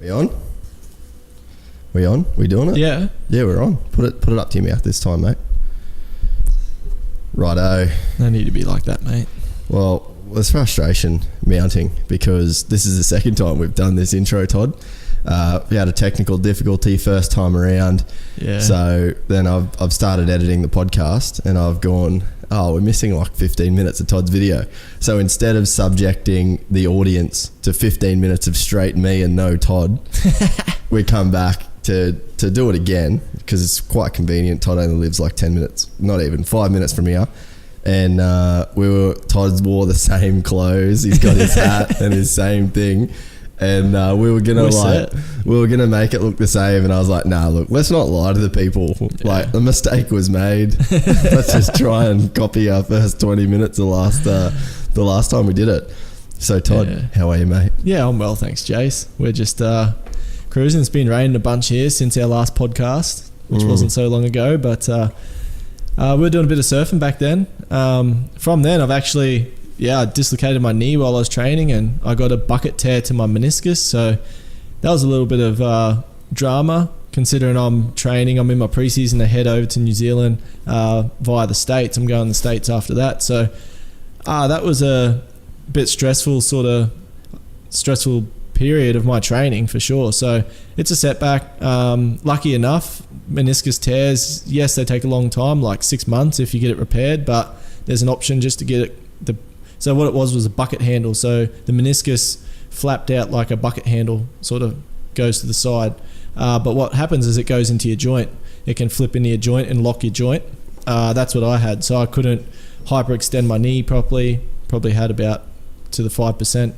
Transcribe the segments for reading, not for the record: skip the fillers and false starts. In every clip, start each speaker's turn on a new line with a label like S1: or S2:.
S1: We on? We on? We doing it?
S2: Yeah.
S1: Yeah, we're on. Put it up to your mouth this time, mate. Righto.
S2: No need to be like that, mate.
S1: Well, there's frustration mounting because this is the second time we've done this intro, Todd. We had a technical difficulty first time around.
S2: Yeah.
S1: So then I've started editing the podcast and I've gone, we're missing like 15 minutes of Todd's video. So instead of subjecting the audience to 15 minutes of straight me and no Todd, we come back to do it again because it's quite convenient. Todd only lives like 10 minutes, not even 5 minutes from here. And Todd wore the same clothes. He's got his hat and his same thing. And we were gonna make it look the same, and I was like, nah, look, let's not lie to the people. Yeah. Like, the mistake was made. Let's just try and copy our first 20 minutes the last time we did it. So Todd, How are you, mate? Yeah,
S2: I'm well, thanks, Jace. We're just cruising. It's been raining a bunch here since our last podcast, which wasn't so long ago, but we were doing a bit of surfing back then. From then, I've actually I dislocated my knee while I was training, and I got a bucket tear to my meniscus. So that was a little bit of drama, considering I'm training. I'm in my preseason to head over to New Zealand via the States. I'm going to the States after that. So that was a bit stressful period of my training for sure. So it's a setback. Lucky enough, meniscus tears, yes, they take a long time, like 6 months if you get it repaired, but there's an option just to get it. So what it was a bucket handle. So the meniscus flapped out like a bucket handle, sort of goes to the side. But what happens is it goes into your joint. It can flip into your joint and lock your joint. That's what I had. So I couldn't hyperextend my knee properly. Probably had about to the 5%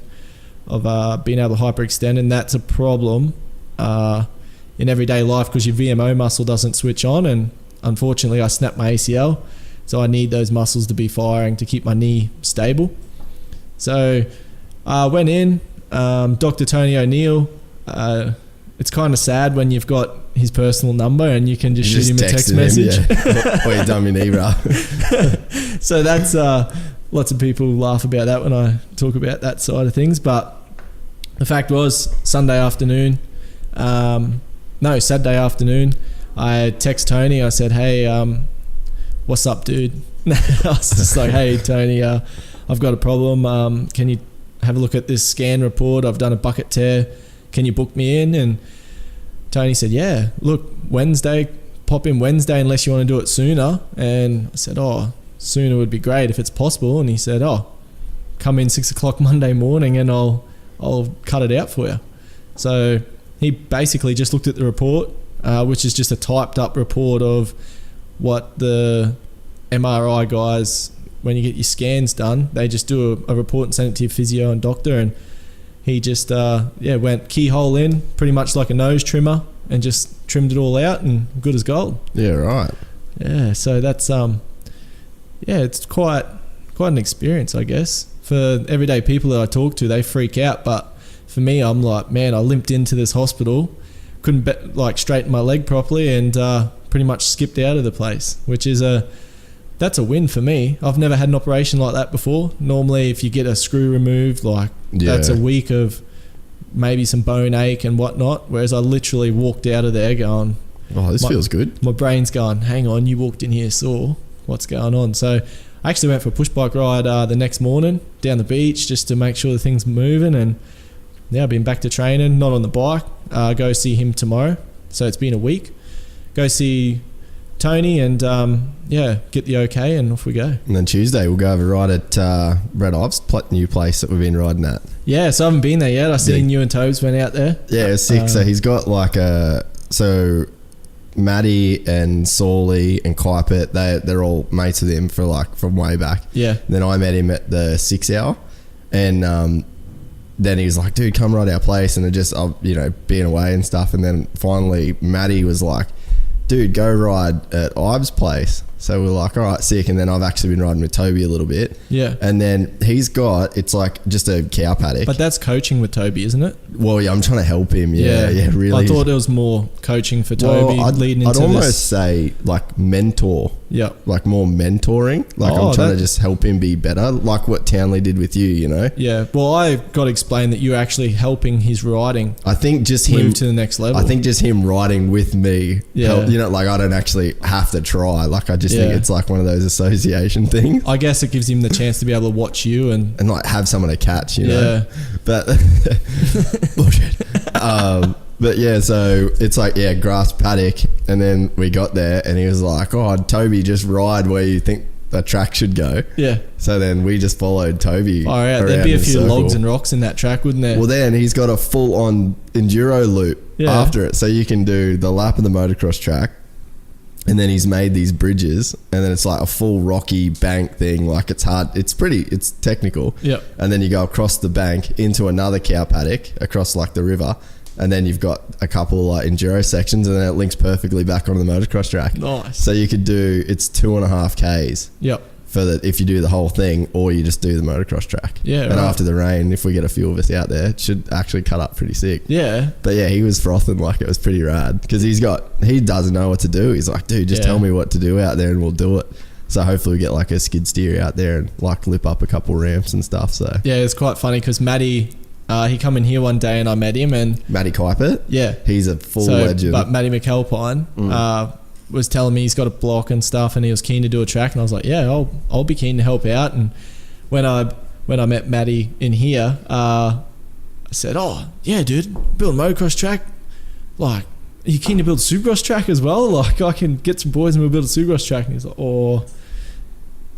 S2: of being able to hyperextend, and that's a problem in everyday life because your VMO muscle doesn't switch on, and unfortunately I snapped my ACL. So I need those muscles to be firing to keep my knee stable. So I went in, Dr. Tony O'Neill. It's kind of sad when you've got his personal number and you can just shoot him a text message.
S1: Or you done me knee, bro.
S2: So that's, lots of people laugh about that when I talk about that side of things. But the fact was, Saturday afternoon, I text Tony. I said, hey, what's up, dude? I was just like, hey, Tony, I've got a problem. Can you have a look at this scan report? I've done a bucket tear. Can you book me in? And Tony said, yeah, look, Wednesday, pop in Wednesday unless you want to do it sooner. And I said, sooner would be great if it's possible. And he said, come in 6 o'clock Monday morning and I'll cut it out for you. So he basically just looked at the report, which is just a typed up report of what the MRI guys, when you get your scans done, they just do a report and send it to your physio and doctor. And he just went keyhole in, pretty much like a nose trimmer, and just trimmed it all out and good as gold.
S1: Yeah, right.
S2: Yeah, so that's it's quite an experience, I guess. For everyday people that I talk to, they freak out, but for me, I'm like, man, I limped into this hospital, couldn't straighten my leg properly, and pretty much skipped out of the place, which is that's a win for me. I've never had an operation like that before. Normally, if you get a screw removed, that's a week of maybe some bone ache and whatnot, whereas I literally walked out of there going,
S1: this feels good.
S2: My brain's going, hang on, you walked in here sore. What's going on? So I actually went for a push bike ride the next morning down the beach just to make sure the thing's moving, and now I've been back to training, not on the bike. Go see him tomorrow. So it's been a week. Go see Tony and get the okay, and off we go.
S1: And then Tuesday we'll go over ride at Brett Ives' new place that we've been riding at.
S2: Yeah, so I haven't been there yet. I seen you and Tobes went out there.
S1: Yeah, it's sick. So he's got Maddie and Sawley and Kuipert, they're all mates with him from way back.
S2: Yeah.
S1: Then I met him at the 6 hour, and then he was like, dude, come ride our place, and it just being away and stuff. And then finally Maddie was like, dude, go ride at Ives' place. So we're like, all right, sick. And then I've actually been riding with Toby a little bit.
S2: Yeah.
S1: And then he's got, it's like just a cow paddock.
S2: But that's coaching with Toby, isn't it?
S1: Well, yeah, I'm trying to help him. Yeah, really.
S2: I thought it was more coaching for Toby leading into this.
S1: I'd almost say like mentor.
S2: Yeah.
S1: Like more mentoring. Like I'm trying to just help him be better. Like what Townley did with you, you know?
S2: Yeah. Well, I got to explain that you're actually helping his riding.
S1: I think just
S2: move
S1: him
S2: to the next level.
S1: I think just him riding with me.
S2: Yeah.
S1: You know, like I don't actually have to try. Like I just think it's like one of those association things.
S2: I guess it gives him the chance to be able to watch you and
S1: like have someone to catch, you know?
S2: Yeah.
S1: But bullshit. But yeah, so it's like, grass paddock. And then we got there and he was like, oh, Toby, just ride where you think the track should go.
S2: Yeah.
S1: So then we just followed Toby.
S2: Oh, yeah. There'd be a few logs and rocks in that track, wouldn't there?
S1: Well, then he's got a full on enduro loop after it. So you can do the lap of the motocross track. And then he's made these bridges, and then it's like a full rocky bank thing. Like it's hard. It's technical.
S2: Yep.
S1: And then you go across the bank into another cow paddock across like the river. And then you've got a couple like enduro sections, and then it links perfectly back onto the motocross track.
S2: Nice.
S1: So you could do, it's 2.5 Ks.
S2: Yep.
S1: For if you do the whole thing, or you just do the motocross track.
S2: Yeah.
S1: And after the rain, if we get a few of us out there, it should actually cut up pretty sick.
S2: Yeah.
S1: But yeah, he was frothing like it was pretty rad because he doesn't know what to do. He's like, dude, just tell me what to do out there and we'll do it. So hopefully we get like a skid steer out there and like lip up a couple ramps and stuff. So
S2: yeah, it's quite funny because Matty, he come in here one day and I met him and
S1: Matty Kuipert.
S2: Yeah.
S1: He's a full legend.
S2: But Matty McAlpine, was telling me he's got a block and stuff and he was keen to do a track and I was like, yeah, I'll be keen to help out. And when I met Matty in here, I said, oh yeah, dude, build a motocross track. Like, are you keen to build a supercross track as well? Like I can get some boys and we'll build a supercross track. And he's like, oh,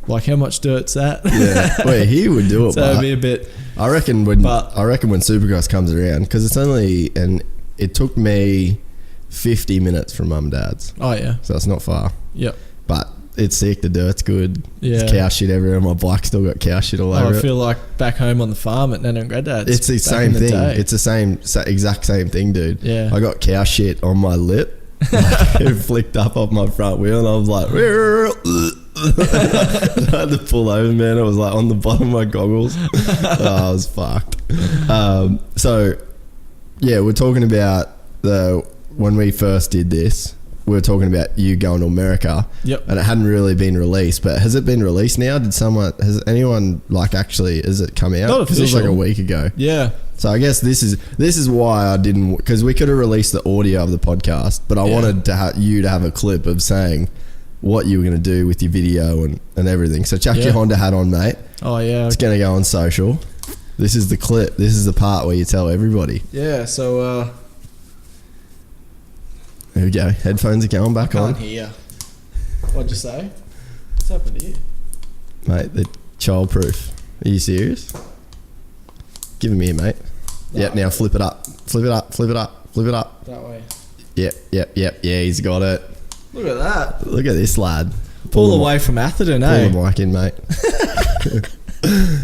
S2: like how much dirt's that?
S1: Yeah, well, he would do it.
S2: So it'd be a bit.
S1: I reckon when supercross comes around, because it took me 50 minutes from mum and dad's.
S2: Oh yeah.
S1: So it's not far.
S2: Yep.
S1: But it's sick, the dirt's good.
S2: Yeah.
S1: There's cow shit everywhere. My bike's still got cow shit all over it.
S2: I feel like back home on the farm at Nana and Granddad's.
S1: It's the same thing. It's the exact same thing, dude.
S2: Yeah.
S1: I got cow shit on my lip. It flicked up off my front wheel and I was like, I had to pull over, man. It was like on the bottom of my goggles. I was fucked. So yeah, we're talking about when we first did this, we were talking about you going to America.
S2: Yep. And
S1: it hadn't really been released, but has it been released now? Has anyone has it come out?
S2: Not
S1: Because it was like a week ago.
S2: Yeah.
S1: So I guess this is why I didn't, because we could have released the audio of the podcast, but I wanted to you to have a clip of saying what you were going to do with your video and everything. So chuck your Honda hat on, mate.
S2: Oh yeah.
S1: It's going to go on social. This is the clip. This is the part where you tell everybody.
S2: Yeah. So
S1: there we go. Headphones are going back on.
S2: Can't hear. What'd you say? What's happened here?
S1: Mate, they're childproof. Are you serious? Give them here, mate.
S2: No.
S1: Yep, now flip it up. Flip it up, flip it up, flip it up.
S2: That way.
S1: Yep. Yeah, he's got it.
S2: Look at that.
S1: Look at this lad.
S2: All the way from Atherton, eh?
S1: Pull the mic in, mate.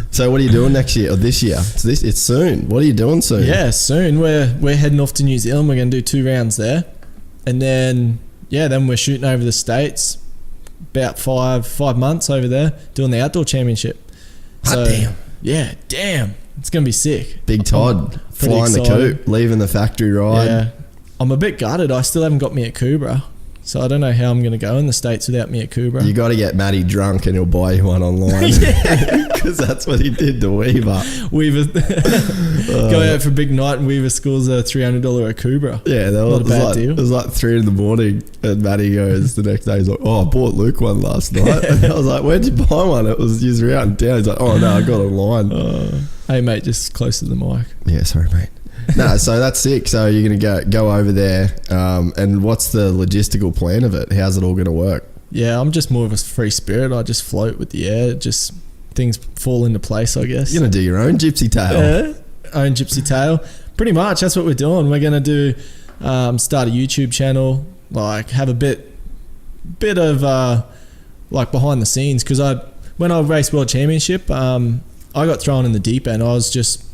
S1: So what are you doing next year or this year? It's soon. What are you doing soon?
S2: Yeah, soon. We're heading off to New Zealand. We're going to do 2 rounds there. And then we're shooting over the States. About 5 months over there doing the outdoor championship.
S1: So, damn.
S2: Yeah, damn. It's going to be sick.
S1: Big Todd flying the coop, leaving the factory ride. Yeah.
S2: I'm a bit gutted. I still haven't got me at Kubra. So I don't know how I'm going to go in the States without me at Kubra.
S1: You got to get Matty drunk and he'll buy you one online. Because that's what he did to Weaver.
S2: Go out for a big night and Weaver scores a $300 at Kubra.
S1: Yeah, not a bad deal. It was like 3 a.m. and Matty goes the next day, he's like, oh, I bought Luke one last night. And I was like, where'd you buy one? It was you were out in town. He's like, oh no, I got it online.
S2: Hey mate, just close to the mic.
S1: Yeah, sorry mate. No, so that's sick. So you're going to go over there, and what's the logistical plan of it? How's it all going to work?
S2: Yeah, I'm just more of a free spirit. I just float with the air. Just things fall into place, I guess.
S1: You're going to do your own gypsy tale.
S2: Yeah, own gypsy tale. Pretty much, that's what we're doing. We're going to do start a YouTube channel, like have a bit of like behind the scenes, because when I raced World Championship, I got thrown in the deep end. I was just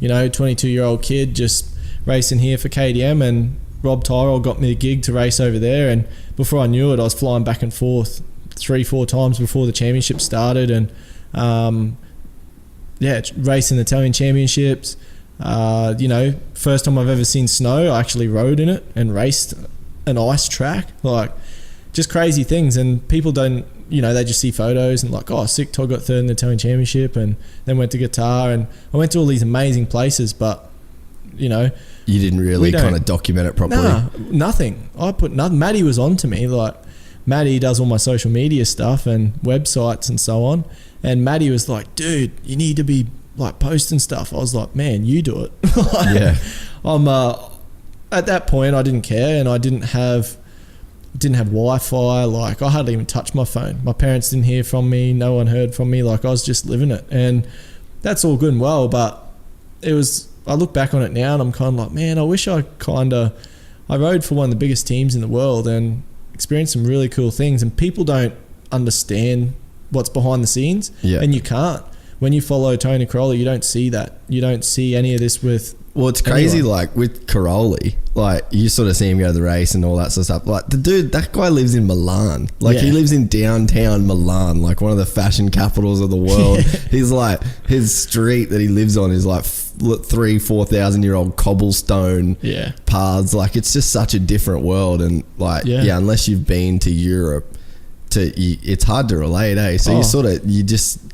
S2: 22-year-old kid just racing here for KDM, and Rob Tyrrell got me a gig to race over there, and before I knew it I was flying back and forth 3-4 times before the championship started, and racing the Italian championships. First time I've ever seen snow, I actually rode in it and raced an ice track, like just crazy things. And people don't, they just see photos and like, oh, sick, Todd got third in the Italian championship, and then went to guitar, and I went to all these amazing places, but you didn't really kind of document it properly. Nah, nothing. I put nothing. Maddie was on to me, like Maddie does all my social media stuff and websites and so on, and Maddie was like, dude, you need to be like posting stuff. I was like, man, you do it. Yeah. I'm at that point I didn't care, and I didn't have Wi-Fi. Like I hardly even touched my phone. My parents didn't hear from me, no one heard from me. Like I was just living it, and that's all good and well, but I look back on it now and I'm kind of like, man, I wish I rode for one of the biggest teams in the world and experienced some really cool things, and people don't understand what's behind the scenes. Yeah. And you can't. When you follow Tony Caroli, you don't see that. You don't see any of this with...
S1: Well, it's crazy, anyone. Like with Caroli, like you sort of see him go to the race and all that sort of stuff. Like the dude, that guy lives in Milan. Like he lives in downtown Milan, like one of the fashion capitals of the world. He's like, his street that he lives on is like 3,000-4,000 year old cobblestone paths. Like it's just such a different world. And like, unless you've been to Europe, it's hard to relate, eh? So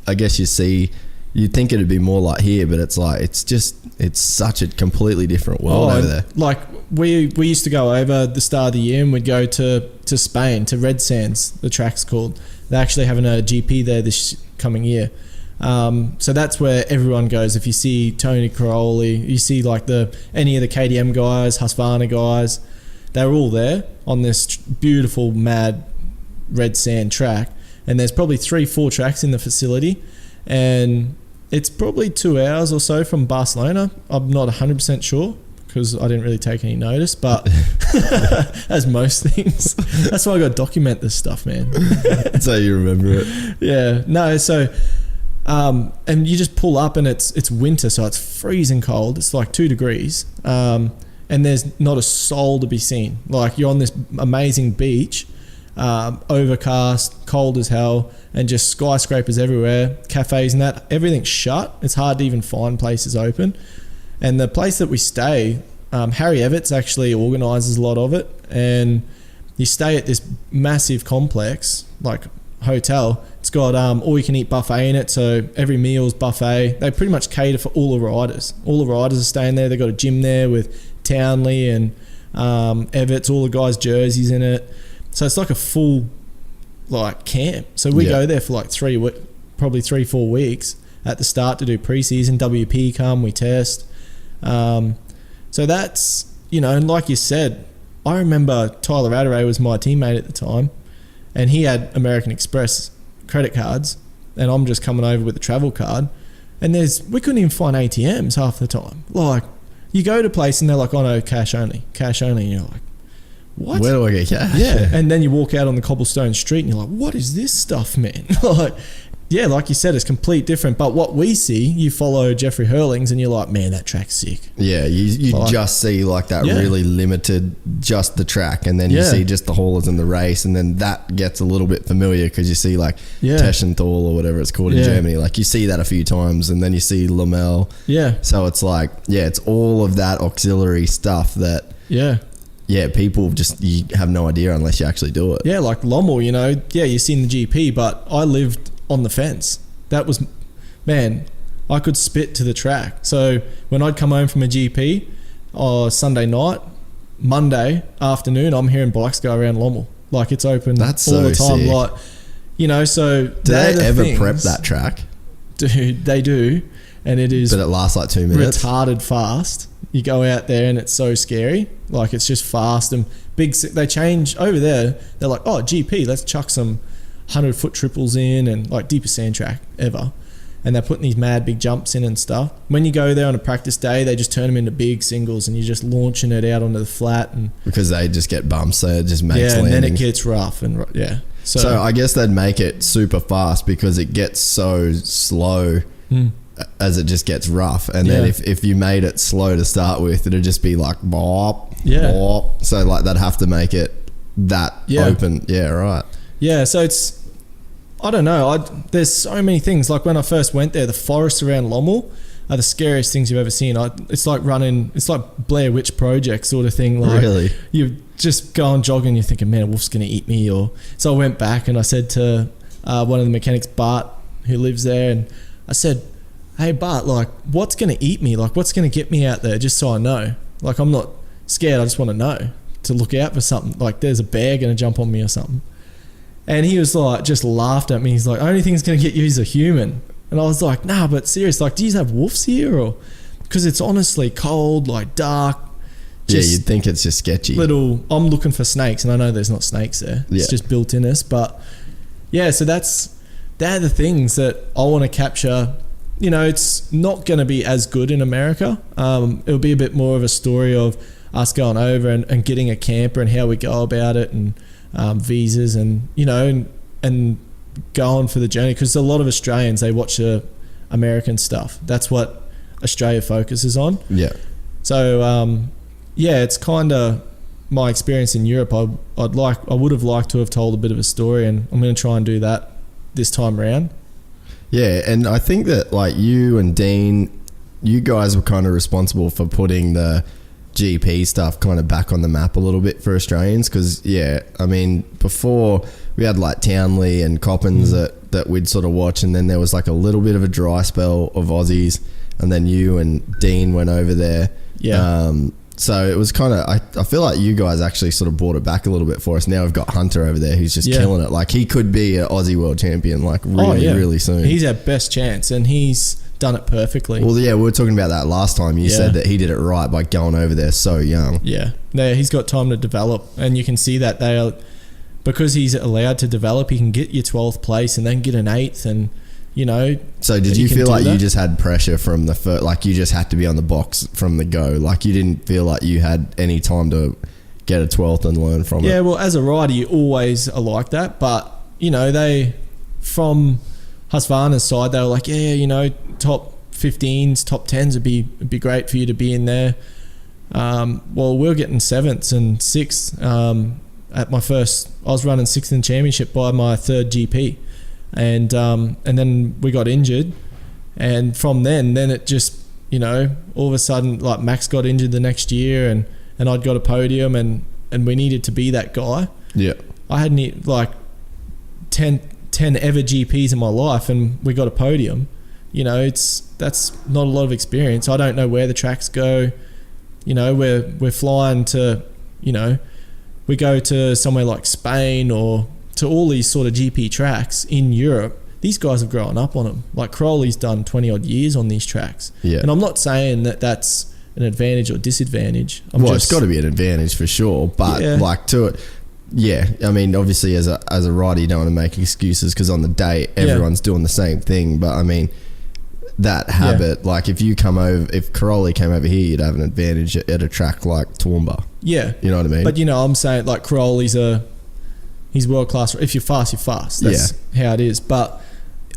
S1: I guess you'd think it'd be more like here, but it's like it's such a completely different world over there.
S2: Like we used to go over the start of the year and we'd go to Spain, to Red Sands, the track's called. They're actually having a GP there this coming year. So that's where everyone goes. If you see Tony Caroli, you see like any of the KTM guys, Husqvarna guys, they're all there on this beautiful, mad red sand track. And there's probably 3-4 tracks in the facility, and it's probably 2 hours or so from Barcelona. I'm not 100% sure because I didn't really take any notice, but as most things, that's why I got to document this stuff, man.
S1: That's how you remember it.
S2: Yeah, no. So, and you just pull up and it's winter, so it's freezing cold. It's like 2 degrees, and there's not a soul to be seen. Like you're on this amazing beach. Overcast, cold as hell, and just skyscrapers everywhere, cafes and that, everything's shut. It's hard to even find places open. And the place that we stay, Harry Everts actually organises a lot of it, and you stay at this massive complex, like hotel. It's got all you can eat buffet in it, so every meal's buffet. They pretty much cater for all the riders. All the riders are staying there. They've got a gym there with Townley and Everts, all the guys' jerseys in it. So it's like a full like camp. So we go there for like 3-4 weeks at the start to do pre-season. WP come, we test. So that's, and like you said, I remember Tyler Adderay was my teammate at the time, and he had American Express credit cards, and I'm just coming over with a travel card, and we couldn't even find ATMs half the time. Like you go to place and they're like, oh no, cash only, and you're like, what?
S1: Where do I get cash?
S2: Yeah. And then you walk out on the cobblestone street and you're like, what is this stuff, man? Like you said, it's complete different. But what we see, you follow Jeffrey Hurlings and you're like, man, that track's sick.
S1: Yeah, you just see like that really limited, just the track, and then you see just the haulers in the race, and then that gets a little bit familiar because you see like Teschenthal or whatever it's called in Germany. Like you see that a few times, and then you see Lamel. Yeah. So it's like, it's all of that auxiliary stuff that... Yeah, people you have no idea unless you actually do it. Yeah, like Lommel, you've seen the GP, but I lived on the fence. That was, man, I could spit to the track. So when I'd come home from a GP Sunday night, Monday afternoon, I'm hearing bikes go around Lommel. Like it's open all the time. Sick. Like, so... Do they ever prep that track?
S2: Dude, they do. And it is...
S1: But it lasts like 2 minutes.
S2: Retarded fast. You go out there and it's so scary. Like it's just fast and big. They change over there. They're like, oh, GP, let's chuck some 100-foot triples in and like deepest sand track ever. And they're putting these mad big jumps in and stuff. When you go there on a practice day, they just turn them into big singles and you're just launching it out onto the flat. And
S1: because they just get bumps, so it just makes landing.
S2: And then it gets rough and
S1: So I guess they'd make it super fast because it gets so slow. As it just gets rough, and then if you made it slow to start with, it'd just be like bop, bop. So like they'd have to make it that open. Yeah, right.
S2: Yeah, so it's I don't know. There's so many things. Like when I first went there, the forests around Lommel are the scariest things you've ever seen. It's like Blair Witch Project sort of thing. Like
S1: Really?
S2: You just go on jogging, you're thinking, man, a wolf's going to eat me. So I went back and I said to one of the mechanics, Bart, who lives there, and I said, hey, Bart, like, what's going to eat me? Like, what's going to get me out there, just so I know? Like, I'm not scared. I just want to know to look out for something. Like, there's a bear going to jump on me or something. And he was like, just laughed at me. He's like, only thing that's going to get you is a human. And I was like, nah, but serious, like, do you have wolves here? Or because it's honestly cold, like dark.
S1: Yeah, you'd think it's just sketchy.
S2: I'm looking for snakes, and I know there's not snakes there. It's just built in us. But yeah, so they're the things that I want to capture. You know, it's not going to be as good in America. It'll be a bit more of a story of us going over and getting a camper and how we go about it, and visas, and you know, and going for the journey, because a lot of Australians, they watch American stuff. That's what Australia focuses on.
S1: Yeah.
S2: So yeah, it's kind of my experience in Europe. I would have liked to have told a bit of a story, and I'm going to try and do that this time around.
S1: Yeah, and I think that like you and Dean, you guys were kind of responsible for putting the GP stuff kind of back on the map a little bit for Australians, because yeah, I mean, before we had like Townley and Coppins that we'd sort of watch, and then there was like a little bit of a dry spell of Aussies, and then you and Dean went over there.
S2: Yeah.
S1: So it was kind of, I feel like you guys actually sort of brought it back a little bit for us. Now we've got Hunter over there who's just killing it. Like he could be an Aussie world champion like really soon.
S2: He's our best chance, and he's done it perfectly.
S1: Well, yeah, we were talking about that last time. You said that he did it right by going over there so young.
S2: Yeah. He's got time to develop, and you can see that because he's allowed to develop, he can get your 12th place and then get an 8th, and you know.
S1: So did you feel like you just had pressure from the first, like you just had to be on the box from the go? Like you didn't feel like you had any time to get a 12th and learn from it?
S2: Yeah, well, as a rider, you always are like that. But, you know, from Husqvarna's side, they were like, yeah, you know, top 15s, top 10s would be great for you to be in there. Well, we were getting 7ths and 6th. At my first, I was running 6th in the championship by my 3rd GP. And then we got injured, and from then it just, you know, all of a sudden, like Max got injured the next year, and I'd got a podium, and we needed to be that guy.
S1: Yeah,
S2: I hadn't like 10 ever GPs in my life, and we got a podium. You know, that's not a lot of experience. I don't know where the tracks go. You know, we're flying to, you know, we go to somewhere like Spain or to all these sort of GP tracks in Europe. These guys have grown up on them. Like Crowley's done 20 odd years on these tracks. Yeah. And I'm not saying that that's an advantage or disadvantage.
S1: It's got to be an advantage for sure. But like to it, yeah. I mean, obviously as a rider, you don't want to make excuses because on the day everyone's doing the same thing. But I mean, that habit, like if Crowley came over here, you'd have an advantage at a track like Toowoomba. Yeah. You know what I mean?
S2: But you know, I'm saying like Crowley's he's world class. If you're fast, you're fast. That's how it is. But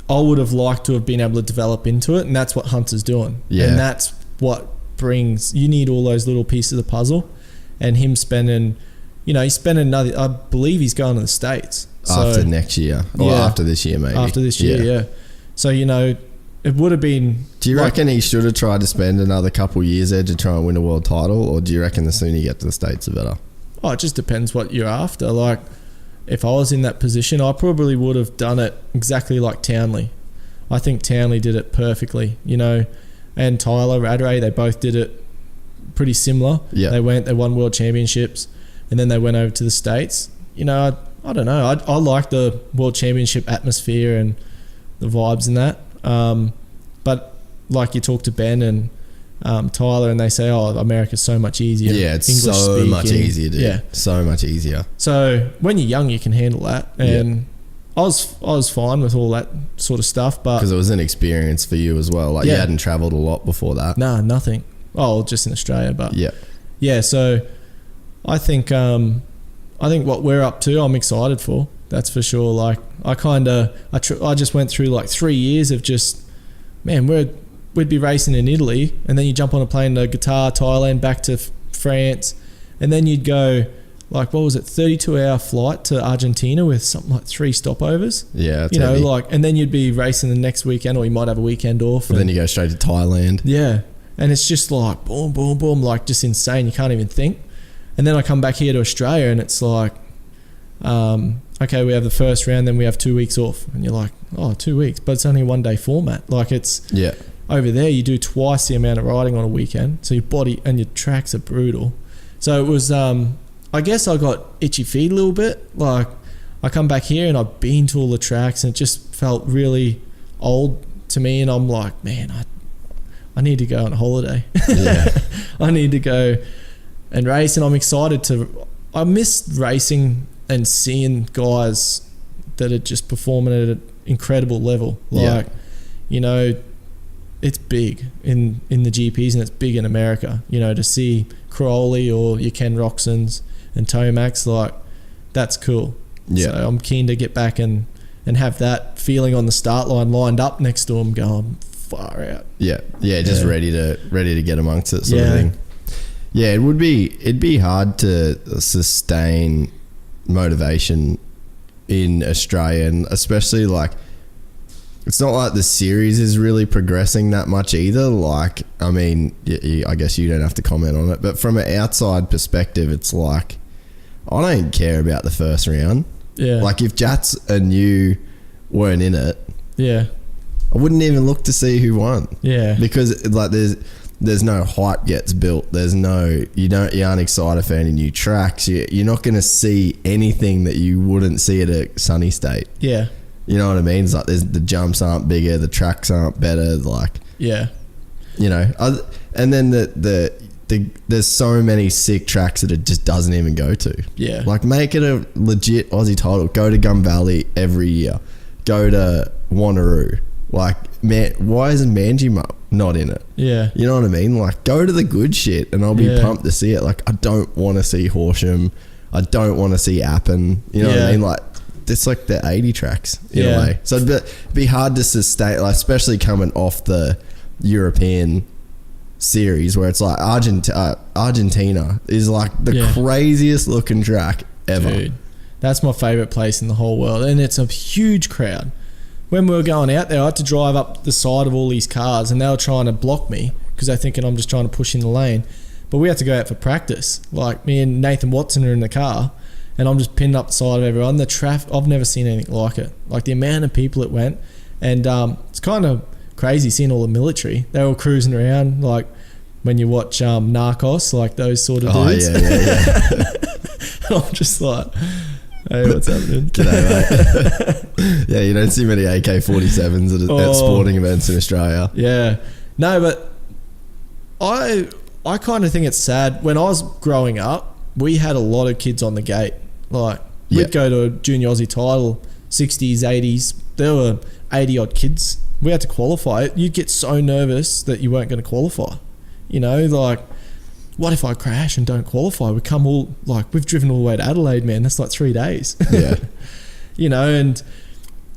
S2: I would have liked to have been able to develop into it, and that's what Hunter's doing. Yeah. And that's what brings, you need all those little pieces of the puzzle, and him spending, you know, he's spending another, I believe he's going to the States.
S1: After next year. Or after this year, maybe.
S2: After this year, yeah. So, you know, it would have been...
S1: Do you reckon he should have tried to spend another couple of years there to try and win a world title, or do you reckon the sooner you get to the States, the better?
S2: Oh, it just depends what you're after. Like, if I was in that position, I probably would have done it exactly like Townley. I think Townley did it perfectly, you know, and Tyler Rattray, they both did it pretty similar. Yeah. They won world championships, and then they went over to the States. You know, I don't know. I like the world championship atmosphere and the vibes and that. But like you talk to Ben and Tyler, and they say, oh, America's so much easier.
S1: Yeah, it's English so speaking. Much easier, dude. Yeah. So much easier.
S2: So when you're young, you can handle that. And I was fine with all that sort of stuff. But
S1: because it was an experience for you as well. Like you hadn't travelled a lot before that.
S2: Nah, nothing. Oh, just in Australia. But yeah, so I think what we're up to, I'm excited for. That's for sure. Like I just went through like 3 years of just, man, we'd be racing in Italy, and then you jump on a plane to Qatar, Thailand, back to France, and then you'd go like, what was it, 32-hour flight to Argentina with something like 3 stopovers.
S1: Yeah,
S2: you know, like, and then you'd be racing the next weekend, or you might have a weekend off.
S1: But then you go straight to Thailand.
S2: Yeah, and it's just like boom, boom, boom, like just insane. You can't even think. And then I come back here to Australia, and it's like, okay, we have the first round, then we have 2 weeks off, and you're like, oh, 2 weeks, but it's only a 1-day format. Like it's over there, you do twice the amount of riding on a weekend, so your body and your tracks are brutal. So it was, I guess I got itchy feet a little bit. Like I come back here and I've been to all the tracks, and it just felt really old to me, and I'm like, man, I need to go on a holiday.
S1: Yeah.
S2: I need to go and race, and I'm excited to. I miss racing and seeing guys that are just performing at an incredible level. Like, you know, it's big in the GPs, and it's big in America. You know, to see Crowley or your Ken Roxons and Tomacs, like, that's cool. Yeah. So I'm keen to get back and have that feeling on the start line, lined up next to them, going far out. Yeah,
S1: just ready to get amongst it, sort of thing. Yeah, it'd be hard to sustain motivation in Australia, and especially like, it's not like the series is really progressing that much either. Like, I mean, I guess you don't have to comment on it, but from an outside perspective, it's like, I don't care about the first round. Yeah. Like, if Jats and you weren't in it, I wouldn't even look to see who won. Yeah. Because like there's no hype gets built. There's no, you aren't excited for any new tracks. You're not going to see anything that you wouldn't see at a sunny state. Yeah. You know what I mean? It's like the jumps aren't bigger, the tracks aren't better. Like, you know, and then there's so many sick tracks that it just doesn't even go to. Yeah. Like, make it a legit Aussie title. Go to Gun Valley every year. Go to Wanneroo. Like, man, why isn't Manjimup not in it? Yeah. You know what I mean? Like, go to the good shit, and I'll be pumped to see it. Like, I don't want to see Horsham. I don't want to see Appen. You know what I mean? Like, it's like the 80 tracks in a way. So it'd be hard to sustain, like, especially coming off the European series where it's like Argentina is like the craziest looking track ever. Dude,
S2: that's my favourite place in the whole world, and it's a huge crowd. When we were going out there, I had to drive up the side of all these cars, and they were trying to block me because they're thinking I'm just trying to push in the lane. But we had to go out for practice. Like, me and Nathan Watson are in the car, and I'm just pinned up the side of everyone. The traffic, I've never seen anything like it. Like, the amount of people it went, and it's kind of crazy seeing all the military. They're all cruising around, like when you watch Narcos, like those sort of dudes. And I'm just like, hey, what's happening?
S1: G'day, mate. Yeah, you don't see many AK-47s at sporting events in Australia.
S2: Yeah. No, but I kind of think it's sad. When I was growing up, we had a lot of kids on the gate. Like, we'd go to a junior Aussie title, 60s, 80s. There were 80 odd kids. We had to qualify. You'd get so nervous that you weren't going to qualify. You know, like, what if I crash and don't qualify? We come all, like, we've driven all the way to Adelaide, man. That's like 3 days. Yeah. You know, and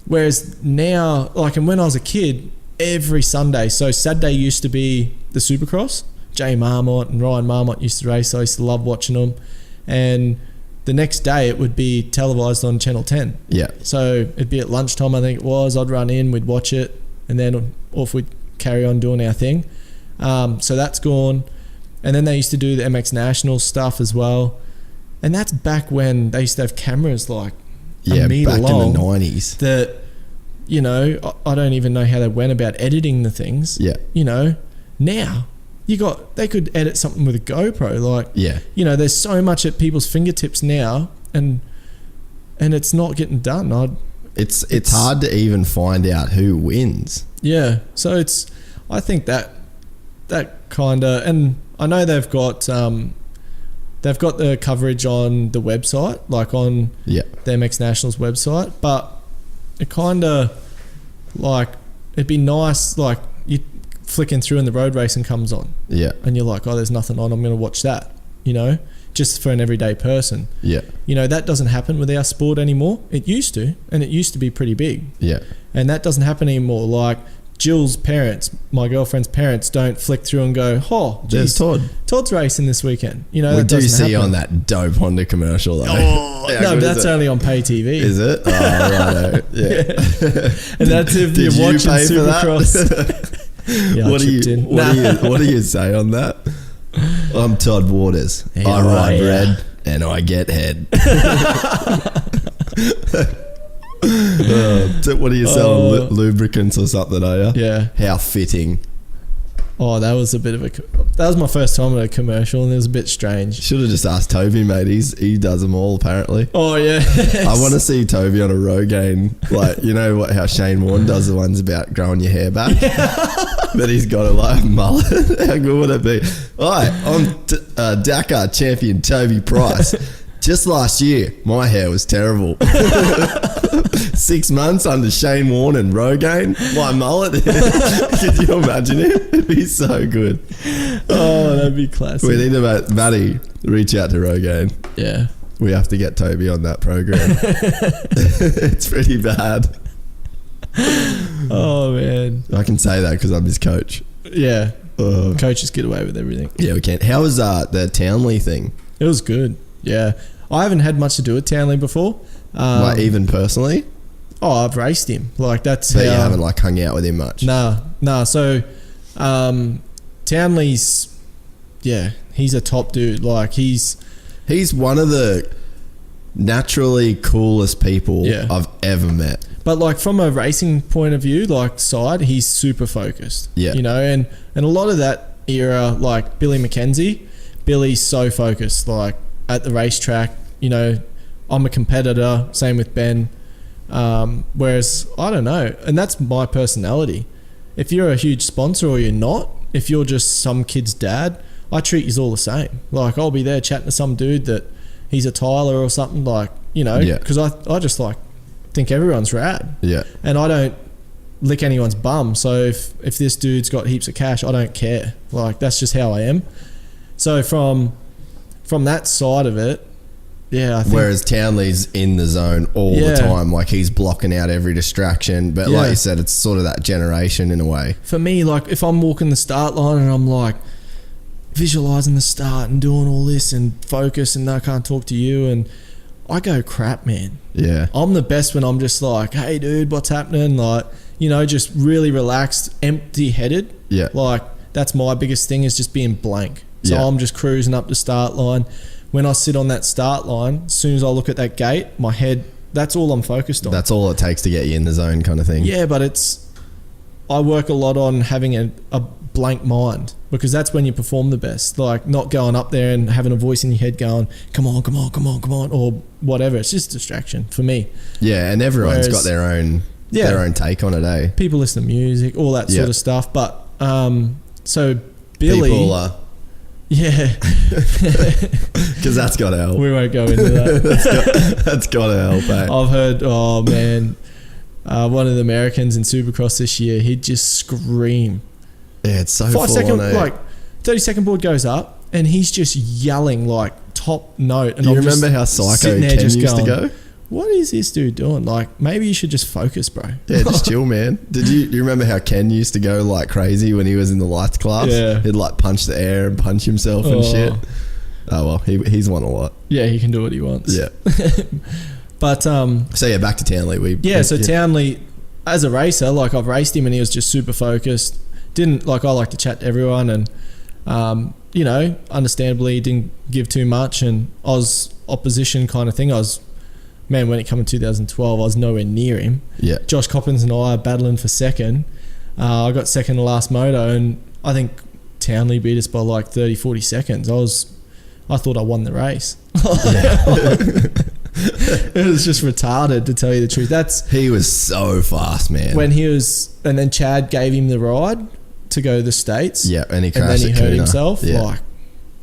S2: whereas now, like, and when I was a kid, every Sunday, so Saturday used to be the Supercross. Jay Marmot and Ryan Marmot used to race. I used to love watching them. And the next day it would be televised on Channel 10. Yeah. So it'd be at lunchtime, I think it was. I'd run in, we'd watch it, and then off we'd carry on doing our thing. So that's gone. And then they used to do the MX National stuff as well. And that's back when they used to have cameras like a metre long.
S1: In the 90s.
S2: That, you know, I don't even know how they went about editing the things. Yeah. You know, now they could edit something with a GoPro. Like, you know, there's so much at people's fingertips now, and it's not getting done.
S1: It's hard to even find out who wins.
S2: Yeah. So I think that kind of, and I know they've got the coverage on the website, like on the MX Nationals website, but it kind of, like, it'd be nice, like, you flicking through and the road racing comes on, and you're like, oh, there's nothing on, I'm going to watch that, you know, just for an everyday person. You know, that doesn't happen with our sport anymore. It used to, and it used to be pretty big, and that doesn't happen anymore. Like, Jill's parents, my girlfriend's parents, don't flick through and go, oh,
S1: There's
S2: geez,
S1: Todd.
S2: Todd's racing this weekend. You know,
S1: We
S2: that
S1: do
S2: doesn't
S1: see you
S2: happen.
S1: on that dope Honda commercial though.
S2: Oh,
S1: How
S2: no,
S1: good
S2: but
S1: is
S2: that's
S1: it?
S2: only on pay TV.
S1: Is it? Oh, righto. Yeah.
S2: And that's if
S1: Did
S2: you're
S1: you
S2: watching
S1: pay for that?
S2: Supercross. Yeah, I
S1: What do
S2: chipped
S1: you
S2: in.
S1: what do you say on that? I'm Todd Waters.
S2: Yeah,
S1: I ride
S2: yeah.
S1: red and I get head. So what are you selling? Lubricants or something, are you?
S2: Yeah.
S1: How fitting.
S2: Oh, that was a bit of that was my first time at a commercial, and it was a bit strange.
S1: Should have just asked Toby, mate. He does them all apparently.
S2: Oh yeah.
S1: I want to see Toby on a Rogaine, like you know how Shane Warne does the ones about growing your hair back. But he's got a like mullet. How good would it be? Hi, I'm Dakar champion Toby Price. Just last year, my hair was terrible. 6 months under Shane Warne and Rogaine, my mullet. Could you imagine it? It'd be so good.
S2: Oh, that'd be classic.
S1: We need to, Matty, reach out to Rogaine.
S2: Yeah.
S1: We have to get Toby on that program. It's pretty bad.
S2: Oh man.
S1: I can say that because I'm his coach.
S2: Yeah. Coaches get away with everything.
S1: Yeah, we can. How was the Townley thing?
S2: It was good. Yeah. I haven't had much to do with Townley before.
S1: Like even personally?
S2: Oh, I've raced him. Like that's
S1: But
S2: how.
S1: you haven't like hung out with him much.
S2: Nah. So, Townley's, yeah, he's a top dude. Like he's
S1: one of the naturally coolest people
S2: Yeah.
S1: I've ever met.
S2: But like from a racing point of view, like side, he's super focused.
S1: Yeah.
S2: You know, and a lot of that era, like Billy McKenzie, Billy's so focused, like at the racetrack, you know, I'm a competitor, same with Ben. Whereas I don't know, and that's my personality. If you're a huge sponsor or you're not, if you're just some kid's dad, I treat you all the same. Like I'll be there chatting to some dude that he's a Tyler or something, like, you know,
S1: Yeah.
S2: because I just like think everyone's rad.
S1: Yeah.
S2: And I don't lick anyone's bum. So if this dude's got heaps of cash, I don't care. Like that's just how I am. So from that side of it, yeah, I think.
S1: Whereas Townley's in the zone all the
S2: Yeah.
S1: time, like he's blocking out every distraction. But
S2: Yeah.
S1: like you said, it's sort of that generation in a way.
S2: For me, like if I'm walking the start line and I'm like visualizing the start and doing all this and focus and I can't talk to you, and I go crap, man.
S1: Yeah.
S2: I'm the best when I'm just like, hey dude, what's happening? Like, you know, just really relaxed, empty headed.
S1: Yeah.
S2: Like that's my biggest thing, is just being blank. So
S1: Yeah.
S2: I'm just cruising up the start line. When I sit on that start line, as soon as I look at that gate, my head, that's all I'm focused on.
S1: That's all it takes to get you in the zone kind of thing.
S2: Yeah, but I work a lot on having a blank mind, because that's when you perform the best. Like not going up there and having a voice in your head going, come on, come on, come on, come on, or whatever. It's just a distraction for me.
S1: Yeah, and everyone's got their own take on it, eh?
S2: People listen to music, all that sort of stuff. But so Billy,
S1: People are.
S2: yeah,
S1: Because that's got to help.
S2: we won't go into that.
S1: That's got to help, eh?
S2: I've heard, oh man, one of the Americans in Supercross this year, he'd just scream.
S1: Yeah, it's so
S2: 5
S1: full
S2: second,
S1: on, eh?
S2: like 30-second board goes up, and he's just yelling like top note. And
S1: You
S2: I'm
S1: remember
S2: just
S1: how psycho
S2: sitting there
S1: Ken
S2: just
S1: used to
S2: going,
S1: go?
S2: what is this dude doing? Like maybe you should just focus, bro.
S1: Yeah, just chill, man. Do you remember how Ken used to go like crazy when he was in the lights class?
S2: Yeah.
S1: He'd like punch the air and punch himself and shit. Oh well, he's won a lot.
S2: Yeah, he can do what he wants.
S1: Yeah.
S2: But
S1: So yeah, back to Townley.
S2: so Townley, as a racer, like I've raced him and he was just super focused. Didn't like, I like to chat to everyone, and you know, understandably didn't give too much, and I was opposition kind of thing. When it came in 2012, I was nowhere near him.
S1: Yeah.
S2: Josh Coppins and I are battling for second. I got second the last moto, and I think Townley beat us by like 30-40 seconds. I thought I won the race. It was just retarded, to tell you the truth.
S1: He was so fast, man.
S2: When he was, and then Chad gave him the ride to go to the States.
S1: Yeah, and he crashed
S2: and then he
S1: at
S2: hurt
S1: Kuna.
S2: himself.
S1: Yeah.
S2: Like,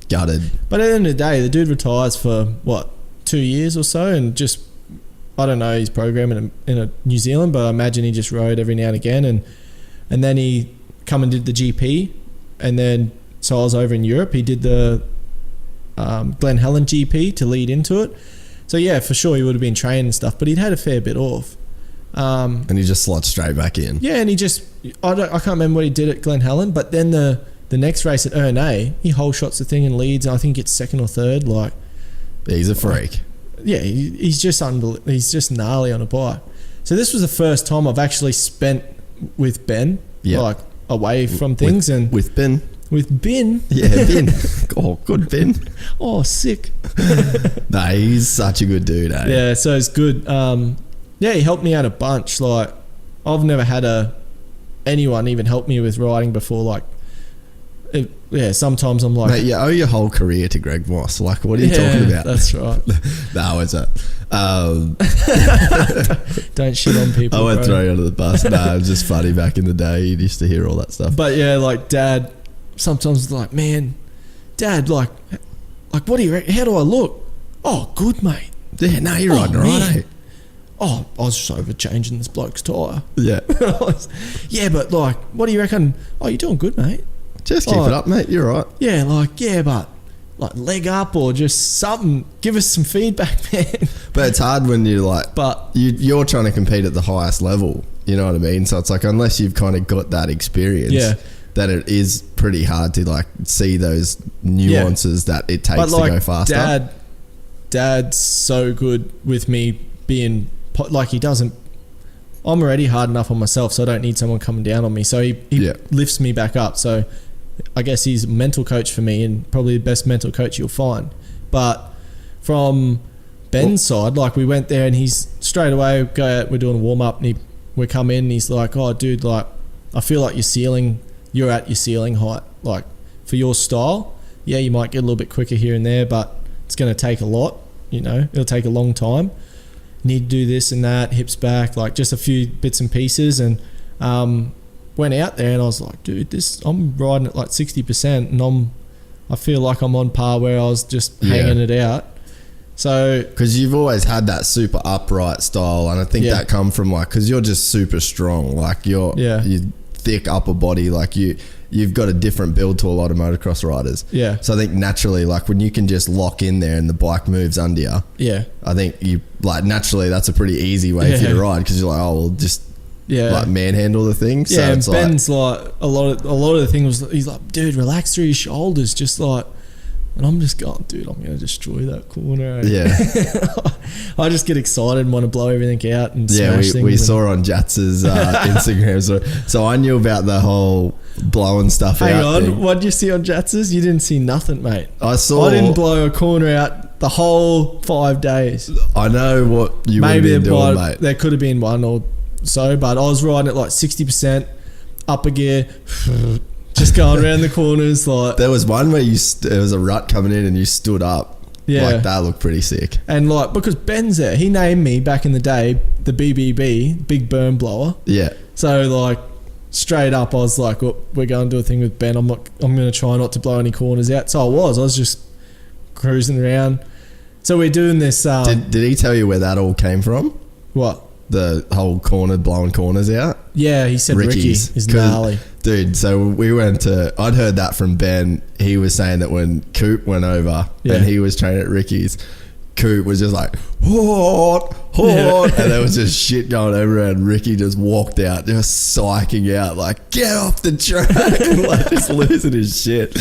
S1: Gutted.
S2: but at the end of the day, the dude retires for what, 2 years or so, and just, I don't know his program in New Zealand, but I imagine he just rode every now and again, and then he come and did the GP, and then so I was over in Europe. He did the Glen Helen GP to lead into it. So yeah, for sure he would have been training and stuff, but he'd had a fair bit off.
S1: And he just slots straight back in.
S2: Yeah, and I can't remember what he did at Glen Helen, but then the next race at Ernay, he whole shots the thing and leads, and I think it's second or third. Like,
S1: he's a freak.
S2: Yeah, he's just he's just gnarly on a bike. So this was the first time I've actually spent with Ben, like away from things
S1: with Ben.
S2: With Ben.
S1: Yeah, Ben. Oh, good Ben.
S2: Oh, sick.
S1: Nah, he's such a good dude, eh?
S2: Yeah, so it's good. Yeah, he helped me out a bunch. Like, I've never had anyone even help me with riding before. Like, sometimes I'm like...
S1: Mate, you owe your whole career to Greg Moss. Like, what are you talking about?
S2: That's right.
S1: No, it's a...
S2: Don't shit on people,
S1: I won't throw you under the bus. Nah, it was just funny back in the day. You used to hear all that stuff.
S2: But yeah, like, Dad... Sometimes like, man, Dad, like, what do you reckon? How do I look? Oh, good, mate.
S1: Yeah, no, you're right, eh?
S2: Oh, I was just over changing this bloke's tyre.
S1: Yeah.
S2: Yeah, but like, what do you reckon? Oh, you're doing good, mate.
S1: Just keep it up, mate. You're right.
S2: Yeah, but like leg up or just something. Give us some feedback, man.
S1: But it's hard when you're like, you're trying to compete at the highest level. You know what I mean? So it's like, unless you've kind of got that experience, that it is pretty hard to like see those nuances that it takes to go faster. Dad's
S2: so good with me being like, he doesn't. I'm already hard enough on myself, so I don't need someone coming down on me. So he lifts me back up. So I guess he's a mental coach for me, and probably the best mental coach you'll find. But from Ben's side, like, we went there and he's straight away go out, we're doing a warm up, and we come in and he's like, oh dude, like, I feel like you're at your ceiling height. Like, for your style, yeah, you might get a little bit quicker here and there, but it's going to take a lot, you know, it'll take a long time. Need to do this and that, hips back, like just a few bits and pieces. And went out there and I was like, dude, I'm riding at like 60% and I feel like I'm on par where I was just hanging it out. So,
S1: because you've always had that super upright style, and I think that come from like, because you're just super strong, like you thick upper body, like you've got a different build to a lot of motocross riders. Yeah. So I think naturally, like when you can just lock in there and the bike moves under you, I think you like naturally that's a pretty easy way for you to ride, because you're like, oh, well, just like manhandle the thing.
S2: Yeah, so and it's Ben's like a lot of the thing was, he's like, dude, relax through your shoulders, just like. And I'm just going, dude, I'm going to destroy that corner.
S1: Yeah.
S2: I just get excited and want to blow everything out and smash things.
S1: We saw on Jatz's Instagram. So I knew about the whole blowing stuff out.
S2: Hang on,
S1: thing.
S2: What did you see on Jatz's? You didn't see nothing, mate.
S1: I
S2: didn't blow a corner out the whole 5 days.
S1: I know what you would have been doing, mate.
S2: There could have been one or so, but I was riding at like 60% upper gear. Just going around the corners, like
S1: there was one where there was a rut coming in and you stood up. Yeah, like that looked pretty sick.
S2: And like, because Ben's there, he named me back in the day the BBB, Big Burn Blower. Yeah. So like, straight up, I was like, well, we're going to do a thing with Ben. I'm going to try not to blow any corners out. So I was just cruising around. So we're doing this.
S1: Did he tell you where that all came from?
S2: What?
S1: The whole blowing corners out?
S2: Yeah, he said Ricky is gnarly.
S1: Dude, so we went to... I'd heard that from Ben. He was saying that when Coop went over and he was training at Ricky's, Coop was just like, hot, and there was just shit going everywhere, and Ricky just walked out, just psyching out, like, get off the track, and like just losing his shit.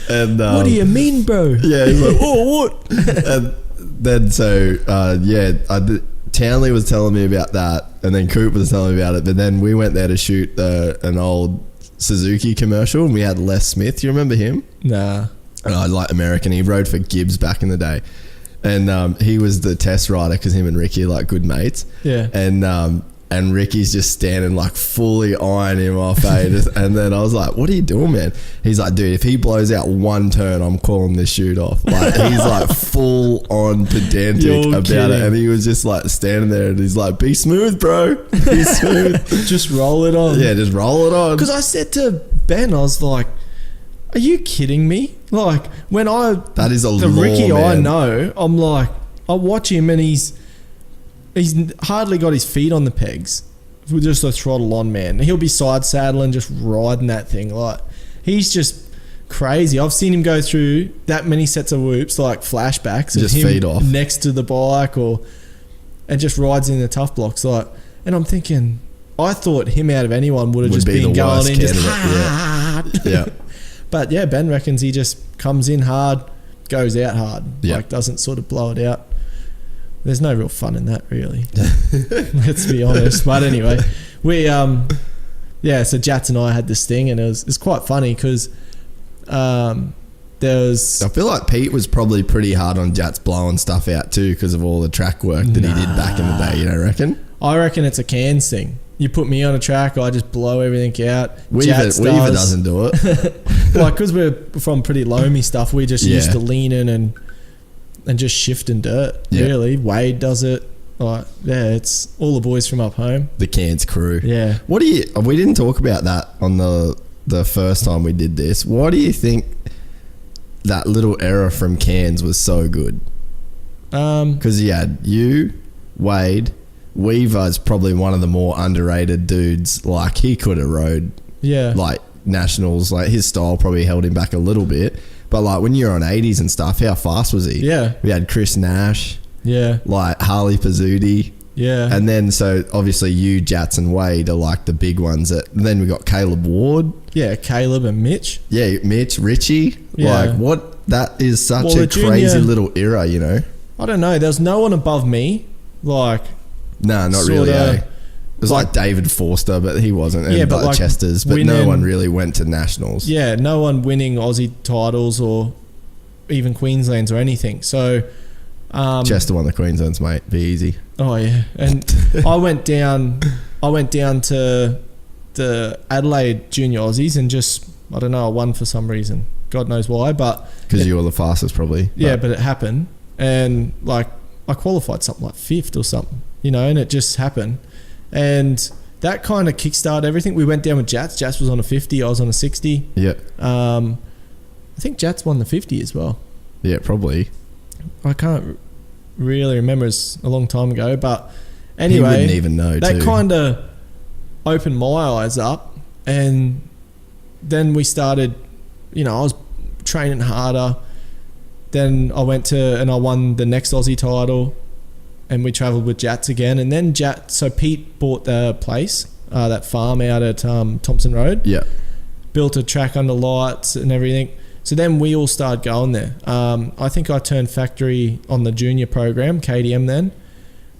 S1: And
S2: what do you mean, bro?
S1: Yeah, he's like, oh, what? And then Townley was telling me about that, and then Coop was telling me about it, but then we went there to shoot an old Suzuki commercial, and we had Les Smith. You remember him?
S2: Nah.
S1: And I like American. He rode for Gibbs back in the day, and he was the test rider because him and Ricky are like good mates. Yeah. And Ricky's just standing like fully eyeing him off, and then I was like, what are you doing, man? He's like, dude, if he blows out one turn, I'm calling this shoot off. Like, he's like full on pedantic about it, and he was just like standing there and he's like, be smooth, bro, be smooth.
S2: Just roll it on.
S1: Yeah, just roll it on.
S2: Because I said to Ben, I was like, are you kidding me? Like, when
S1: that is the
S2: Ricky
S1: man.
S2: I know, I'm like, I watch him and he's hardly got his feet on the pegs with just a throttle on, man. He'll be side saddling, just riding that thing. Like, he's just crazy. I've seen him go through that many sets of whoops, like flashbacks,
S1: just
S2: of him
S1: feet off
S2: next to the bike, and just rides in the tough blocks. Like, And I'm thinking, I thought him out of anyone would have just been going in just hard.
S1: Yeah.
S2: But yeah, Ben reckons he just comes in hard, goes out hard.
S1: Yeah.
S2: Like doesn't sort of blow it out. There's no real fun in that, really. Let's be honest. But anyway, we so Jats and I had this thing, and it's quite funny because there was.
S1: I feel like Pete was probably pretty hard on Jats blowing stuff out too because of all the track work that he did back in the day. You don't reckon?
S2: I reckon it's a cans thing. You put me on a track, I just blow everything out.
S1: Weaver doesn't do it.
S2: Like, because we're from pretty loamy stuff, we just used to lean in and just shifting dirt. Yeah. Really, Wade does it. Like, yeah, it's all the boys from up home.
S1: The Cairns crew.
S2: Yeah.
S1: What do you? We didn't talk about that on the first time we did this. Why do you think that little error from Cairns was so good? Because you had you, Wade. Weaver's probably one of the more underrated dudes. Like, he could have rode like nationals. Like, his style probably held him back a little bit. But like, when you're on 80s and stuff, how fast was he?
S2: Yeah.
S1: We had Chris Nash.
S2: Yeah.
S1: Like Harley Pizzuti.
S2: Yeah.
S1: And then, so obviously you, Jats and Wade are like the big ones. And then we got Caleb Ward.
S2: Yeah, Caleb and Mitch.
S1: Yeah, Mitch, Richie.
S2: Yeah.
S1: Like, what? That is such a crazy little era, you know?
S2: I don't know. There's no one above me. Like...
S1: No, not really. It was like David Forster, but he wasn't. And
S2: but like
S1: Chester's, but no one really went to nationals.
S2: Yeah, no one winning Aussie titles or even Queenslands or anything. So
S1: Chester won the Queenslands, mate. Be easy.
S2: Oh yeah, and I went down to the Adelaide Junior Aussies and just I don't know, I won for some reason. God knows why, but
S1: because you were the fastest, probably.
S2: Yeah, but it happened, and like I qualified something like 5th or something. You know, and it just happened. And that kind of kickstarted everything. We went down with Jats. Jats was on a 50. I was on a 60.
S1: Yeah.
S2: I think Jats won the 50 as well.
S1: Yeah, probably.
S2: I can't really remember. It's a long time ago. But anyway.
S1: He wouldn't even know,
S2: that kind of opened my eyes up. And then we started, you know, I was training harder. Then I I won the next Aussie title. And we travelled with Jats again. And then so Pete bought the place, that farm out at Thompson Road. Yeah. Built a track under lights and everything. So then we all started going there. I think I turned factory on the junior program, KDM then.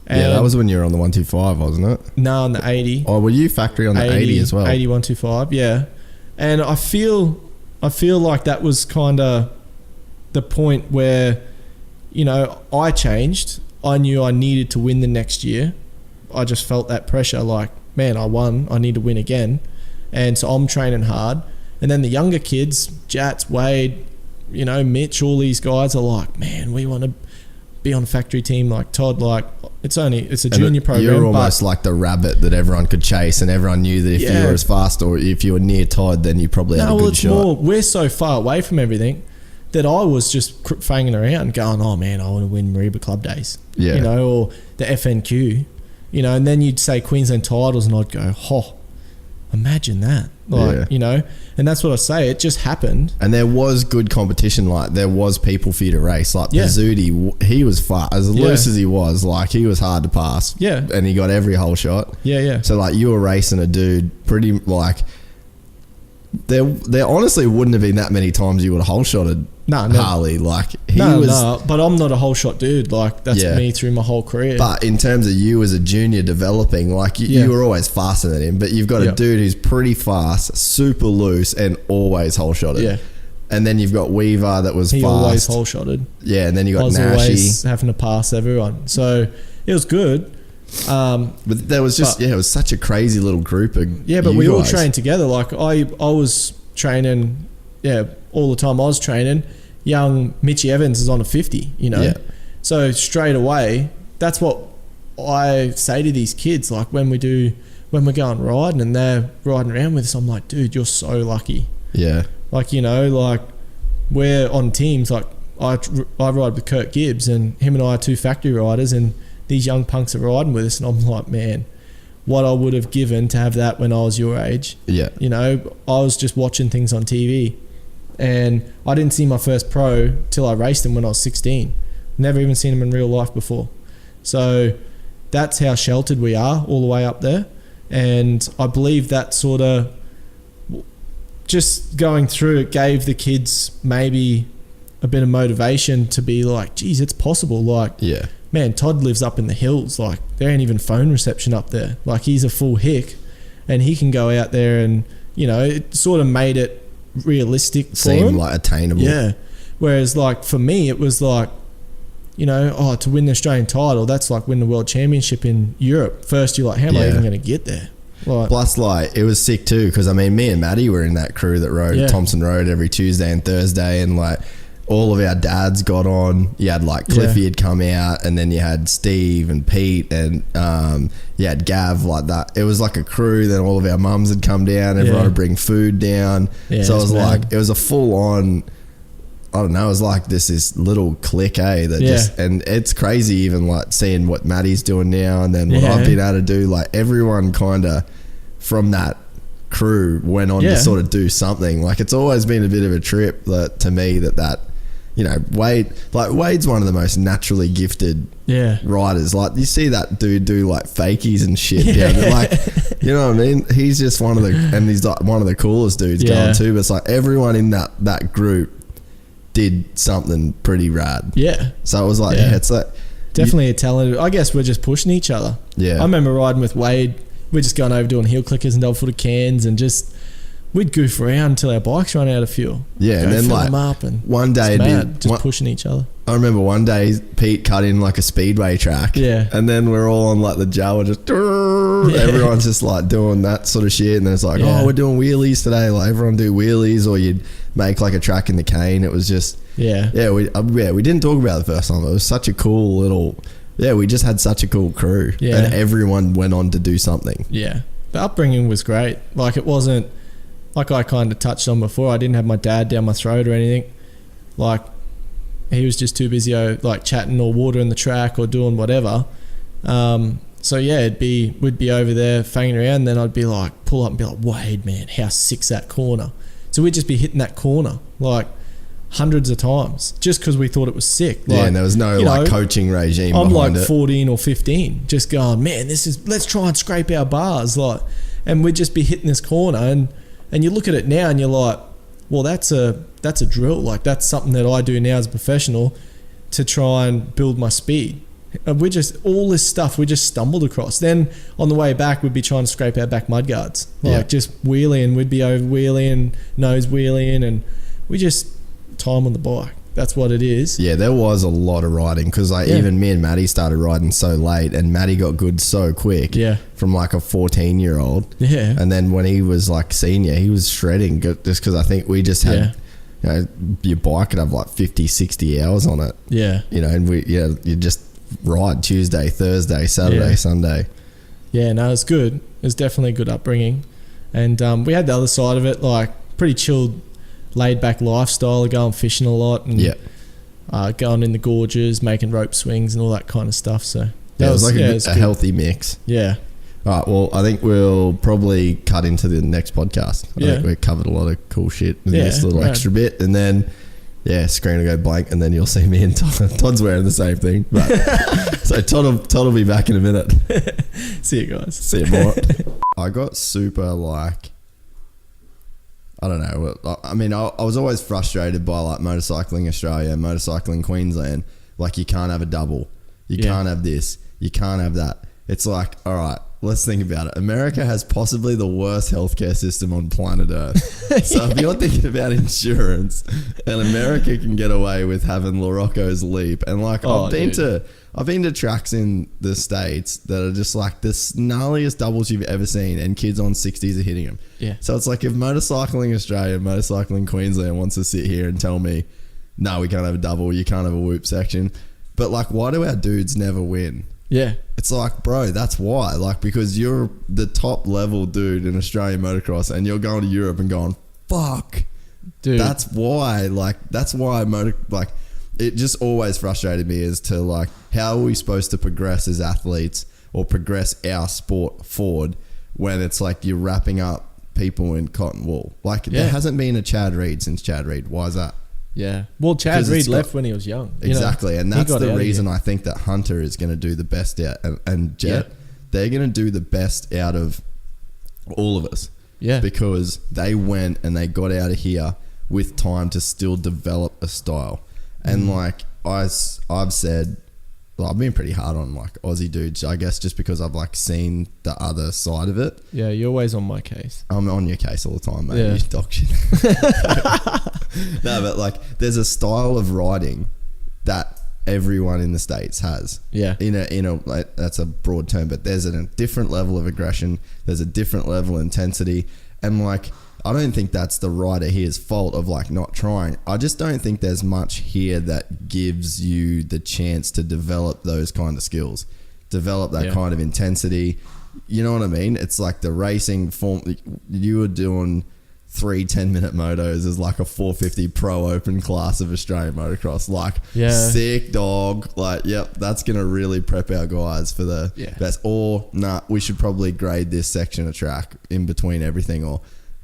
S2: And
S1: yeah, that was when you were on the 125, wasn't it?
S2: No, on the 80.
S1: Oh, were you factory on the 80 as well?
S2: 80 125, yeah. And I feel like that was kind of the point where, you know, I changed. I knew I needed to win the next year. I just felt that pressure like, man, I won. I need to win again. And so I'm training hard. And then the younger kids, Jats, Wade, you know, Mitch, all these guys are like, man, we want to be on a factory team like Todd. Like, it's a junior program.
S1: You're almost like the rabbit that everyone could chase, and everyone knew that if you were as fast or if you were near Todd, then you probably had a good shot.
S2: We're so far away from everything that I was just fanging around going, oh man, I want to win Mariba Club Days. Yeah. You know, or the FNQ, you know, and then you'd say Queensland titles and I'd go, imagine that. Like, you know, and that's what I say. It just happened.
S1: And there was good competition. Like, there was people for you to race. Like, Pizzuti, he was fast. As loose as he was, like, he was hard to pass.
S2: Yeah.
S1: And he got every whole shot.
S2: Yeah, yeah.
S1: So, like, you were racing a dude pretty, like... There honestly wouldn't have been that many times you would have whole shotted Harley. Like,
S2: but I'm not a whole shot dude. Like, that's me through my whole career.
S1: But in terms of you as a junior developing, like you were always faster than him. But you've got a dude who's pretty fast, super loose, and always whole shotted. Yeah. And then you've got Weaver that was fast. He
S2: always whole shotted.
S1: Yeah, and then you got Nashy.
S2: Always having to pass everyone. So it was good.
S1: But there was just it was such a crazy little group of
S2: but we all trained together. Like I was training all the time. I was training. Young Mitchy Evans is on a 50, you know. So straight away, that's what I say to these kids. Like when we're going riding and they're riding around with us, I'm like, dude, you're so lucky. Yeah. Like, you know, like we're on teams. Like I ride with Kurt Gibbs, and him and I are 2 factory riders, and these young punks are riding with us, and I'm like, man, what I would have given to have that when I was your age. Yeah. You know, I was just watching things on TV, and I didn't see my first pro till I raced him when I was 16. Never even seen him in real life before. So that's how sheltered we are all the way up there. And I believe that sort of just going through it gave the kids maybe a bit of motivation to be like, geez, it's possible. Like,
S1: Yeah.
S2: man, Todd lives up in the hills. Like, there ain't even phone reception up there. Like, he's a full hick and he can go out there and, you know, it sort of made it realistic for
S1: Seemed
S2: him.
S1: like attainable.
S2: Yeah. Whereas, like, for me, it was like, you know, to win the Australian title, that's like win the world championship in Europe. First, you're like, how am I even going to get there? Like,
S1: Plus, like, it was sick too, because I mean, me and Maddie were in that crew that rode Thompson Road every Tuesday and Thursday, and like all of our dads got on. You had like Cliffy had come out, and then you had Steve and Pete, and you had Gav, like that. It was like a crew. Then all of our mums had come down. Everyone would bring food down. Yeah, so it was like, it was a full on. I don't know, it was like this little clique, that just, and it's crazy even like seeing what Maddie's doing now and then what I've been able to do. Like everyone kind of from that crew went on to sort of do something. Like it's always been a bit of a trip that to me that, you know, Wade's one of the most naturally gifted riders. Like you see that dude do like fakies and shit down there. Like, you know what I mean? He's just one of the, and he's like one of the coolest dudes going too. But it's like everyone in that group did something pretty rad. Yeah. So it was like, it's like
S2: definitely a talent. I guess we're just pushing each other. Yeah. I remember riding with Wade. We're just going over doing heel clickers and double footed cans and just we'd goof around until our bikes run out of fuel. Yeah, and then like them up and one day pushing each other. I
S1: remember one day Pete cut in like a speedway track. Yeah. And then we're all on like the Jawa just everyone's just like doing that sort of shit, and then it's like, oh, we're doing wheelies today. Like everyone do wheelies, or you'd make like a track in the cane. It was just we didn't talk about it the first time. It was such a cool little we just had such a cool crew. Yeah. And everyone went on to do something. Yeah.
S2: The upbringing was great. Like it wasn't like I kind of touched on before. I didn't have my dad down my throat or anything. Like he was just too busy like chatting or watering the track or doing whatever. So yeah, we'd be over there fanging around, then I'd be like pull up and be like, Wade, man, how sick's that corner? So we'd just be hitting that corner like hundreds of times just because we thought it was sick. Like,
S1: and there was no like coaching regime
S2: I'm
S1: behind
S2: like 14 or 15 just going, man, let's try and scrape our bars, like, and we'd just be hitting this corner, and you look at it now and you're like, well, that's a drill. Like that's something that I do now as a professional to try and build my speed. And all this stuff we just stumbled across. Then on the way back, we'd be trying to scrape our back mudguards, like just wheeling. We'd be over wheeling, nose wheeling, and we just time on the bike. That's what it is.
S1: Yeah, there was a lot of riding because like even me and Maddie started riding so late, and Maddie got good so quick. Yeah, from like a 14-year-old. Yeah, and then when he was like senior, he was shredding just because I think we just had. You know, your bike could have like 50, 60 hours on it. Yeah, you know, and you just ride Tuesday, Thursday, Saturday, Sunday. Yeah, no, it's good. It's definitely a good upbringing, and we had the other side of it, like pretty chilled, laid back lifestyle, going fishing a lot, and going in the gorges, making rope swings and all that kind of stuff. So that was like a healthy mix. Yeah. All right, well, I think we'll probably cut into the next podcast. I think we covered a lot of cool shit in this little extra bit, and then screen will go blank, and then you'll see me and Todd. Todd's wearing the same thing, but so Todd will be back in a minute.
S2: See you guys.
S1: See you, more. I got super like, I don't know. I mean, I was always frustrated by like Motorcycling Australia, Motorcycling Queensland. Like you can't have a double, you can't have this, you can't have that. It's like, all right, let's think about it. America has possibly the worst healthcare system on planet Earth. So if you're thinking about insurance, and America can get away with having Larocco's Leap, and like I've been to tracks in the States that are just like the gnarliest doubles you've ever seen, and kids on 60s are hitting them. Yeah. So it's like if Motorcycling Australia, Motorcycling Queensland wants to sit here and tell me, no, we can't have a double, you can't have a whoop section. But like, why do our dudes never win? Yeah. It's like, bro, that's why. Like, because you're the top level dude in Australian motocross, and you're going to Europe and going, fuck. Dude. That's why. Like, that's why it just always frustrated me as to like, how are we supposed to progress as athletes or progress our sport forward when it's like you're wrapping up people in cotton wool? Like, there hasn't been a Chad Reed since Chad Reed. Why is that?
S2: Yeah. Well, Chad
S1: Because
S2: Reed
S1: it's
S2: left when he was young. You know,
S1: Exactly, and
S2: he
S1: that's
S2: got
S1: the
S2: out of
S1: reason
S2: here.
S1: I think that Hunter is going to do the best out, and Jet,
S2: Yeah.
S1: they're going to do the best out of all of us.
S2: Yeah.
S1: Because they went and they got out of here with time to still develop a style. And like I've said, well, I've been pretty hard on like Aussie dudes, I guess, just because I've like seen the other side of it.
S2: Yeah, you're always on my case.
S1: I'm on your case all the time, mate.
S2: Yeah.
S1: You dog shit. No, but like there's a style of riding that everyone in the States has.
S2: Yeah.
S1: In a like, that's a broad term, but there's a different level of aggression, there's a different level of intensity, and like I don't think that's the rider here's fault of like not trying. I just don't think there's much here that gives you the chance to develop those kind of skills, develop that kind of intensity. You know what I mean? It's like the racing form. You were doing 3 10-minute motos as like a 450 pro open class of Australian motocross. Like, sick dog. Like, yep, that's going to really prep our guys for the best. Or, we should probably grade this section of track in between everything, or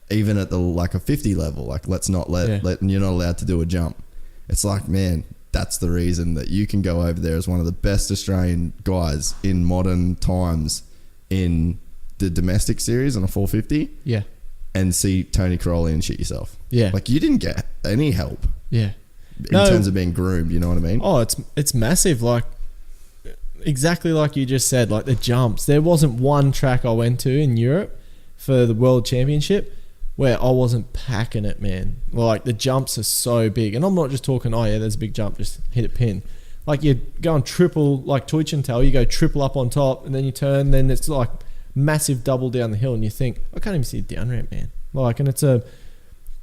S1: even at the like a 50 level. Like, let's not let you're not allowed to do a jump. It's like, man, that's the reason that you can go over there as one of the best Australian guys in modern times in the domestic series on a 450.
S2: Yeah.
S1: And see Tony Crowley and shit yourself.
S2: Yeah.
S1: Like, you didn't get any help.
S2: Yeah.
S1: In terms of being groomed, you know what I mean?
S2: Oh, it's massive. Like, exactly like you just said, like the jumps. There wasn't one track I went to in Europe for the World Championship where I wasn't packing it, man. Like, the jumps are so big. And I'm not just talking, oh yeah, there's a big jump, just hit a pin. Like, you're going triple, like Teutschenthal, you go triple up on top and then you turn, then it's like massive double down the hill, and you think, I can't even see a down ramp, man. Like, and it's a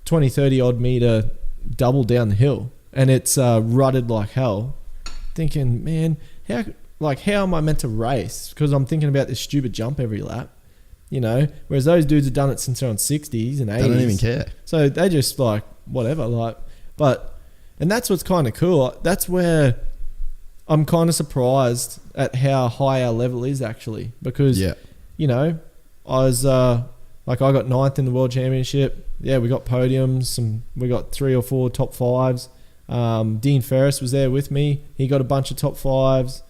S2: 20-30 odd meter double down the hill, and it's rutted like hell. Thinking, man, how am I meant to race? Because I'm thinking about this stupid jump every lap, you know. Whereas those dudes have done it since they're on 60s and 80s.
S1: They don't even care.
S2: So they just like whatever, like. And that's what's kind of cool. That's where I'm kind of surprised at how high our level is actually, because you know, I was like, I got 9th in the World Championship. Yeah, we got podiums. We got 3 or 4 top 5s. Dean Ferris was there with me. He got a bunch of top 5s.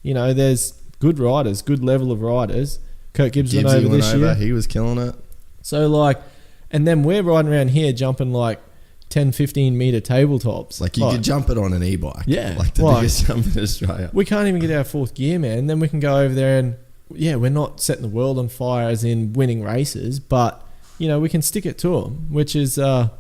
S2: You know, there's good riders, good level of riders. Kurt Gibbs went over this year.
S1: He was killing it.
S2: So like, and then we're riding around here jumping like 10, 15 meter tabletops.
S1: Like, you could jump it on an e-bike.
S2: Yeah.
S1: Like the biggest jump in Australia.
S2: We can't even get our 4th gear, man. Then we can go over there and, yeah, we're not setting the world on fire as in winning races, but, you know, we can stick it to them, which is, I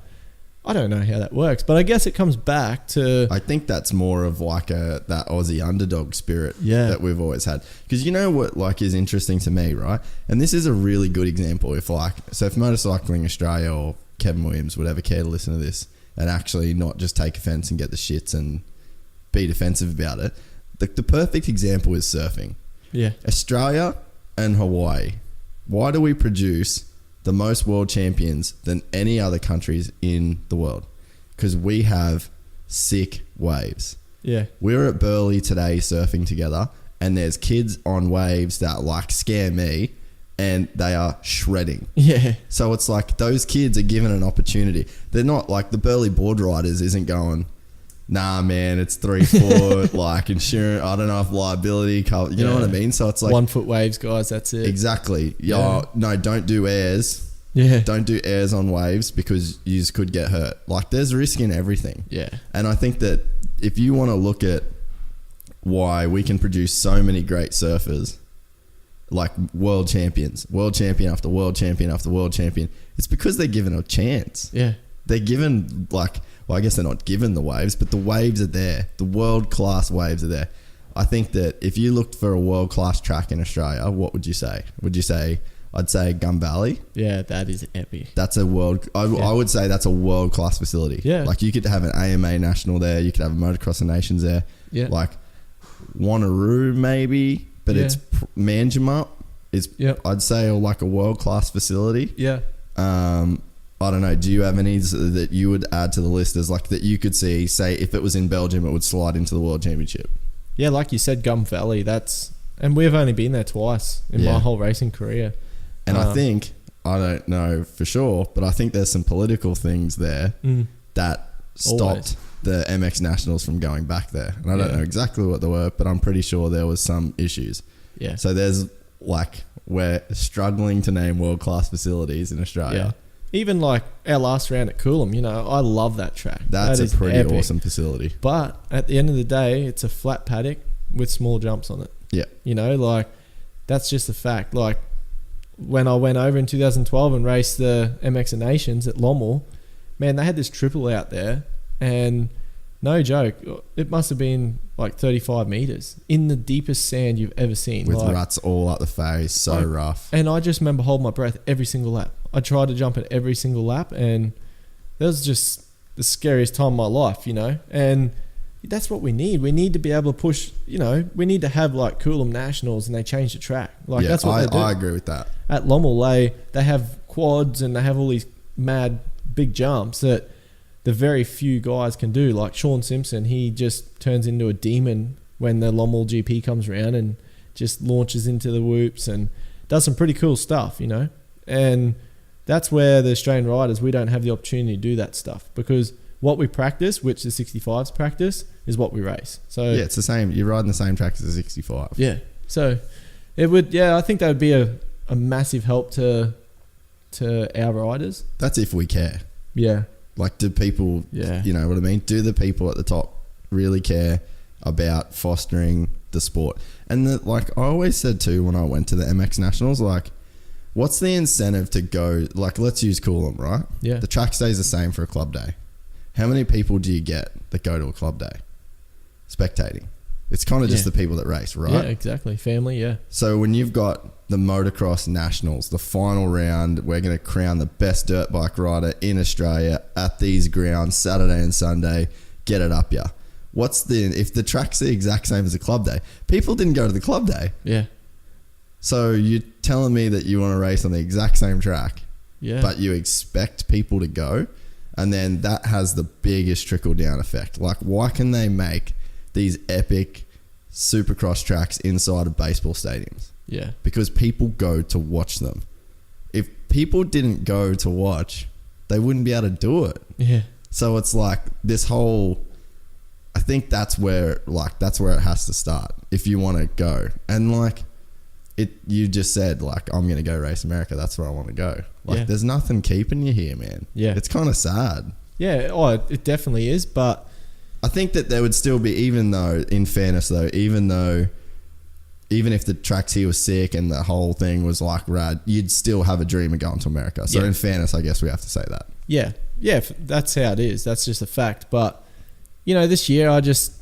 S2: don't know how that works, but I guess it comes back to... I
S1: think that's more of like that Aussie underdog spirit that we've always had. Because you know what like is interesting to me, right? And this is a really good example. If Motorcycling Australia or Kevin Williams would ever care to listen to this and actually not just take offense and get the shits and be defensive about it, the perfect example is surfing.
S2: Yeah.
S1: Australia and Hawaii. Why do we produce the most world champions than any other countries in the world? Because we have sick waves.
S2: Yeah.
S1: We were at Burleigh today surfing together, and there's kids on waves that like scare me, and they are shredding.
S2: Yeah.
S1: So it's like those kids are given an opportunity. They're not like the Burleigh board riders isn't going, nah, man, it's 3 foot, like insurance, I don't know if liability cover, you know what I mean? So it's like
S2: 1 foot waves, guys, that's it.
S1: Exactly. No, don't do airs.
S2: Yeah.
S1: Don't do airs on waves because you could get hurt. Like, there's risk in everything.
S2: Yeah.
S1: And I think that if you want to look at why we can produce so many great surfers, like world champion after world champion after world champion, it's because they're given a chance.
S2: Yeah.
S1: They're given I guess they're not given the waves, but the waves are there. The world-class waves are there. I think that if you looked for a world-class track in Australia, what would you say? I'd say Gun Valley.
S2: Yeah, that is epic.
S1: That's I would say that's a world-class facility.
S2: Yeah.
S1: Like, you could have an AMA National there. You could have a Motocross of Nations there.
S2: Yeah.
S1: Like, Wanneroo maybe, but it's Manjimup is, I'd say, like a world-class facility.
S2: Yeah.
S1: I don't know. Do you have any that you would add to the list as like that you could see, say, if it was in Belgium, it would slide into the World Championship?
S2: Yeah, like you said, Gum Valley. And we've only been there twice in my whole racing career.
S1: And I think, I don't know for sure, but I think there's some political things there that stopped
S2: Always.
S1: the MX Nationals from going back there. And I don't know exactly what they were, but I'm pretty sure there was some issues.
S2: Yeah.
S1: So there's like, we're struggling to name world-class facilities in Australia.
S2: Even like our last round at Coolum, you know, I love that track.
S1: That's
S2: that
S1: a pretty
S2: epic.
S1: awesome facility.
S2: But at the end of the day, it's a flat paddock with small jumps on it.
S1: Yeah.
S2: You know, like that's just a fact. Like when I went over in 2012 and raced the MX Nations at Lommel, man, they had this triple out there, and no joke, it must have been like 35 meters in the deepest sand you've ever seen.
S1: With
S2: like,
S1: ruts all up the face, so rough.
S2: And I just remember holding my breath every single lap. I tried to jump it every single lap, and that was just the scariest time of my life, you know. And that's what we need. We need to be able to push, you know, we need to have like Coolum Nationals and they change the track. Like that's what they do.
S1: I agree with that.
S2: At Lommel, they have quads and they have all these mad big jumps that the very few guys can do. Like Sean Simpson, he just turns into a demon when the Lommel GP comes around and just launches into the whoops and does some pretty cool stuff, you know. And that's where the Australian riders, we don't have the opportunity to do that stuff, because what we practice, which the 65s practice, is what we race. So
S1: yeah, it's the same. You're riding the same track as the 65.
S2: Yeah. So it would, I think that would be a massive help to our riders.
S1: That's if we care.
S2: Yeah.
S1: Like, do people, you know what I mean? Do the people at the top really care about fostering the sport? And like I always said too, when I went to the MX Nationals, like, what's the incentive to go, like, let's use Coolum, right?
S2: Yeah.
S1: The track stays the same for a club day. How many people do you get that go to a club day spectating? It's kind of just the people that race, right?
S2: Yeah, exactly. Family, yeah.
S1: So when you've got the Motocross Nationals, the final round, we're going to crown the best dirt bike rider in Australia at these grounds Saturday and Sunday. Get it up, yeah. If the track's the exact same as the club day, people didn't go to the club day.
S2: Yeah.
S1: So you're telling me that you want to race on the exact same track, but you expect people to go, and then that has the biggest trickle down effect. Like, why can they make these epic supercross tracks inside of baseball stadiums?
S2: Yeah.
S1: Because people go to watch them. If people didn't go to watch, they wouldn't be able to do it.
S2: Yeah.
S1: So it's like this whole, I think that's where it has to start if you want to go. And like you just said, like, I'm going to go race America. That's where I want to go. Like, there's nothing keeping you here, man. Yeah. It's kind of sad.
S2: Yeah. Oh, it definitely is. But
S1: I think that there would still be, even if the tracks here was sick and the whole thing was like rad, you'd still have a dream of going to America. So in fairness, I guess we have to say that.
S2: Yeah. Yeah. That's how it is. That's just a fact. But, you know, this year I just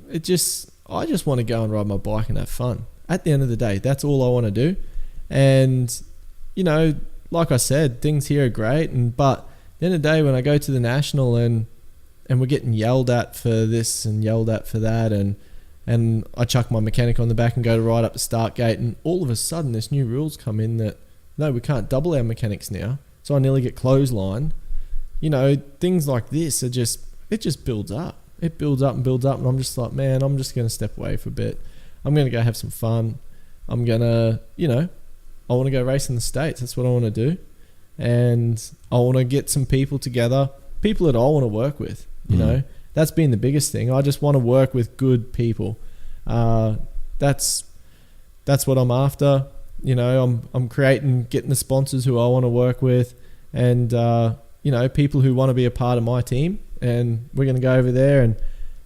S2: want to go and ride my bike and have fun. At the end of the day, that's all I want to do. And, you know, like I said, things here are great. But at the end of the day, when I go to the national and we're getting yelled at for this and yelled at for that, and I chuck my mechanic on the back and go to ride up the start gate, and all of a sudden this new rules come in that, no, we can't double our mechanics now. So I nearly get clotheslined. You know, things like this it just builds up. It builds up and builds up, and I'm just like, man, I'm just going to step away for a bit. I'm going to go have some fun. I'm going to, you know, I want to go race in the States. That's what I want to do. And I want to get some people together, people that I want to work with, you know. That's been the biggest thing. I just want to work with good people. That's what I'm after. You know, I'm getting the sponsors who I want to work with, and you know, people who want to be a part of my team. And we're going to go over there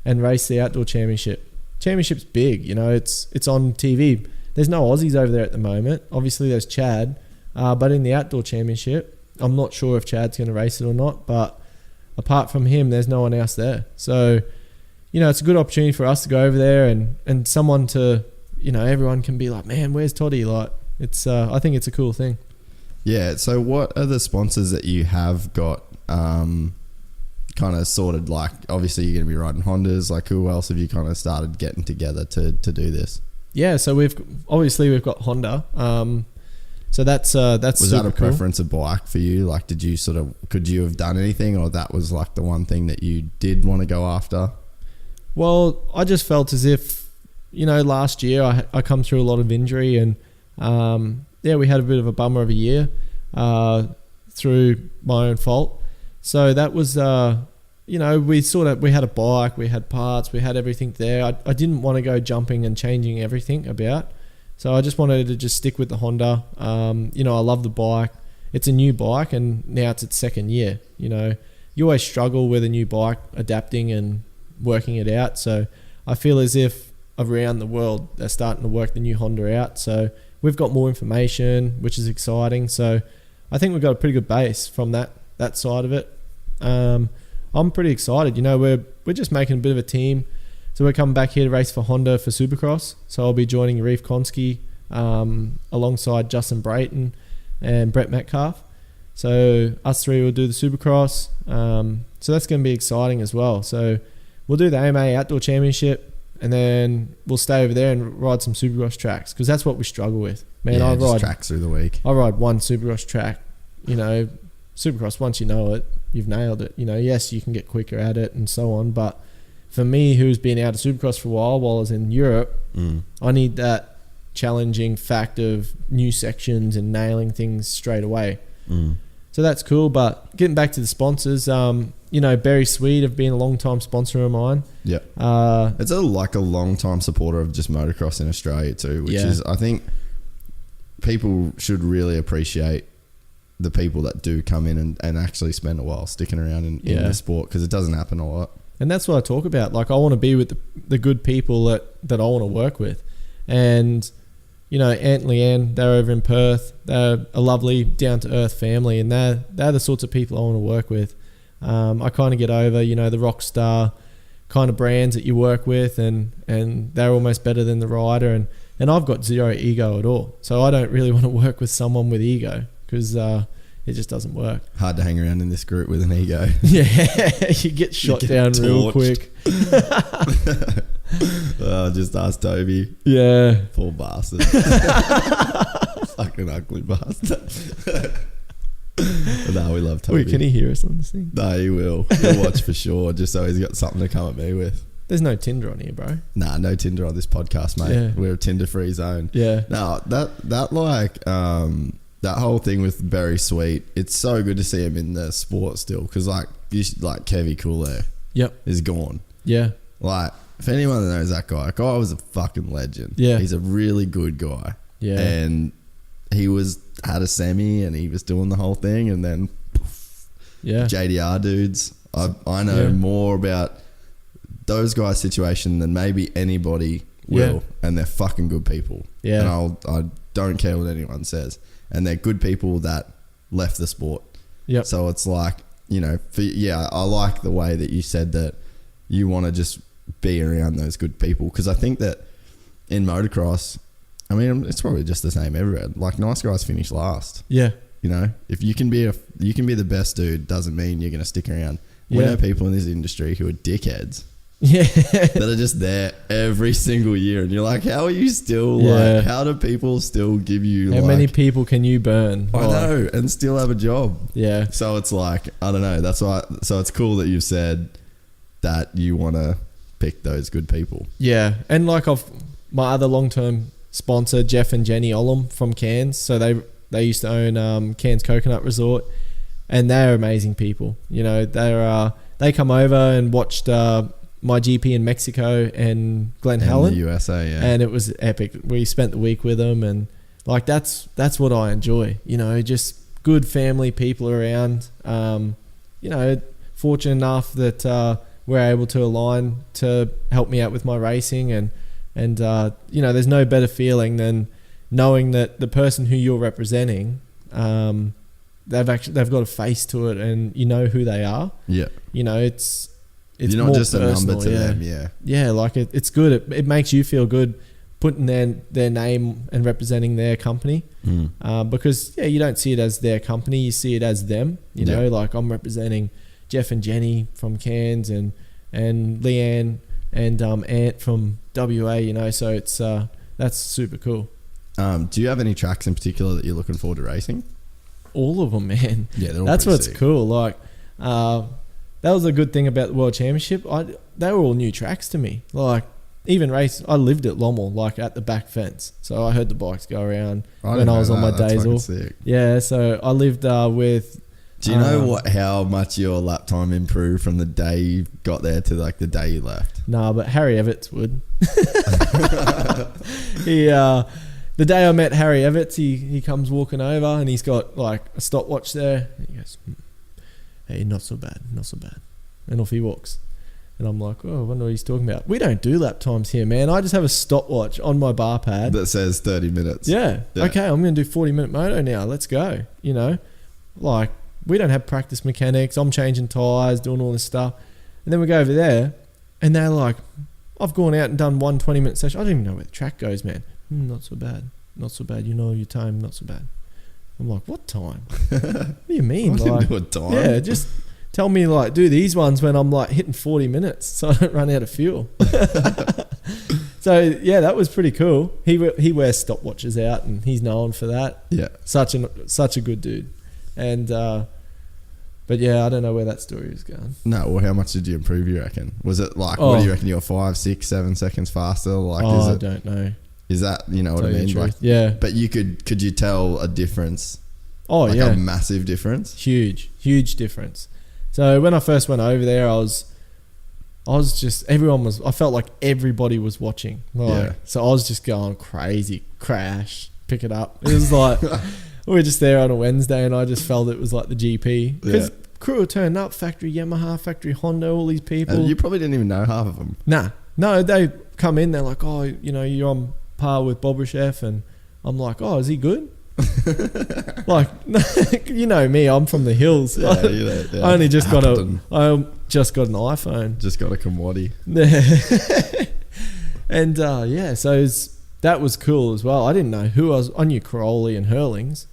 S2: and race the outdoor championship. Championship's big, you know. It's on TV. There's no Aussies over there at the moment. Obviously, there's Chad, but in the outdoor championship, I'm not sure if Chad's going to race it or not. But apart from him, there's no one else there. So, you know, it's a good opportunity for us to go over there and someone to, you know, everyone can be like, man, where's Toddy? Like, it's I think it's a cool thing. Yeah.
S1: So what are the sponsors that you have got kind of sorted? Like, obviously you're going to be riding Hondas. Like, who else have you kind of started getting together to do this?
S2: Yeah. So we've got Honda. So that's
S1: was that a
S2: cool.
S1: preference of bike for you? Like, could you have done anything, or that was like the one thing that you did want to go after?
S2: Well, I just felt as if, you know, last year I come through a lot of injury, and we had a bit of a bummer of a year through my own fault. So that was you know, we had a bike, we had parts, we had everything there. I didn't want to go jumping and changing everything about. So I just wanted to just stick with the Honda. You know, I love the bike. It's a new bike and now it's its second year. You know, you always struggle with a new bike, adapting and working it out. So I feel as if around the world, they're starting to work the new Honda out. So we've got more information, which is exciting. So I think we've got a pretty good base from that side of it. I'm pretty excited. You know, we're just making a bit of a team. So we're coming back here to race for Honda for Supercross. So I'll be joining Reef Konski alongside Justin Brayton and Brett Metcalf. So us three will do the Supercross. So that's going to be exciting as well. So we'll do the AMA Outdoor Championship and then we'll stay over there and ride some Supercross tracks because that's what we struggle with. Man,
S1: I ride tracks through the week.
S2: I ride one Supercross track. You know, Supercross, once you know it, you've nailed it. You know, yes, you can get quicker at it and so on, but for me, who's been out of Supercross for a while I was in Europe, I need that challenging fact of new sections and nailing things straight away. So that's cool. But getting back to the sponsors, you know, Berry Sweet have been a long time sponsor of mine.
S1: Yeah. It's a long time supporter of just motocross in Australia too, which is, I think people should really appreciate the people that do come in and actually spend a while sticking around in the sport because it doesn't happen a lot.
S2: And that's what I talk about. Like, I want to be with the good people that I want to work with. And, you know, Ant and Leanne, they're over in Perth. They're a lovely, down-to-earth family. And they're the sorts of people I want to work with. I kind of get over, you know, the rock star kind of brands that you work with. And they're almost better than the rider. And I've got zero ego at all. So I don't really want to work with someone with ego because it just doesn't work.
S1: Hard to hang around in this group with an ego.
S2: Yeah, you get shot down real quick.
S1: Just ask Toby.
S2: Yeah.
S1: Poor bastard. Fucking ugly bastard. No, we love Toby.
S2: Wait, can he hear us on this thing?
S1: No, he will. He'll watch for sure, just so he's got something to come at me with.
S2: There's no Tinder on here, bro.
S1: Nah, no Tinder on this podcast, mate. Yeah. We're a Tinder-free zone.
S2: Yeah.
S1: No, that whole thing with Berry Sweet, it's so good to see him in the sport still because like Kevy Coolair is gone.
S2: Yeah.
S1: Like, if anyone knows that guy was a fucking legend.
S2: Yeah.
S1: He's a really good guy.
S2: Yeah.
S1: And he had a semi and he was doing the whole thing and then JDR dudes. I know more about those guys' situation than maybe anybody will, and they're fucking good people. Yeah. And I don't care what anyone says. And they're good people that left the sport.
S2: Yep.
S1: So it's like, you know, I like the way that you said that you want to just be around those good people because I think that in motocross, I mean, it's probably just the same everywhere. Like, nice guys finish last. Yeah. You know, if you can be the best dude, doesn't mean you're going to stick around. We know people in this industry who are dickheads. Yeah. That are just there every single year. And you're like, how are you still like, how do people still give you
S2: how many people can you burn?
S1: I know, and still have a job.
S2: Yeah.
S1: So it's like, I don't know. That's why. So it's cool that you've said that you want to pick those good people.
S2: Yeah. And like my other long-term sponsor, Jeff and Jenny Olam from Cairns. So they used to own Cairns Coconut Resort. And they're amazing people. You know, they come over and watched my GP in Mexico and Glen Helen,
S1: the USA,
S2: and it was epic. We spent the week with them, and like that's what I enjoy. You know, just good family people around. You know, fortunate enough that we're able to align to help me out with my racing, and you know, there's no better feeling than knowing that the person who you're representing, they've got a face to it, and you know who they are. Yeah, you know, it's
S1: you're not just personal, a number to them. Yeah,
S2: yeah, like it's good. It makes you feel good putting their name and representing their company, because you don't see it as their company, you see it as them. You know, like I'm representing Jeff and Jenny from Cairns and Leanne and Ant from WA. You know, so it's that's super cool.
S1: Do you have any tracks in particular that you're looking forward to racing?
S2: All of them, man.
S1: Yeah, they're all
S2: that's what's
S1: sick.
S2: Cool. Like, that was a good thing about the World Championship. They were all new tracks to me. Like, even I lived at Lommel, like at the back fence. So I heard the bikes go around when I was on my days off.
S1: Sick.
S2: Yeah, so I lived with
S1: Do you know how much your lap time improved from the day you got there to like the day you left?
S2: Nah, but Harry Everts would. The day I met Harry Everts, he comes walking over and he's got like a stopwatch there. And he goes, "Hey, not so bad. And off he walks. And I'm like, oh, I wonder what he's talking about. We don't do lap times here, man. I just have a stopwatch on my bar pad.
S1: That says 30 minutes.
S2: Yeah. Okay, I'm going to do 40-minute moto now. Let's go. You know, like we don't have practice mechanics. I'm changing tyres, doing all this stuff. And then we go over there and they're like, I've gone out and done 1 20-minute session. I don't even know where the track goes, man. Not so bad. You know your time, not so bad. I'm like, what time? What do you mean?
S1: I didn't do a time.
S2: Yeah, just tell me like do these ones when I'm like hitting 40 minutes so I don't run out of fuel. So yeah, that was pretty cool. He wears stopwatches out and he's known for that.
S1: Yeah.
S2: Such a good dude. And but yeah, I don't know where that story is going.
S1: No, well, how much did you improve, you reckon? Was it like, what do you reckon, you're 5, 6, 7 seconds faster? Like,
S2: I don't know.
S1: Is that, you know what I mean? Like,
S2: yeah.
S1: But could you tell a difference?
S2: Oh,
S1: like
S2: yeah.
S1: a massive difference?
S2: Huge difference. So when I first went over there, I was just, I felt like everybody was watching. Like, so I was just going crazy, crash, pick it up. It was like, we were just there on a Wednesday and I just felt it was like the GP. Because crew were turning up, factory Yamaha, factory Honda, all these people.
S1: And you probably didn't even know half of them.
S2: Nah. No, they come in, they're like, oh, you know, you're on par with Bobryshev. And I'm like, oh, is he good? Like, you know me, I'm from the hills. I only just got an iPhone.
S1: Just got a commodity.
S2: And so that was cool as well. I didn't know who I was. I knew Crowley and Hurlings.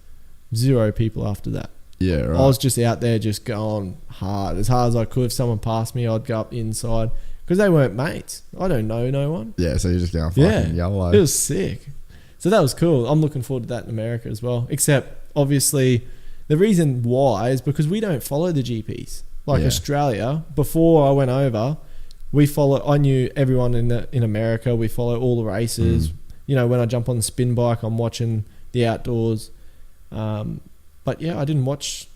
S2: 0 people after that.
S1: Yeah, right.
S2: I was just out there just going as hard as I could. If someone passed me, I'd go up the inside because they weren't mates. I don't know no one.
S1: Yeah, so you're just going fucking yellow.
S2: It was sick. So that was cool. I'm looking forward to that in America as well. Except, obviously, the reason why is because we don't follow the GPs. Like Australia, before I went over, I knew everyone in America. We follow all the races. You know, when I jump on the spin bike, I'm watching the outdoors. But yeah, I didn't watch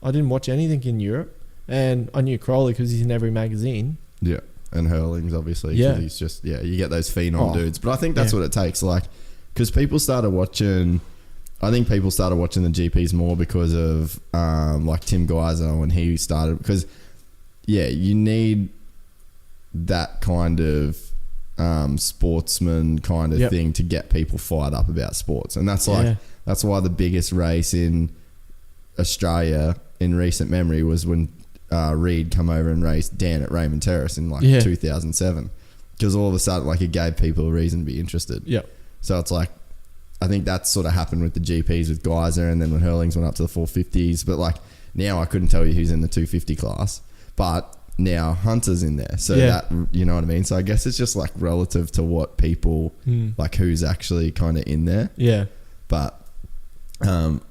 S2: anything in Europe. And I knew Crowley because he's in every magazine. Yeah.
S1: And Hurlings, obviously. Yeah. He's just, you get those phenom dudes. But I think that's what it takes. Like, because people started watching the GPs more because of like Tim Geiser when he started, because you need that kind of sportsman kind of thing to get people fired up about sports. And that's like that's why the biggest race in Australia in recent memory was when Reed come over and raced Dan at Raymond Terrace in like 2007, because all of a sudden like it gave people a reason to be interested. So it's like, I think that sort of happened with the GPs with Geiser, and then when Hurlings went up to the 450s. But like now I couldn't tell you who's in the 250 class, but now Hunter's in there. So that, you know what I mean? So I guess it's just like relative to what people, like who's actually kind of in there. Yeah. But I'm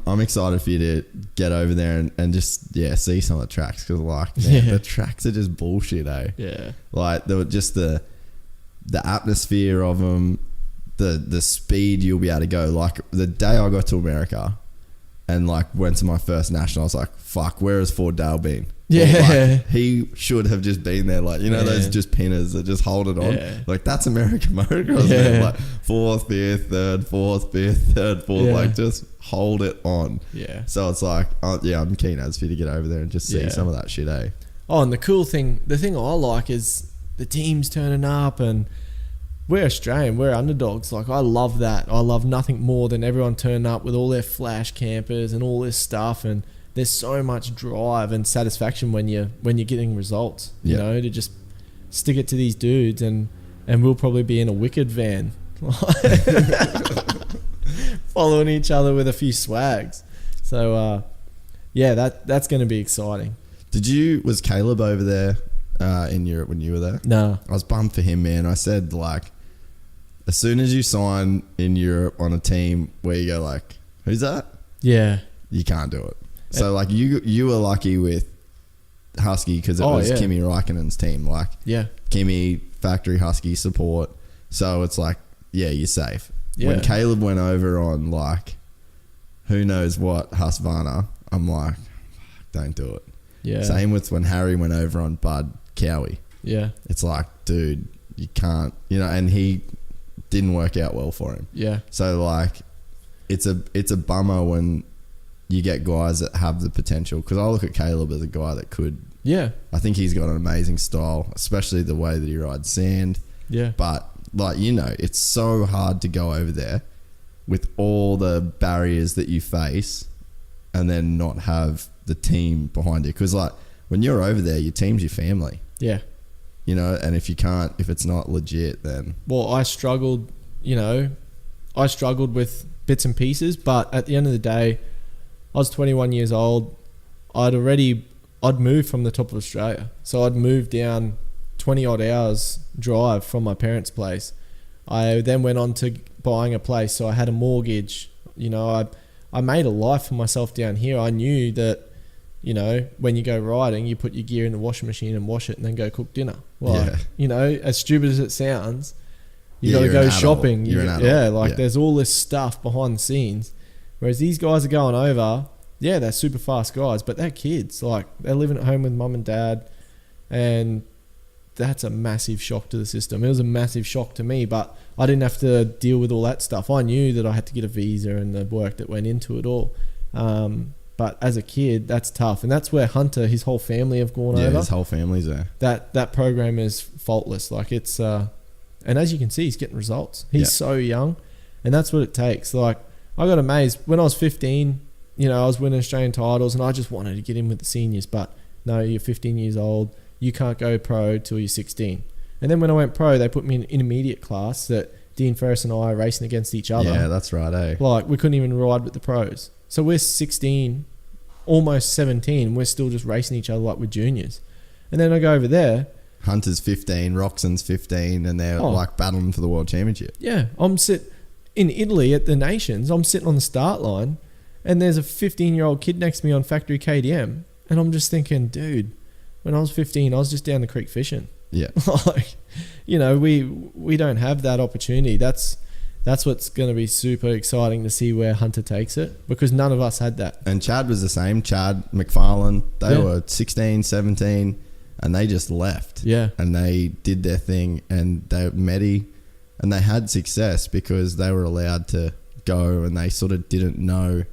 S1: excited for you to get over there and just, see some of the tracks. Because like, man, the tracks are just bullshit, eh? Yeah. Like just the atmosphere of them, the speed you'll be able to go. Like the day I got to America and like went to my first national, I was like, fuck, where has Ford Dale been? Like, he should have just been there. Like, you know, those just pinners that just hold it on. Like that's American motocross, man. Like 4th, 5th, 3rd, 4th, 5th, 3rd, 4th, like just hold it on. Yeah. So it's like, I'm keen as for you to get over there and just see some of that shit, eh? Oh, and the thing I like is the teams turning up, and we're Australian, we're underdogs. Like I love that. I love nothing more than everyone turning up with all their flash campers and all this stuff, and there's so much drive and satisfaction when you're getting results. You know, to just stick it to these dudes, and we'll probably be in a wicked van following each other with a few swags. So that's going to be exciting. Was Caleb over there in Europe when you were there? No. I was bummed for him, man. I said like, as soon as you sign in Europe on a team where you go like, who's that? Yeah. You can't do it. So like you were lucky with Husky because it was Kimi Raikkonen's team. Like Kimi, factory Husky support. So it's like, you're safe. Yeah. When Caleb went over on like, who knows what, Husqvarna, I'm like, don't do it.
S2: Yeah.
S1: Same with when Harry went over on Bud Cowie.
S2: Yeah.
S1: It's like, dude, you can't, and he didn't work out well for him.
S2: Yeah.
S1: So like, it's a bummer when you get guys that have the potential. Because I look at Caleb as a guy that could.
S2: Yeah.
S1: I think he's got an amazing style, especially the way that he rides sand.
S2: Yeah.
S1: But like, it's so hard to go over there with all the barriers that you face and then not have the team behind you. Because like, when you're over there, your team's your family.
S2: Yeah.
S1: And if it's not legit, then...
S2: Well, I struggled with bits and pieces, but at the end of the day, I was 21 years old. I'd moved from the top of Australia. So I'd moved down 20 odd hours drive from my parents' place. I then went on to buying a place. So I had a mortgage. I made a life for myself down here. I knew that, when you go riding, you put your gear in the washing machine and wash it and then go cook dinner. As stupid as it sounds, you got to go shopping.
S1: You're an adult.
S2: There's all this stuff behind the scenes. Whereas these guys are going over, they're super fast guys, but they're kids. Like, they're living at home with mum and dad, and that's a massive shock to the system. It was a massive shock to me, but I didn't have to deal with all that stuff. I knew that I had to get a visa and the work that went into it all. But as a kid, that's tough. And that's where Hunter, his whole family have gone over.
S1: Yeah, his whole family's there.
S2: That program is faultless. Like, it's... and as you can see, he's getting results. He's so young, and that's what it takes. Like, I got amazed. When I was 15, I was winning Australian titles, and I just wanted to get in with the seniors. But no, you're 15 years old. You can't go pro till you're 16. And then when I went pro, they put me in an intermediate class that Dean Ferris and I are racing against each other.
S1: Yeah, that's right, eh?
S2: Like, we couldn't even ride with the pros. So we're 16, almost 17. We're still just racing each other like we're juniors. And then I go over there.
S1: Hunter's 15, Roxon's 15, and they're like battling for the world championship.
S2: Yeah, I'm in Italy at the Nations. I'm sitting on the start line, and there's a 15-year-old kid next to me on factory KTM, and I'm just thinking, dude, when I was 15, I was just down the creek fishing.
S1: Yeah,
S2: like, we don't have that opportunity. That's what's going to be super exciting to see where Hunter takes it, because none of us had that.
S1: And Chad was the same. Chad McFarlane, they were 16, 17. And they just left.
S2: Yeah.
S1: And they did their thing, and they and they had success because they were allowed to go, and they sort of didn't know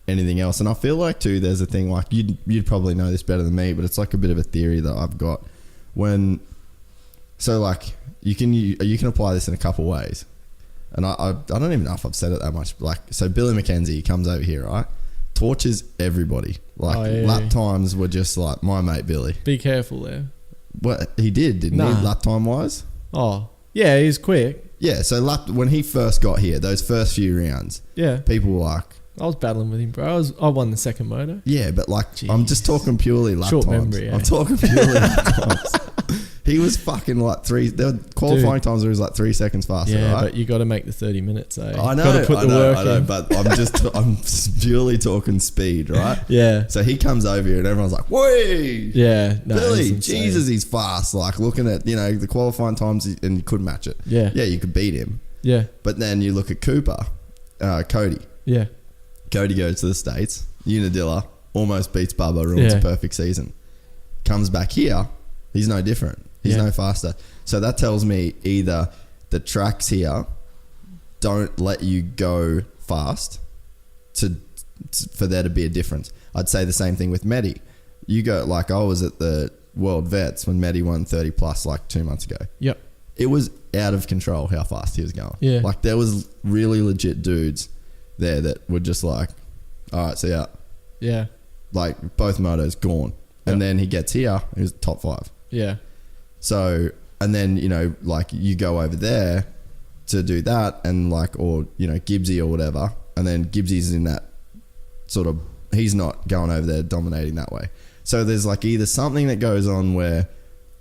S1: anything else. And I feel like too, there's a thing like you'd probably know this better than me, but it's like a bit of a theory that I've got. So like you can apply this in a couple ways, and I don't even know if I've said it that much. Like, so Billy McKenzie comes over here, right? Torches everybody. Like, lap times were just like my mate Billy.
S2: Be careful there.
S1: What he didn't he? Lap time wise.
S2: Oh yeah, he's quick.
S1: Yeah, so when he first got here, those first few rounds, people were like,
S2: I was battling with him, bro. I won the second moto.
S1: Yeah, but like, jeez. I'm just talking purely lap
S2: Short
S1: times.
S2: memory,
S1: I'm talking purely lap times. He was fucking like there were qualifying times where he was like 3 seconds faster.
S2: Yeah,
S1: right?
S2: But you got to make the 30 minutes. Eh?
S1: I know,
S2: gotta put the work
S1: I know,
S2: in.
S1: but I'm purely talking speed, right?
S2: Yeah.
S1: So he comes over here and everyone's like, "Whoa,
S2: yeah, no,
S1: Billy, Jesus, he's fast!" Like, looking at the qualifying times, and you could match it.
S2: Yeah,
S1: yeah, you could beat him.
S2: Yeah,
S1: but then you look at Cody.
S2: Yeah,
S1: Cody goes to the States, Unadilla, almost beats Bubba, ruins a perfect season. Comes back here, he's no different. He's no faster. So that tells me either the tracks here don't let you go fast for there to be a difference. I'd say the same thing with Medi. You go, like, I was at the World Vets when Medi won 30 plus like 2 months ago.
S2: Yep.
S1: It was out of control how fast he was going.
S2: Yeah.
S1: Like, there was really legit dudes there that were just like, all right, see ya.
S2: Yeah.
S1: Like, both motos gone. And then he gets here, he was top 5.
S2: Yeah.
S1: So, and then, like, you go over there to do that, and like, or, Gibbsy or whatever, and then Gibbsy's in that sort of, he's not going over there dominating that way. So there's like either something that goes on where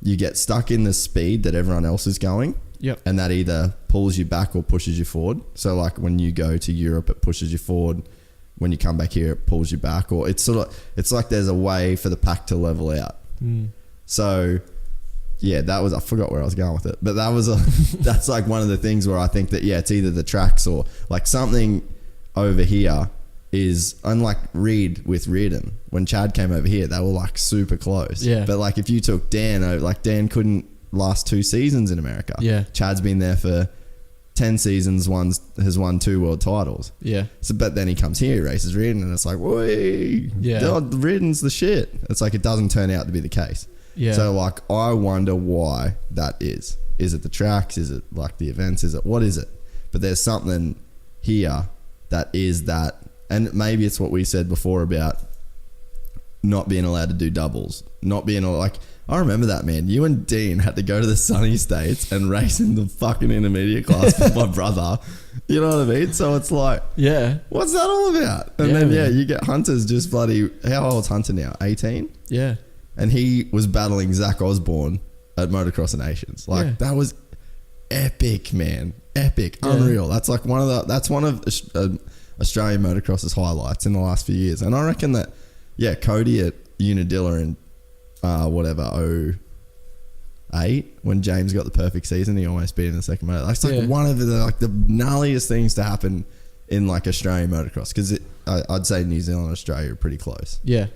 S1: you get stuck in the speed that everyone else is going.
S2: Yep.
S1: And that either pulls you back or pushes you forward. So like when you go to Europe, it pushes you forward. When you come back here, it pulls you back. Or it's like there's a way for the pack to level out. So yeah, I forgot where I was going with it, but that's like one of the things where I think that, it's either the tracks or like something over here is unlike Reed with Reardon. When Chad came over here, they were like super close.
S2: Yeah.
S1: But like if you took Dan, like Dan couldn't last 2 seasons in America.
S2: Yeah.
S1: Chad's been there for 10 seasons, has won 2 world titles.
S2: Yeah.
S1: So, but then he comes here, he races Reardon, and it's like, woi,
S2: Yeah.
S1: Reardon's the shit. It's like it doesn't turn out to be the case.
S2: Yeah.
S1: So like I wonder why that is. Is it the tracks? Is it like the events? Is it what is it? But there's something here that is that, and maybe it's what we said before about not being allowed to do doubles, not being like. I remember that, man. You and Dean had to go to the sunny states and race in the fucking intermediate class with my brother. You know what I mean? So it's like,
S2: Yeah.
S1: what's that all about? And
S2: Yeah,
S1: then,
S2: man.
S1: you get Hunter's just bloody, how old's Hunter now? 18?
S2: Yeah.
S1: And he was battling Zach Osborne at Motocross Nations. Like,
S2: Yeah.
S1: that was epic, man. Epic.
S2: Yeah.
S1: Unreal. That's like one of Australian motocross's highlights in the last few years. And I reckon that, Cody at Unadilla in whatever, 08, when James got the perfect season, he almost beat in the second motor. That's like one of the gnarliest things to happen in like Australian motocross, because I'd say New Zealand and Australia are pretty close.
S2: Yeah.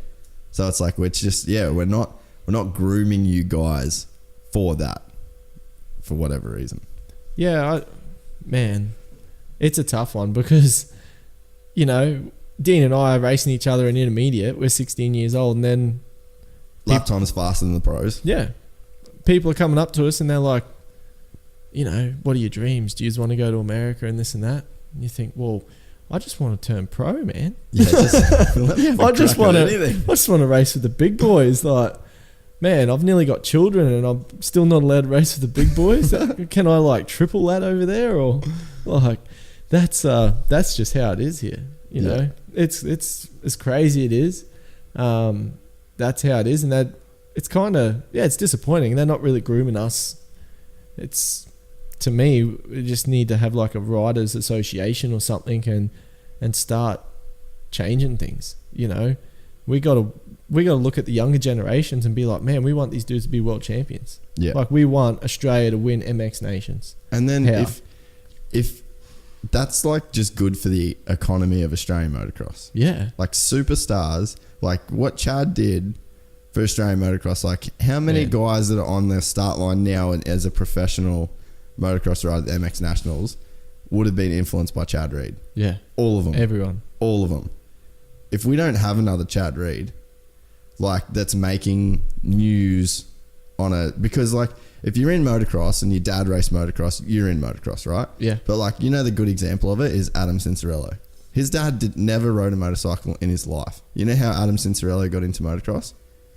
S1: So it's like we're just we're not grooming you guys for that, for whatever reason.
S2: Yeah, man, it's a tough one because, Dean and I are racing each other in intermediate. We're 16 years old, and then
S1: Lap time is faster than the pros.
S2: yeah, people are coming up to us and they're like, what are your dreams? Do you just want to go to America and this and that? And you think, well, I just want to turn pro, man.
S1: Yeah, let me have a
S2: I just
S1: crack at
S2: want
S1: anything.
S2: to race with the big boys. Like, man, I've nearly got children and I'm still not allowed to race with the big boys. Can I like triple that over there, or like that's just how it is here. You know, it's crazy. It is. That's how it is, and that it's kind of it's disappointing. They're not really grooming us. It's, to me, we just need to have like a riders association or something and start changing things. We got to look at the younger generations and be like, man, we want these dudes to be world champions.
S1: Yeah.
S2: Like, we want Australia to win MX Nations.
S1: And then
S2: How?
S1: if that's like just good for the economy of Australian motocross.
S2: Yeah.
S1: Like superstars, like what Chad did for Australian motocross, like how many guys that are on the start line now and as a professional motocross rider at the MX Nationals would have been influenced by Chad Reed.
S2: Yeah.
S1: All of them.
S2: Everyone.
S1: All of them. If we don't have another Chad Reed, like that's making news because like if you're in motocross and your dad raced motocross, you're in motocross, right?
S2: Yeah.
S1: But like, the good example of it is Adam Cincerello. His dad never rode a motorcycle in his life. You know how Adam Cincerello got into motocross?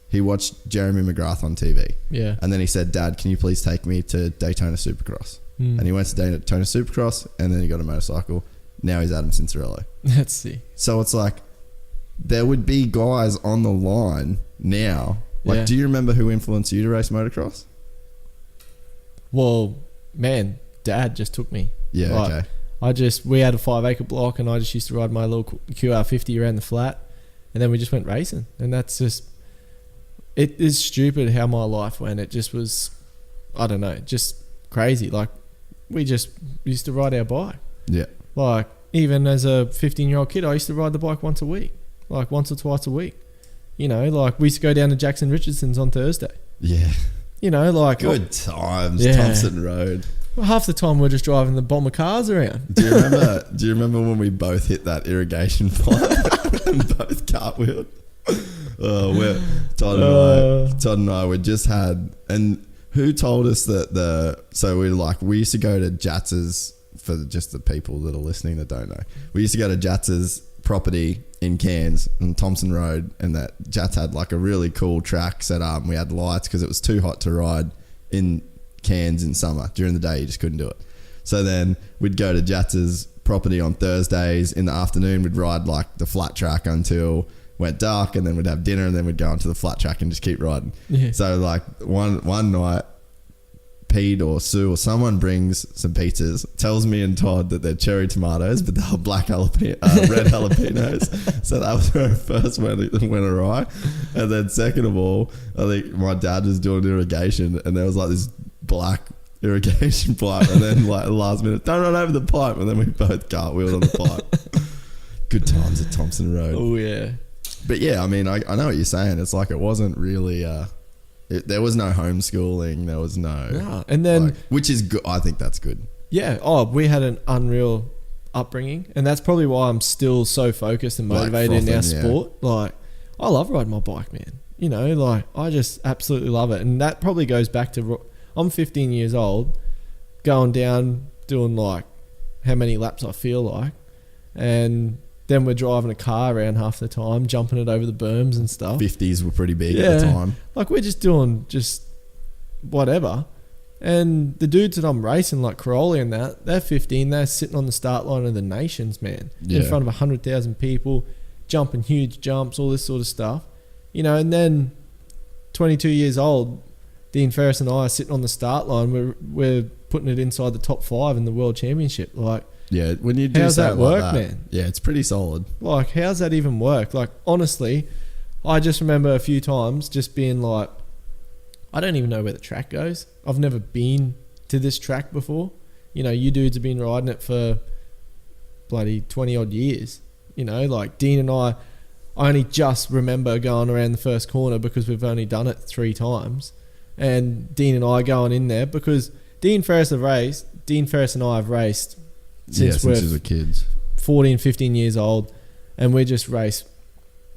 S1: He watched Jeremy McGrath on TV.
S2: Yeah.
S1: And then he said, Dad, can you please take me to Daytona Supercross? And he went to Daytona Supercross, and then he got a motorcycle. Now he's Adam Cincerello.
S2: Let's see.
S1: So it's like, there would be guys on the line now. Like, do you remember who influenced you to race motocross?
S2: Well, man, Dad just took me.
S1: Yeah,
S2: Like,
S1: okay.
S2: We had a 5-acre block, and I just used to ride my little QR50 around the flat, and then we just went racing. And that's just, it is stupid how my life went. It just was, I don't know, just crazy. Like, we just used to ride our bike.
S1: Yeah.
S2: Like, even as a 15-year-old kid, I used to ride the bike once a week, like once or twice a week. Like we used to go down to Jackson Richardson's on Thursday.
S1: Yeah.
S2: Like
S1: Good times.
S2: Yeah.
S1: Thompson Road.
S2: half the time we're just driving the bomber cars around.
S1: Do you remember when we both hit that irrigation pipe and both cartwheeled? Todd and I, we just had, and who told us that we used to go to Jatz's, for just the people that are listening that don't know, we used to go to Jatz's property in Cairns on Thompson Road, and that Jats had like a really cool track set up, and we had lights because it was too hot to ride in Cairns in summer. During the day you just couldn't do it. So then we'd go to Jatz's property on Thursdays in the afternoon. We'd ride like the flat track until went dark, and then we'd have dinner, and then we'd go onto the flat track and just keep riding.
S2: Yeah.
S1: So like one night, Pete or Sue or someone brings some pizzas, tells me and Todd that they're cherry tomatoes, but they were red jalapenos. So that was where it first went awry. And then second of all, I think my dad was doing irrigation, and there was like this black irrigation pipe, and then like the last minute, don't run over the pipe, and then we both cartwheeled on the pipe. Good times at Thompson Road.
S2: Oh yeah.
S1: But yeah, I mean, I know what you're saying. It's like it wasn't really. There was no homeschooling. There was no.
S2: No. And then,
S1: which is good. I think that's good.
S2: Yeah. Oh, we had an unreal upbringing, and that's probably why I'm still so focused and motivated in our sport. Like, I love riding my bike, man. You know, like I just absolutely love it, and that probably goes back to I'm 15 years old, going down doing like how many laps I feel like, and then we're driving a car around half the time, jumping it over the berms and stuff.
S1: 50s were pretty big at the time.
S2: Like we're just doing just whatever. And the dudes that I'm racing, like Crowley and that, they're 15. They're sitting on the start line of the nations, man, in front of 100,000 people, jumping huge jumps, all this sort of stuff. You know, and then 22 years old, Dean Ferris and I are sitting on the start line. We're putting it inside the top 5 in the world championship. Like,
S1: yeah, when you do
S2: how's that work,
S1: like that,
S2: man?
S1: Yeah, it's pretty solid.
S2: Like, how's that even work? Like, honestly, I just remember a few times just being like, I don't even know where the track goes. I've never been to this track before. You know, you dudes have been riding it for bloody 20 odd years. You know, like Dean and I only just remember going around the first corner because we've only done it 3 times. And Dean and I going in there because Dean Ferris and I have raced since we were
S1: kids,
S2: 14, 15 years old, and we just race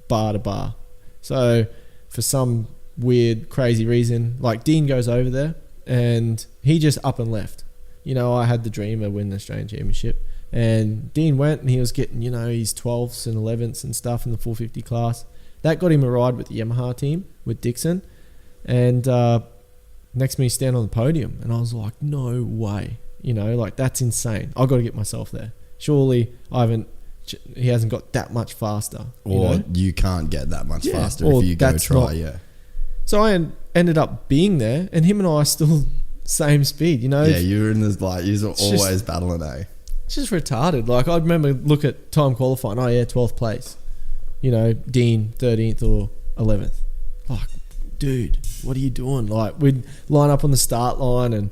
S2: bar to bar. So for some weird, crazy reason, like Dean goes over there and he just up and left. You know, I had the dream of winning the Australian Championship, and Dean went and he was getting, you know, his 12ths and 11ths and stuff in the 450 class. That got him a ride with the Yamaha team, with Dixon, and next minute he's standing on the podium, and I was like, no way. You know, like that's insane. I've got to get myself there. Surely he hasn't got that much faster.
S1: Or you can't get that much faster if you go try,
S2: So I ended up being there, and him and I are still same speed, you know.
S1: Yeah, you were in this, like, you were always battling, eh?
S2: It's just retarded. Like, I remember look at time qualifying. Oh yeah, 12th place. You know, Dean 13th or 11th. Like, dude, what are you doing? Like, we'd line up on the start line and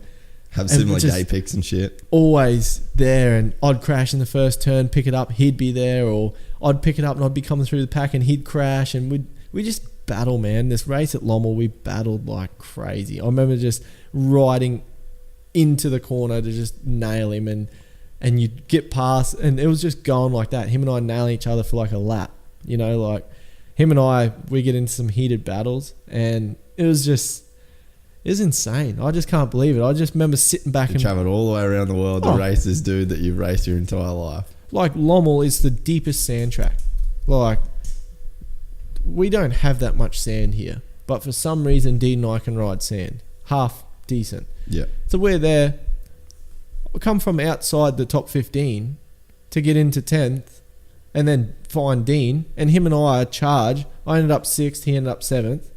S1: have similar gay pics and shit.
S2: Always there, and I'd crash in the first turn, pick it up, he'd be there, or I'd pick it up and I'd be coming through the pack and he'd crash, and we just battle, man. This race at Lommel, we battled like crazy. I remember just riding into the corner to just nail him, and you'd get past, and it was just going like that. Him and I nailing each other for like a lap, you know, like him and I, we get into some heated battles, and it was insane. I just can't believe it. I just remember sitting back and
S1: traveled all the way around the world to race this dude that you've raced your entire life.
S2: Like, Lommel is the deepest sand track. Like, we don't have that much sand here, but for some reason Dean and I can ride sand half decent.
S1: Yeah.
S2: So we're there. We come from outside the top 15 to get into 10th, and then find Dean, and him and I charge. I ended up 6th, he ended up 7th,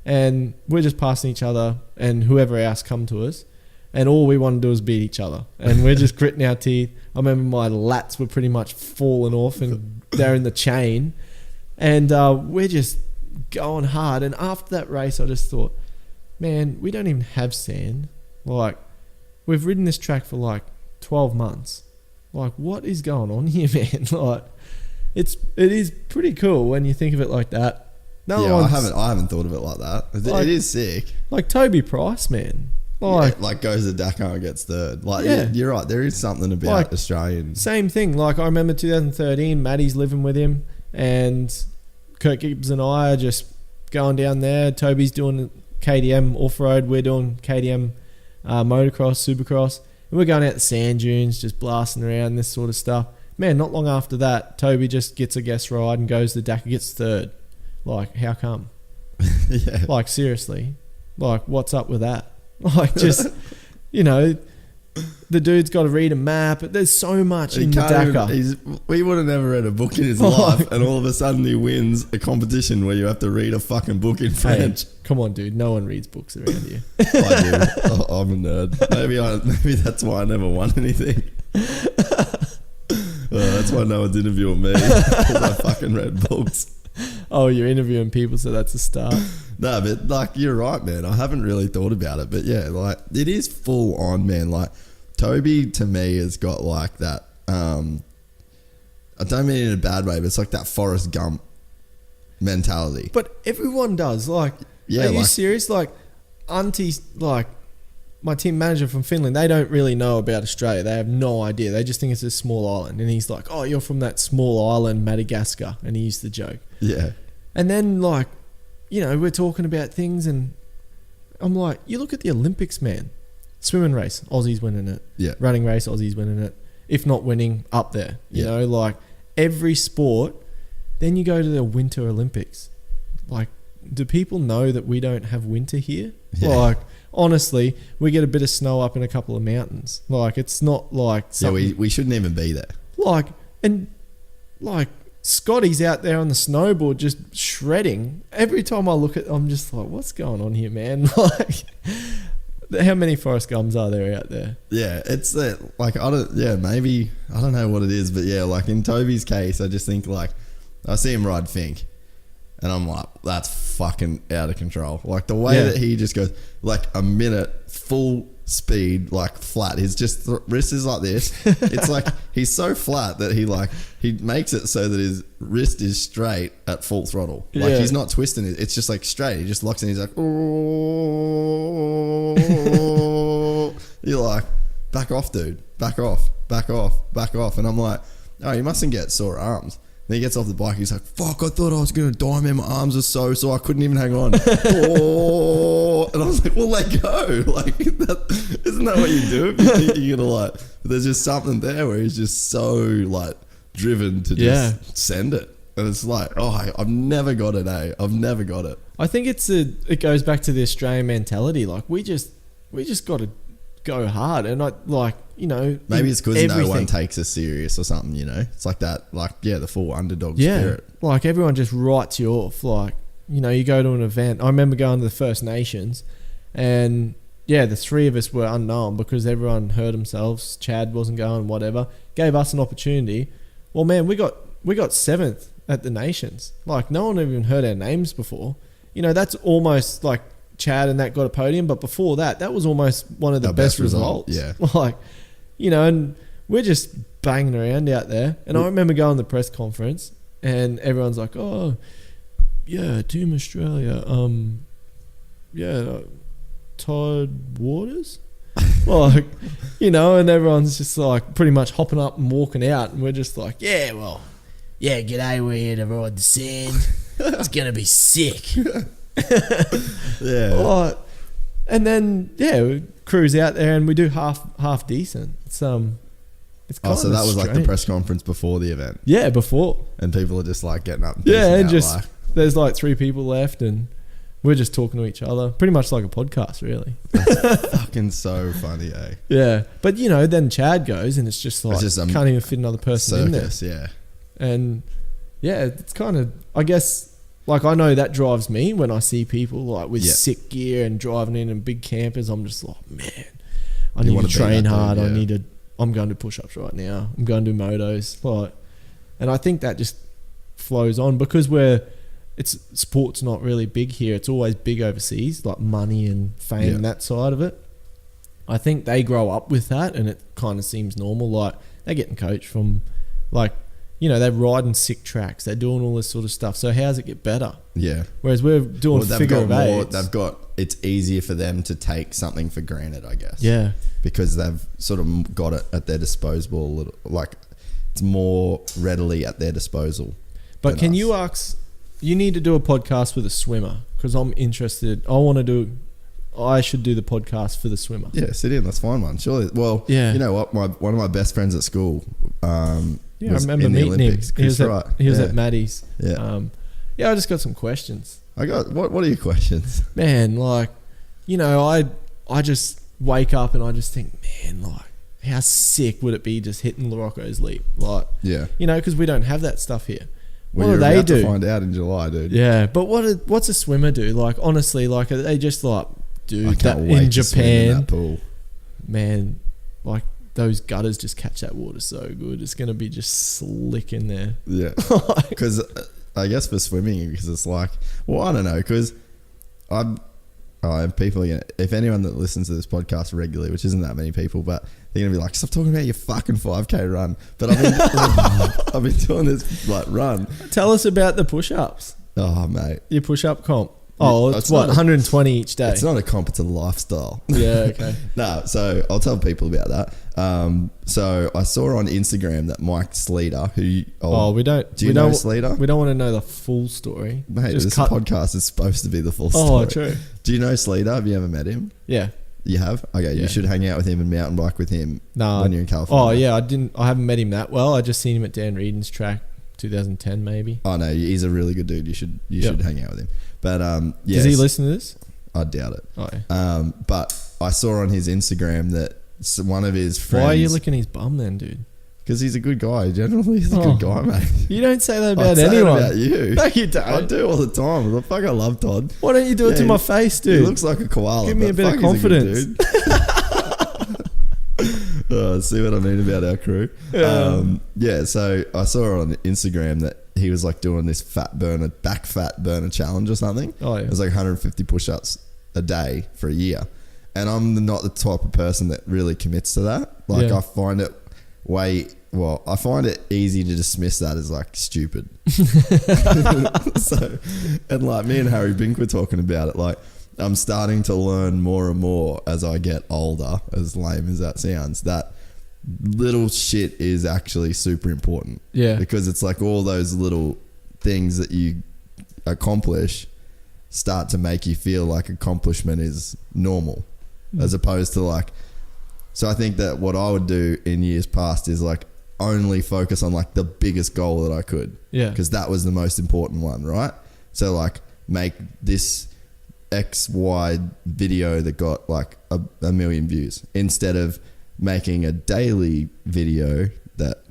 S2: and we're just passing each other and whoever else come to us, and all we want to do is beat each other, and we're just gritting our teeth. I remember my lats were pretty much falling off, and they're in the chain, and we're just going hard. And after that race, I just thought, man, we don't even have sand. Like, we've ridden this track for like 12 months. Like, what is going on here, man? Like, it is pretty cool when you think of it like that.
S1: I haven't thought of it like that. It is sick.
S2: Like Toby Price, man. Like
S1: goes to Dakar and gets third. Like, you're right. There is something about like, Australians.
S2: Same thing. Like, I remember 2013, Maddie's living with him, and Kurt Gibbs and I are just going down there. Toby's doing KTM off-road. We're doing KTM motocross, supercross. And we're going out the sand dunes, just blasting around, this sort of stuff. Man, not long after that, Toby just gets a guest ride and goes to Dakar, gets third. Like, how come?
S1: Yeah.
S2: Like, seriously. Like, what's up with that? Like, just, you know, the dude's got to read a map. There's so much in the Dakar.
S1: We would have never read a book in his life, and all of a sudden he wins a competition where you have to read a fucking book in French.
S2: Hey, come on, dude. No one reads books around here.
S1: I do. I'm a nerd. Maybe that's why I never won anything. That's why no one's interviewing me, because I fucking read books.
S2: Oh, you're interviewing people, so that's a start.
S1: No, but like, you're right, man. I haven't really thought about it, but yeah, like, it is full on, man. Like, Toby to me has got like that I don't mean it in a bad way, but it's like that Forrest Gump mentality.
S2: But everyone does. Like,
S1: Yeah,
S2: are you
S1: like-
S2: serious? Like, aunties, like, my team manager from Finland, they don't really know about Australia. They have no idea. They just think it's a small island. And he's like, oh, you're from that small island, Madagascar. And he used the joke.
S1: Yeah.
S2: And then, like, you know, we're talking about things and I'm like, you look at the Olympics, man. Swimming race, Aussies winning it.
S1: Yeah.
S2: Running race, Aussies winning it. If not winning, up there. You
S1: Yeah.
S2: know, like, every sport. Then you go to the Winter Olympics. Like, do people know that we don't have winter here?
S1: Yeah.
S2: Like, honestly, we get a bit of snow up in a couple of mountains. Like, it's not like
S1: Yeah,
S2: something...
S1: we shouldn't even be there.
S2: Like, and like Scotty's out there on the snowboard just shredding. Every time I look at, I'm just like, what's going on here, man? Like, how many Forrest Gumps are there out there?
S1: Yeah, it's like maybe I don't know what it is, but yeah, like in Toby's case, I just think like I see him ride Fink, and I'm like, that's fucking out of control. Like the way that he just goes like a minute full speed, like flat. His just wrist is like this. It's like he's so flat that he makes it so that his wrist is straight at full throttle. Like he's not twisting it. It's just like straight. He just locks in. He's like, oh. You're like, back off, dude. Back off. Back off. Back off. And I'm like, oh, you mustn't get sore arms. Then he gets off the bike. He's like, fuck, I thought I was going to die, man. My arms are so I couldn't even hang on. Oh. And I was like, well, let go. Like, isn't that what you do? If you think you're going to like, there's just something there where he's just so like driven to just send it. And it's like, oh, I've never got it, eh? I've never got it.
S2: I think it goes back to the Australian mentality. Like, we just got to go hard. And I like, you know,
S1: maybe it's because no
S2: everything.
S1: one takes us serious or something, you know? It's like that, like, yeah, the full underdog
S2: Yeah,
S1: spirit.
S2: like everyone just writes you off. Like, you know, you go to an event. I remember going to the First Nations and yeah, the three of us were unknown because everyone hurt themselves. Chad wasn't going, whatever. Gave us an opportunity. Well, man, we got seventh at the Nations. Like, no one even heard our names before. You know, that's almost like Chad and that got a podium, but before that was almost one of the best results.
S1: Yeah.
S2: Like, you know, and we're just banging around out there. And I remember going to the press conference and everyone's like, oh, yeah, Team Australia, Todd Waters? Like, you know, and everyone's just like pretty much hopping up and walking out and we're just like, yeah, well, yeah, g'day, we're here to ride the sand. It's going to be sick.
S1: Yeah.
S2: Like, and then, yeah, we cruise out there and we do half decent. It's kind
S1: so
S2: of
S1: that was like the
S2: strange.
S1: press conference before the event.
S2: Yeah, before.
S1: And people are just like getting up and
S2: Yeah,
S1: pissing
S2: and
S1: out,
S2: just
S1: like,
S2: there's like 3 people left and we're just talking to each other. Pretty much like a podcast, really.
S1: fucking so funny, eh?
S2: Yeah. But, you know, then Chad goes and it's just like,
S1: just,
S2: can't even fit another person
S1: circus,
S2: in there.
S1: yeah.
S2: And, yeah, it's kind of, I guess, like I know that drives me when I see people like with sick gear and driving in big campers. I'm just like, man, I need to train hard. I'm going to push-ups right now. I'm going to do motos. Like, and I think that just flows on because sport's not really big here. It's always big overseas, like money and fame and that side of it. I think they grow up with that and it kind of seems normal. Like they're getting coached from like, you know, they're riding sick tracks. They're doing all this sort of stuff. So how does it get better?
S1: Yeah.
S2: Whereas we're doing figure of eight.
S1: It's easier for them to take something for granted, I guess.
S2: Yeah.
S1: Because they've sort of got it at their disposal. Like it's more readily at their disposal.
S2: But can you ask, you need to do a podcast with a swimmer because I'm interested. I should do the podcast for the swimmer.
S1: Yeah, sit in. Let's find one. Surely. Well, you know what? One of my best friends at school,
S2: yeah, I
S1: was
S2: remember
S1: in the
S2: meeting him.
S1: Olympics.
S2: He was
S1: Yeah.
S2: at Maddie's.
S1: Yeah.
S2: I just got some questions.
S1: What are your questions?
S2: Man, like, you know, I just wake up and I just think, man, like, how sick would it be just hitting Larocco's leap? Like,
S1: Yeah.
S2: you know, because we don't have that stuff here.
S1: Well,
S2: What do
S1: you're
S2: they
S1: about
S2: do?
S1: to find out in July, dude.
S2: Yeah, but what's a swimmer do? Like, honestly, like, are they just like, dude,
S1: I
S2: that
S1: can't wait
S2: in
S1: to swim in
S2: Japan,
S1: that pool.
S2: man, like, those gutters just catch that water so good. It's going to be just slick in there.
S1: Yeah. Because I guess for swimming, because it's like, well, I don't know, because I and people are gonna, if anyone that listens to this podcast regularly, which isn't that many people, but they're gonna be like, stop talking about your fucking 5K run. But I've been doing this like run.
S2: Tell us about the push-ups.
S1: Oh mate,
S2: Your push-up comp. Oh,
S1: Yeah,
S2: it's what, 120 each day?
S1: it's not a comp, it's a lifestyle.
S2: Yeah, okay.
S1: No, so I'll tell people about that. So I saw on Instagram that Mike Sleater, who
S2: we don't.
S1: do you know Sleater?
S2: We don't want to know the full story.
S1: Mate,
S2: Just
S1: this
S2: cut.
S1: podcast is supposed to be the full story.
S2: Oh, true.
S1: Do you know Sleater? Have you ever met him?
S2: Yeah.
S1: You have? Okay,
S2: Yeah.
S1: you should hang out with him and mountain bike with him
S2: Nah.
S1: when you're in California.
S2: Oh, yeah. I haven't met him that well. I just seen him at Dan Reedon's track, 2010 maybe.
S1: Oh no, he's a really good dude. You should hang out with him. But yeah,
S2: Does he listen to this?
S1: I doubt it.
S2: Oh, yeah.
S1: But I saw on his Instagram that one of his friends.
S2: Why are you licking his bum then, dude?
S1: Because he's a good guy. Generally, he's a good guy, mate.
S2: You don't say that
S1: I
S2: about
S1: say that
S2: anyone.
S1: about you.
S2: No, you don't.
S1: I do all the time. The fuck, I love Todd.
S2: Why don't you do it
S1: Yeah,
S2: to my face,
S1: He
S2: dude?
S1: looks like a koala.
S2: Give me
S1: but
S2: a bit of
S1: fuck, he's a good
S2: confidence.
S1: dude. See what I mean about our crew? Yeah, so I saw on Instagram that he was like doing this back fat burner challenge or something.
S2: Oh, yeah.
S1: It was like 150 push-ups a day for a year. And I'm not the type of person that really commits to that. Like,
S2: Yeah.
S1: I find it I find it easy to dismiss that as like stupid. So, and like me and Harry Bink were talking about it, like I'm starting to learn more and more as I get older, as lame as that sounds, that little shit is actually super important.
S2: Yeah.
S1: Because it's like all those little things that you accomplish start to make you feel like accomplishment is normal, as opposed to like, so I think that what I would do in years past is like only focus on like the biggest goal that I could.
S2: Yeah.
S1: Because that was the most important one, right? So like make this XY video that got like a million views instead of making a daily video that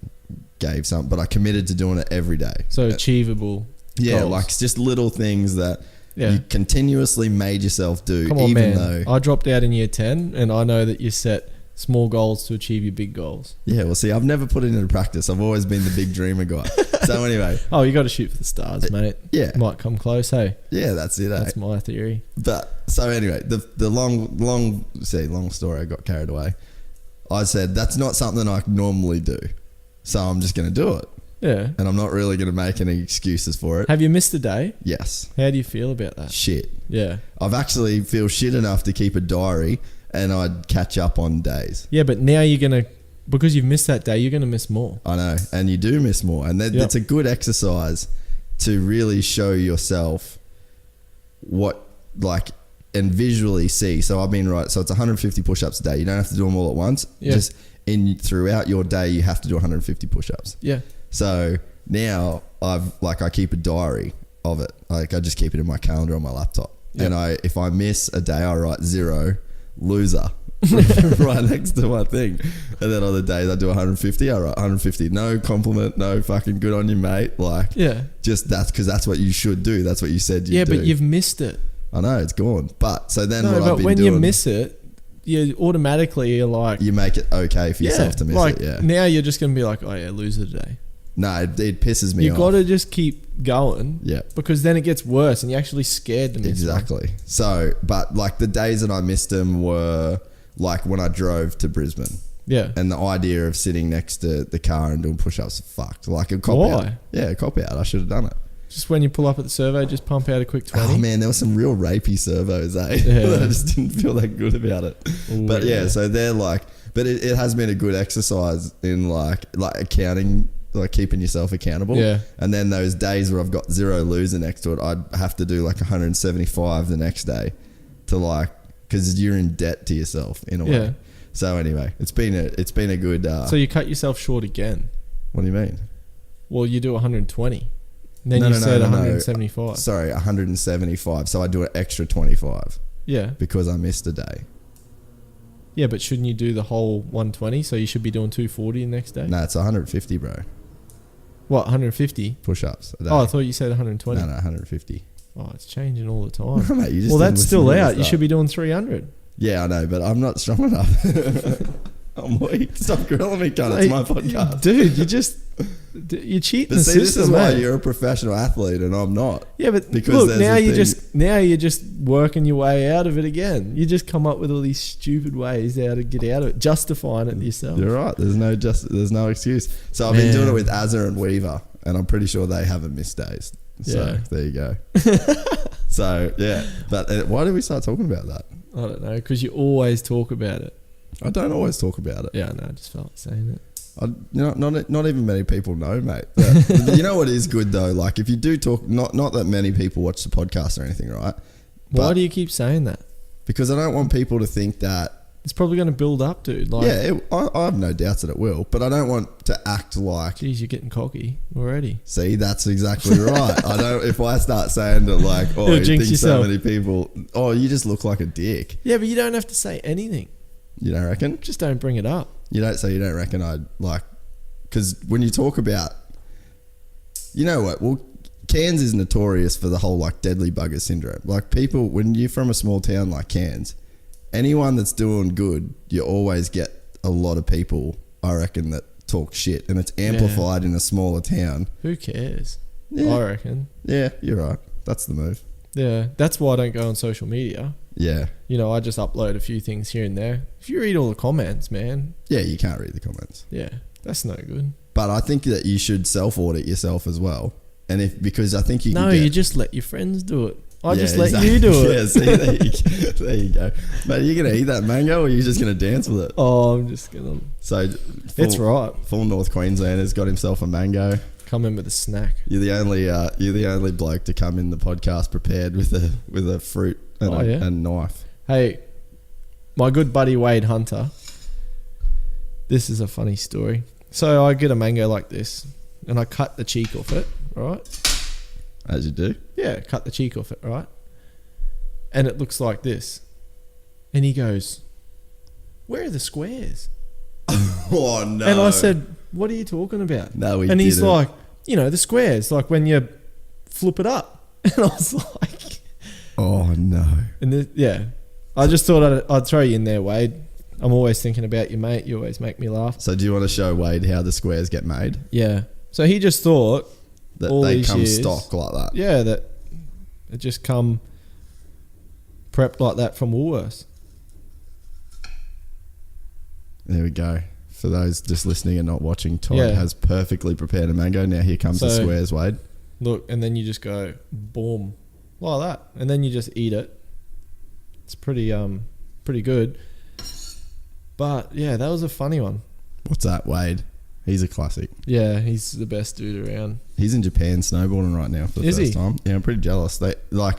S1: gave something, but I committed to doing it every day.
S2: So achievable.
S1: Yeah,
S2: goals.
S1: like just little things that
S2: Yeah.
S1: you continuously made yourself do.
S2: Come on,
S1: even
S2: man.
S1: though,
S2: I dropped out in year 10 and I know that you set small goals to achieve your big goals.
S1: yeah, well, see, I've never put it into practice. I've always been the big dreamer guy. So anyway,
S2: Oh, you got to shoot for the stars, mate.
S1: yeah,
S2: Might come close, hey?
S1: yeah, that's it.
S2: That's my theory.
S1: But so anyway, the long story. I got carried away. I said that's not something I normally do, so I'm just going to do it,
S2: Yeah.
S1: and I'm not really going to make any excuses for it.
S2: Have you missed a day?
S1: Yes,
S2: How do you feel about that?
S1: shit.
S2: Yeah.
S1: I've actually feel shit enough to keep a diary, and I'd catch up on days.
S2: Yeah, but now you're going to, because you've missed that day, you're going to miss more.
S1: I know, and you do miss more, and
S2: Yep.
S1: it's a good exercise to really show yourself what like and visually see. So I've been right. So it's 150 push-ups a day. You don't have to do them all at once.
S2: Yeah.
S1: Just throughout your day, you have to do 150 push-ups.
S2: Yeah.
S1: So now I keep a diary of it. Like I just keep it in my calendar on my laptop.
S2: Yeah.
S1: And if I miss a day, I write 0 loser right next to my thing. And then other days I do 150. I write 150. No compliment. No fucking good on you, mate. Like
S2: Yeah.
S1: just that's because that's what you should do. That's what you said you
S2: Yeah,
S1: do.
S2: but you've missed it.
S1: I know it's gone. But so then
S2: No,
S1: what I've
S2: but
S1: been
S2: when
S1: doing,
S2: you miss it, you automatically are like,
S1: you make it okay for yourself to miss
S2: like
S1: it. Yeah.
S2: now you're just going to be like, oh yeah, loser today.
S1: No, it pisses me
S2: You
S1: off.
S2: got to just keep going.
S1: Yeah.
S2: Because then it gets worse and you're actually scared to miss one.
S1: Exactly. So, but like the days that I missed them were like when I drove to Brisbane,
S2: Yeah.
S1: and the idea of sitting next to the car and doing push-ups fucked. Like a cop out.
S2: Why?
S1: Yeah, a cop out. I should have done it.
S2: Just when you pull up at the survey, just pump out a quick 20.
S1: Oh man, there were some real rapey servos, eh?
S2: Yeah.
S1: I just didn't feel that good about it.
S2: Ooh,
S1: But yeah, so they're like, but it has been a good exercise in like accounting, like keeping yourself accountable.
S2: Yeah.
S1: And then those days where I've got 0 loser next to it, I'd have to do like 175 the next day to like, because you're in debt to yourself in a way.
S2: Yeah.
S1: So anyway, it's been a good.
S2: So you cut yourself short again.
S1: What do you mean?
S2: Well, you do 120. Then
S1: No,
S2: you
S1: no,
S2: said
S1: no, no, no.
S2: 175.
S1: Sorry, 175. So I do an extra 25
S2: Yeah.
S1: because I missed a day.
S2: Yeah, but shouldn't you do the whole 120? So you should be doing 240 the next day?
S1: No, it's 150, bro.
S2: What, 150?
S1: Push-ups a day.
S2: Oh, I thought you said 120.
S1: No, 150.
S2: Oh, it's changing all the time.
S1: Mate, you just
S2: Well,
S1: didn't
S2: that's
S1: listen
S2: still
S1: to the
S2: out. You
S1: start.
S2: should be doing 300.
S1: Yeah, I know, but I'm not strong enough. I'm weak. Stop grilling me, cunt. It's my podcast.
S2: Dude, you just... You're cheating
S1: But
S2: the
S1: see,
S2: system,
S1: this is why
S2: mate.
S1: you're a professional athlete and I'm not.
S2: Yeah, but
S1: Because
S2: look,
S1: there's
S2: now
S1: a thing-
S2: you're just working your way out of it again. You just come up with all these stupid ways how to get out of it, justifying it yourself.
S1: You're right. There's no excuse. So I've been doing it with Azza and Weaver, and I'm pretty sure they haven't missed days. So
S2: Yeah.
S1: there you go. So yeah, but why did we start talking about that?
S2: I don't know, because you always talk about it.
S1: I don't always talk about it.
S2: Yeah, no, I just felt like saying it.
S1: Not even many people know, mate. But you know what is good though? Like if you do talk, not that many people watch the podcast or anything, right?
S2: Why
S1: But
S2: do you keep saying that?
S1: because I don't want people to think that.
S2: It's probably going to build up, dude. Like,
S1: I have no doubts that it will, but I don't want to act like.
S2: geez, you're getting cocky already.
S1: See, that's exactly right. I don't. If I start saying that, like, oh,
S2: You'll
S1: you
S2: jinx
S1: think
S2: yourself.
S1: so many people. Oh, you just look like a dick.
S2: Yeah, but you don't have to say anything.
S1: You don't reckon?
S2: Just don't bring it up.
S1: You don't say you don't reckon I'd like. Because when you talk about, you know what? Well, Cairns is notorious for the whole like deadly bugger syndrome. Like people, when you're from a small town like Cairns, anyone that's doing good, you always get a lot of people, I reckon, that talk shit, and it's amplified in a smaller town.
S2: Who cares?
S1: Yeah.
S2: I reckon.
S1: Yeah, you're right. That's the move.
S2: Yeah, that's why I don't go on social media.
S1: Yeah.
S2: You know, I just upload a few things here and there. If you read all the comments, man,
S1: Yeah, you can't read the comments.
S2: yeah, that's no good.
S1: But I think that you should self-audit yourself as well. And because I think you
S2: No,
S1: can get,
S2: you just let your friends do it. I
S1: Yeah,
S2: just let
S1: exactly.
S2: you do it.
S1: Yeah, see, there you go. Mate, are you going to eat that mango or are you just going to dance with it?
S2: Oh, I'm just gonna.
S1: So,
S2: It's right.
S1: Full North Queenslander's got himself a mango.
S2: Come in with a snack.
S1: You're the only bloke to come in the podcast prepared with a fruit and a knife.
S2: Hey, my good buddy Wade Hunter. This is a funny story. So I get a mango like this, and I cut the cheek off it, right?
S1: As you do.
S2: Yeah, cut the cheek off it, right? And it looks like this. And he goes, "Where are the squares?"
S1: Oh no!
S2: And I said, "What are you talking about?"
S1: No, he
S2: And he's
S1: didn't.
S2: like, the squares, like when you flip it up. And I was like,
S1: "Oh no!"
S2: and yeah, I just thought I'd throw you in there, Wade. I'm always thinking about you, mate. You always make me laugh.
S1: So do you want to show Wade how the squares get made?
S2: Yeah. So he just thought
S1: That
S2: all
S1: they
S2: these
S1: come
S2: years,
S1: stock like that.
S2: Yeah, that it just come prepped like that from Woolworths.
S1: There we go. For those just listening and not watching, Todd
S2: Yeah.
S1: has perfectly prepared a mango. Now here comes the
S2: So-
S1: squares, Wade.
S2: Look, and then you just go boom, like that, and then you just eat it. It's pretty good. But yeah, that was a funny one.
S1: What's that, Wade? He's a classic.
S2: Yeah, he's the best dude around.
S1: He's in Japan snowboarding right now for the
S2: Is
S1: first
S2: he?
S1: time. Yeah, I'm pretty jealous. They like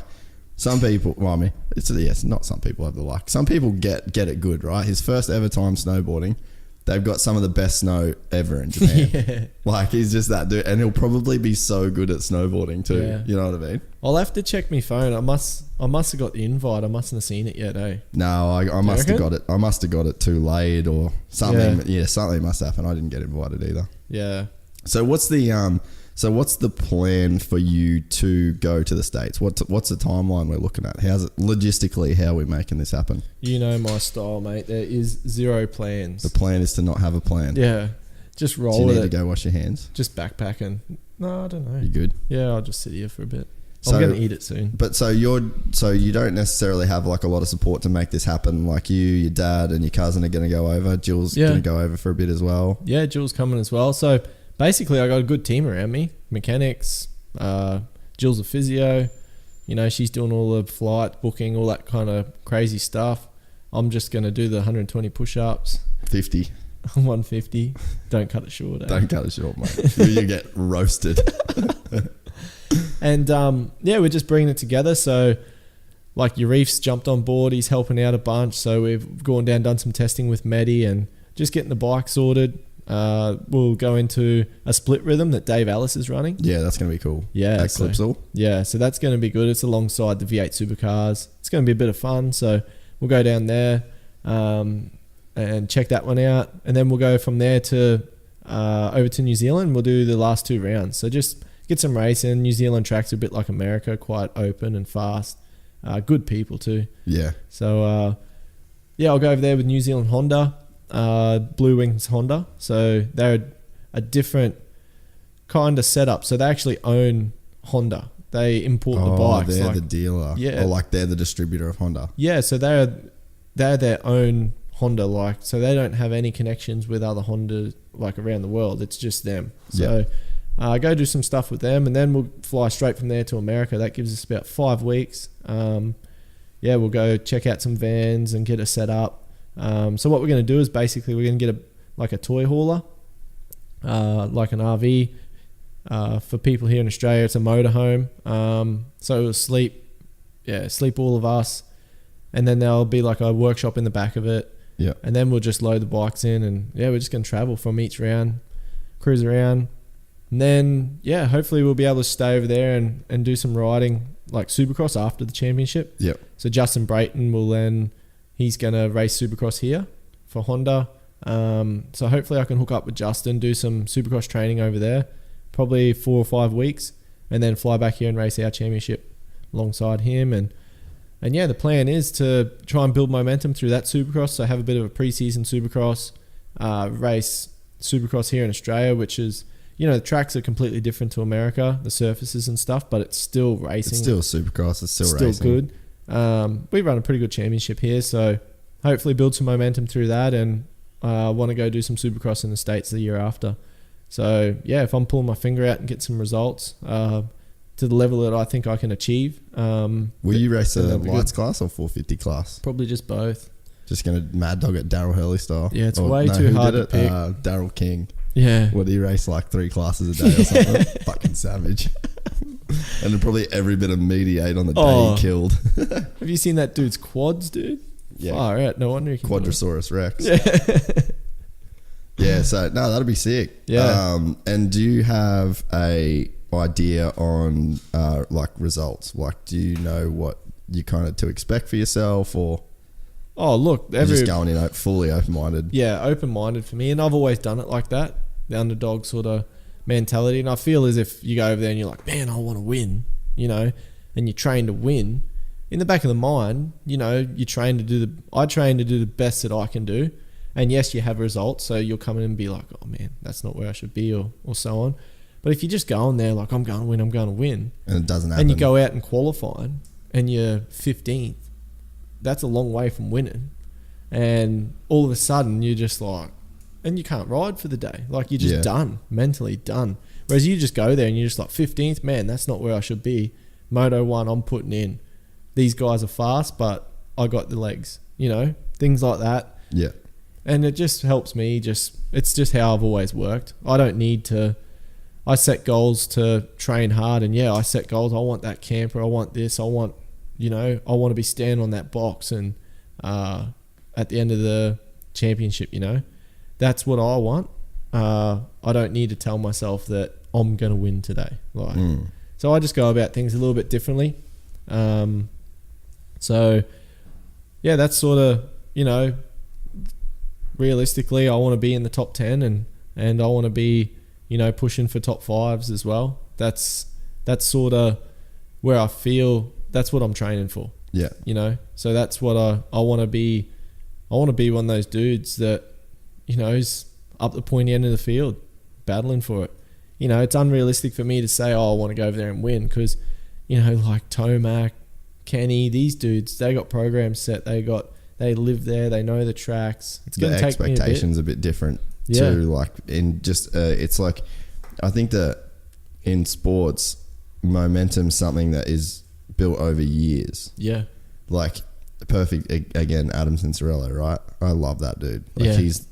S1: some people. Well, I mean, it's not some people have the luck. Some people get it good, right? His first ever time snowboarding, they've got some of the best snow ever in Japan.
S2: Yeah.
S1: Like he's just that dude, and he'll probably be so good at snowboarding too.
S2: Yeah.
S1: You know what I mean?
S2: I'll have to check my phone. I must have got the invite. I mustn't have seen it yet, eh?
S1: No, I must have
S2: reckon?
S1: got it. I must have got it too late or something. Yeah, something must happen. I didn't get invited either.
S2: Yeah.
S1: So what's the plan for you to go to the States? What's the timeline we're looking at? How's it logistically? How are we making this happen?
S2: You know my style, mate. There is zero plans.
S1: The plan is to not have a plan.
S2: Yeah. Just
S1: Do you
S2: roll
S1: need
S2: with
S1: to
S2: it.
S1: go wash your hands?
S2: Just backpacking. No, I don't know.
S1: You good?
S2: Yeah, I'll just sit here for a bit.
S1: So-
S2: I'm going to eat it soon.
S1: But so you don't necessarily have like a lot of support to make this happen. Like your dad, and your cousin are going to go over. Jill's
S2: Yeah.
S1: going to go over for a bit as well.
S2: Yeah, Jill's coming as well. So basically, I got a good team around me. Mechanics. Jill's a physio. She's doing all the flight booking, all that kind of crazy stuff. I'm just going to do the 120 push-ups.
S1: 50.
S2: 150. Don't cut it short. Eh?
S1: Don't cut it short, mate. You get roasted.
S2: And we're just bringing it together. So like Yarif's jumped on board. He's helping out a bunch. So we've gone down, done some testing with Medi and just getting the bike sorted. We'll go into a split rhythm that Dave Ellis is running.
S1: Yeah, that's going to be cool.
S2: Yeah,
S1: At Clipsal.
S2: Yeah, so that's going to be good. It's alongside the V8 supercars. It's going to be a bit of fun. So we'll go down there and check that one out. And then we'll go from there to over to New Zealand. We'll do the last 2 rounds. So just get some racing. New Zealand tracks are a bit like America, quite open and fast. Good people too.
S1: Yeah.
S2: So I'll go over there with New Zealand Honda, Blue Wings Honda. So they're a different kind of setup. So they actually own Honda. They import the bikes.
S1: They're the dealer.
S2: Yeah.
S1: Or like they're the distributor of Honda.
S2: Yeah, so they're their own Honda, like, so they don't have any connections with other Honda like around the world. It's just them. So go do some stuff with them, and then we'll fly straight from there to America. That gives us about 5 weeks. We'll go check out some vans and get it set up. So what we're going to do is basically we're going to get a toy hauler, like an RV. For people here in Australia, it's a motorhome. So it'll sleep all of us, and then there'll be like a workshop in the back of it.
S1: Yeah.
S2: And then we'll just load the bikes in, and we're just going to travel from each round, cruise around. And then, hopefully we'll be able to stay over there and do some riding, like Supercross after the championship.
S1: Yep.
S2: So Justin Brayton he's going to race Supercross here for Honda. So hopefully I can hook up with Justin, do some Supercross training over there, probably 4 or 5 weeks, and then fly back here and race our championship alongside him. And the plan is to try and build momentum through that Supercross. So have a bit of a preseason Supercross, race Supercross here in Australia, which is, the tracks are completely different to America, the surfaces and stuff, but it's still racing.
S1: It's still Supercross. It's still racing.
S2: Still good. We run a pretty good championship here, so hopefully build some momentum through that, and want to go do some Supercross in the States the year after. So, if I'm pulling my finger out and get some results to the level that I think I can achieve.
S1: Will you race a lights class or 450 class?
S2: Probably just both.
S1: Just going to mad dog it Daryl Hurley style?
S2: Yeah, it's way too hard to pick.
S1: Daryl King.
S2: Yeah.
S1: What, do you race like 3 classes a day or something? Fucking savage. And then probably every bit of meat he ate on the day he killed.
S2: Have you seen that dude's quads, dude?
S1: Yeah.
S2: Far out. No wonder he can
S1: Quadrosaurus Rex.
S2: Yeah.
S1: Yeah, so no, that'll be sick.
S2: Yeah.
S1: And do you have a idea on like results? Like, do you know what you kind of to expect for yourself, or?
S2: Oh, look,
S1: you're just going in fully open-minded.
S2: Yeah, open-minded for me, and I've always done it like that, the underdog sort of mentality. And I feel as if you go over there and you're like, man, I want to win, and you train to win. In the back of the mind, you train to do I train to do the best that I can do. And yes, you have results, so you'll come in and be like, oh man, that's not where I should be, or so on. But if you just go in there like, I'm going to win.
S1: And it doesn't happen.
S2: And you go out and qualify and you're 15th, that's a long way from winning. And all of a sudden you're just like, and you can't ride for the day. Like you're just done, mentally done. Whereas you just go there and you're just like 15th, man, that's not where I should be. Moto 1, I'm putting in. These guys are fast, but I got the legs, things like that.
S1: Yeah.
S2: And it just helps me. It's just how I've always worked. I don't need to. I set goals to train hard, and I set goals. I want that camper. I want this. I want, I want to be standing on that box, and at the end of the championship, that's what I want. I don't need to tell myself that I'm going to win today. So I just go about things a little bit differently. So that's sort of, realistically, I want to be in the top 10 and I want to be, pushing for top 5s as well. That's sort of where I feel that's what I'm training for.
S1: Yeah.
S2: So that's what I want to be. I want to be one of those dudes that, is up the pointy end of the field, battling for it. It's unrealistic for me to say, I want to go over there and win because, like Tomac, Kenny, these dudes, they got programs set. They live there. They know the tracks. It's going to take me a bit.
S1: Expectations a bit different to like in just it's like I think that in sports, momentum's something that is built over years.
S2: Yeah.
S1: Like perfect again, Adam Cincerello, right? I love that dude. Like he's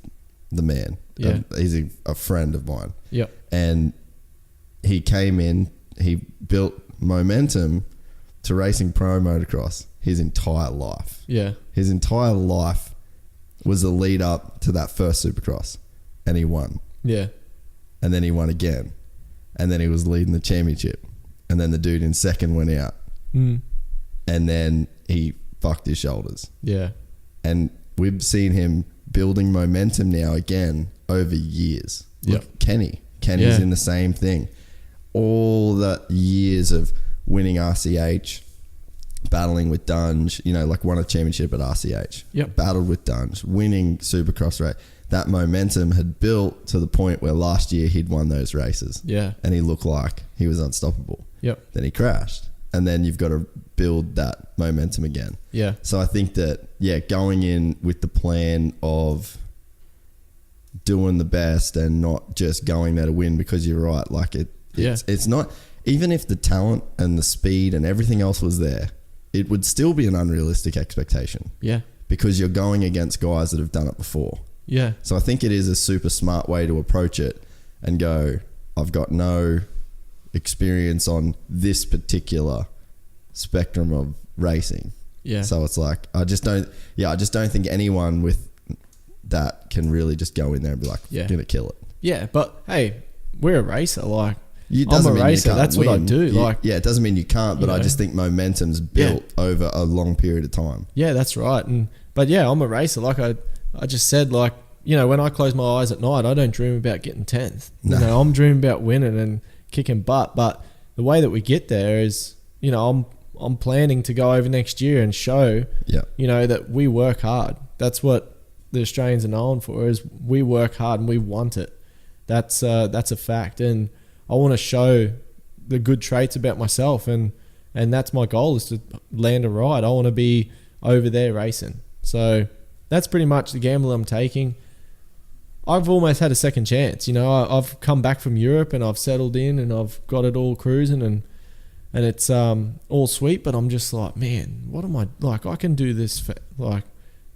S1: the man.
S2: Yeah.
S1: He's a friend of mine.
S2: Yep.
S1: And he came in, he built momentum to racing pro motocross his entire life.
S2: Yeah.
S1: His entire life was the lead up to that first Supercross, and he won.
S2: Yeah.
S1: And then he won again. And then he was leading the championship. And then the dude in second went out.
S2: Mm.
S1: And then he fucked his shoulders.
S2: Yeah.
S1: And we've seen him building momentum now again over years. Look, Kenny's in the same thing. All the years of winning RCH, battling with Dunge, like won a championship at RCH.
S2: Yep.
S1: Battled with Dunge, winning Supercross race. that momentum had built to the point where last year he'd won those races.
S2: Yeah.
S1: And he looked like he was unstoppable.
S2: Yep.
S1: Then he crashed. And then you've got to build that momentum again.
S2: Yeah.
S1: So I think that, going in with the plan of doing the best and not just going there to win, because you're right. Like it's not, even if the talent and the speed and everything else was there, it would still be an unrealistic expectation.
S2: Yeah.
S1: Because you're going against guys that have done it before.
S2: Yeah.
S1: So I think it is a super smart way to approach it and go, I've got no experience on this particular spectrum of racing.
S2: Yeah.
S1: So it's like, I just don't think anyone with that can really just go in there and be like, gonna kill it.
S2: Yeah. But hey, we're a racer. Like,
S1: I'm a racer.
S2: That's
S1: win.
S2: what I do.
S1: It doesn't mean you can't, but I just think momentum's built over a long period of time.
S2: Yeah, that's right. But I'm a racer. Like I just said, like, when I close my eyes at night, I don't dream about getting 10th.
S1: No.
S2: I'm dreaming about winning and kicking butt. But the way that we get there is, I'm planning to go over next year and show, that we work hard. That's what the Australians are known for, is we work hard and we want it. That's a fact. And I want to show the good traits about myself, and that's my goal, is to land a ride. I want to be over there racing. So that's pretty much the gamble I'm taking. I've almost had a second chance. I've come back from Europe and I've settled in and I've got it all cruising and it's all sweet, but I'm just like, man, what am I like? I can do this for like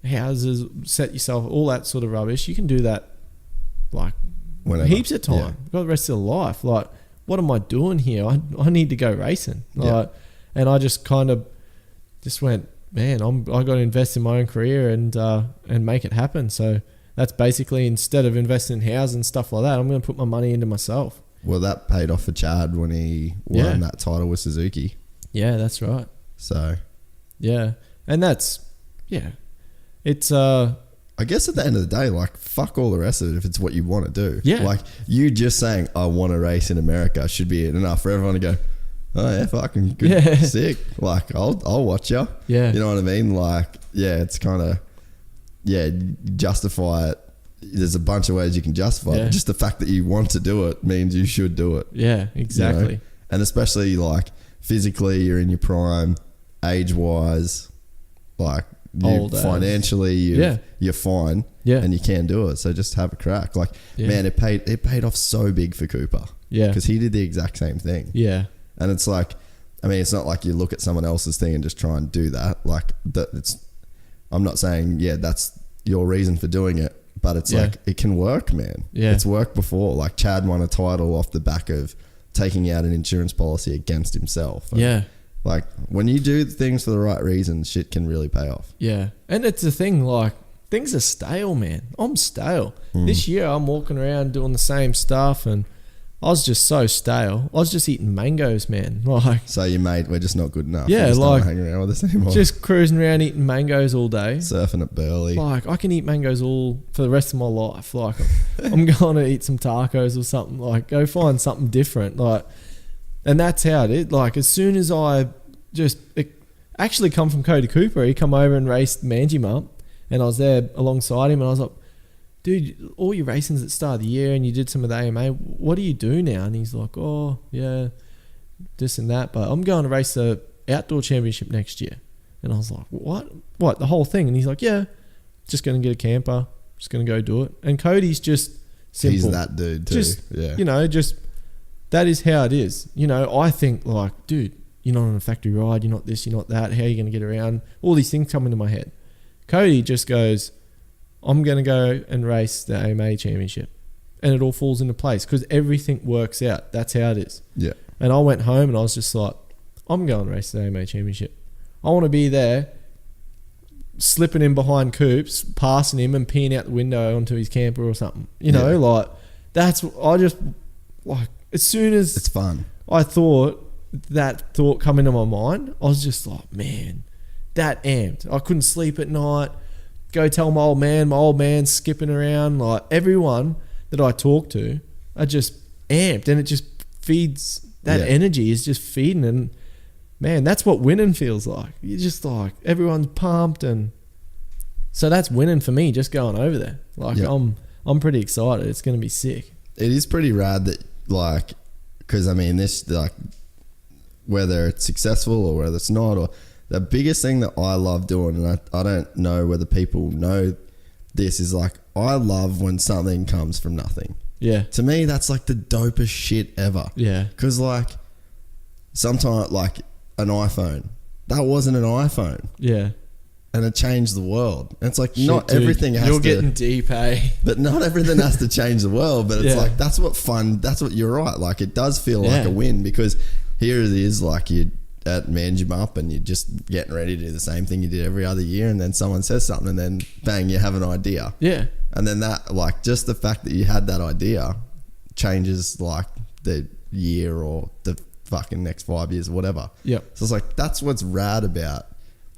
S2: houses, set yourself, all that sort of rubbish. You can do that like whenever. Heaps of time. Yeah. Got the rest of the life. Like, what am I doing here? I need to go racing. Like, and I just kind of just went, man, I got to invest in my own career and make it happen. So that's basically, instead of investing in houses and stuff like that, I'm going to put my money into myself.
S1: Well, that paid off for Chad when he won that title with Suzuki.
S2: Yeah, that's right.
S1: So,
S2: yeah, and that's it's
S1: I guess at the end of the day, like, fuck all the rest of it if it's what you want to do.
S2: Yeah.
S1: Like, you just saying, I want to race in America should be enough for everyone to go, oh, yeah, fucking good, sick. Like, I'll watch you.
S2: Yeah.
S1: You know what I mean? Like, it's kind of, justify it. There's a bunch of ways you can justify it. But just the fact that you want to do it means you should do it.
S2: Yeah, exactly.
S1: And especially, like, physically, you're in your prime, age-wise, like, financially, you're fine, and you can do it. So just have a crack. Like, man, it paid off so big for Cooper. Yeah, because he did the exact same thing. Yeah, and it's like, I mean, it's not like you look at someone else's thing and just try and do that. Like, I'm not saying that's your reason for doing it, but it's like, it can work, man. Yeah, it's worked before. Like, Chad won a title off the back of taking out an insurance policy against himself. And like, when you do things for the right reasons, shit can really pay off. Yeah. And it's the thing, like, things are stale, man. I'm stale. This year I'm walking around doing the same stuff and I was just so stale. I was just eating mangoes, man. Like, so you mate, we're just not good enough. Yeah, just like, don't hang around with us anymore. Just cruising around eating mangoes all day. Surfing at Burley. Like, I can eat mangoes all for the rest of my life. Like, I'm going to eat some tacos or something. Like, go find something different. Like, and that's how it is. Like, as soon as I actually come from Cody Cooper, he come over and raced Manjimup, and I was there alongside him, and I was like, dude, all your racing's at the start of the year and you did some of the AMA, what do you do now? And he's like, oh, yeah, this and that, but I'm going to race the outdoor championship next year. And I was like, what, the whole thing? And he's like, yeah, just going to get a camper, just going to go do it. And Cody's just simple. He's that dude too. Just, just, that is how it is. I think, like, dude, you're not on a factory ride, you're not this, you're not that, how are you going to get around? All these things come into my head. Cody just goes, I'm going to go and race the AMA championship. And it all falls into place because everything works out. That's how it is. Yeah. And I went home and I was just like, I'm going to race the AMA championship. I want to be there, slipping in behind Coops, passing him and peeing out the window onto his camper or something. Like, that's, I just, like, as soon as it's fun, I thought that thought come into my mind, I was just like, man, that amped. I couldn't sleep at night. Go tell my old man's skipping around. Like, everyone that I talk to are just amped, and it just feeds, that energy is just feeding. And man, that's what winning feels like. You're just like, everyone's pumped and
S2: So that's winning for me, just going over there. Like,
S1: Yeah.
S2: I'm pretty excited. It's going to be sick.
S1: It is pretty rad that, like, because I mean, this, like, whether it's successful or whether it's not, or the biggest thing that I love doing, and I don't know whether people know this, is like, I love when something comes from nothing.
S2: Yeah.
S1: To me, that's like the dopest shit ever.
S2: Yeah.
S1: Because, like, sometimes, like, an iPhone, that wasn't an iPhone.
S2: Yeah.
S1: And it changed the world. And it's like,
S2: Shit,
S1: not
S2: dude,
S1: everything has
S2: you're
S1: to...
S2: getting deep, eh?
S1: But not everything has to change the world. But it's
S2: Yeah.
S1: like, that's what fun... That's what you're right. Like, it does feel like a win, because here it is, like, you're at Manjum Up and you're just getting ready to do the same thing you did every other year, and then someone says something and then, bang, you have an idea.
S2: Yeah.
S1: And then that, like, just the fact that you had that idea changes, like, the year or the fucking next 5 years or whatever.
S2: Yep.
S1: So it's like, that's what's rad about,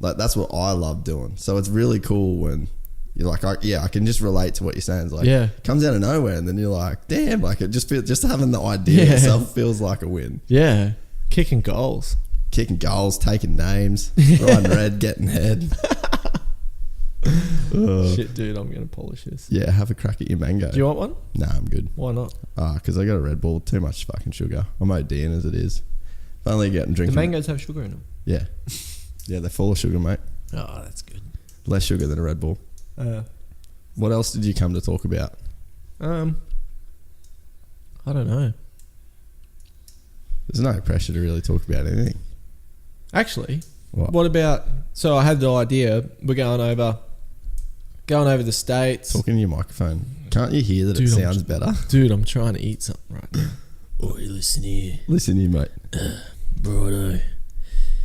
S1: like, that's what I love doing. So it's really cool when you're like, I can just relate to what you're saying. It's like, it comes out of nowhere, and then you're like, damn, like, it just feels, just having the idea itself feels like a win.
S2: Yeah. Kicking goals.
S1: Kicking goals, taking names, riding red, getting head.
S2: Shit, dude, I'm going to polish this.
S1: Yeah, have a crack at your mango.
S2: Do you want one?
S1: Nah, I'm good.
S2: Why not?
S1: Because I got a Red Bull, too much fucking sugar. I'm ODing as it is. If only getting drinking.
S2: The mangoes have sugar in them.
S1: Yeah. Yeah, they're full of sugar, mate.
S2: Oh, that's good.
S1: Less sugar than a Red Bull. What else did you come to talk about?
S2: I don't know.
S1: There's no pressure to really talk about anything.
S2: Actually,
S1: What?
S2: what about... So I had the idea, we're going over the States.
S1: Talking to your microphone. Can't you hear that
S2: Dude,
S1: it sounds better?
S2: Dude, I'm trying to eat something right now. Oh, listen here.
S1: Listen here, mate.
S2: Righto.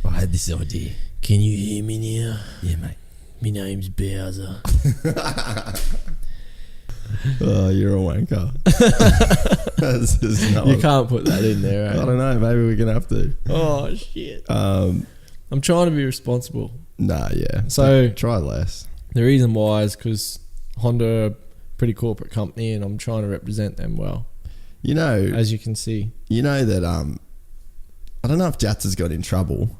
S1: I had this idea.
S2: Can you hear me now?
S1: Yeah, mate.
S2: My name's Bowser.
S1: Oh, you're a wanker.
S2: You can't put that in there,
S1: I
S2: eh?
S1: don't know. Maybe we're going to have to.
S2: Oh, shit.
S1: Um,
S2: I'm trying to be responsible.
S1: Nah, yeah.
S2: So
S1: try less.
S2: the reason why is because Honda are a pretty corporate company, and I'm trying to represent them well,
S1: You know,
S2: as you can see.
S1: you know that I don't know if Jats has got in trouble,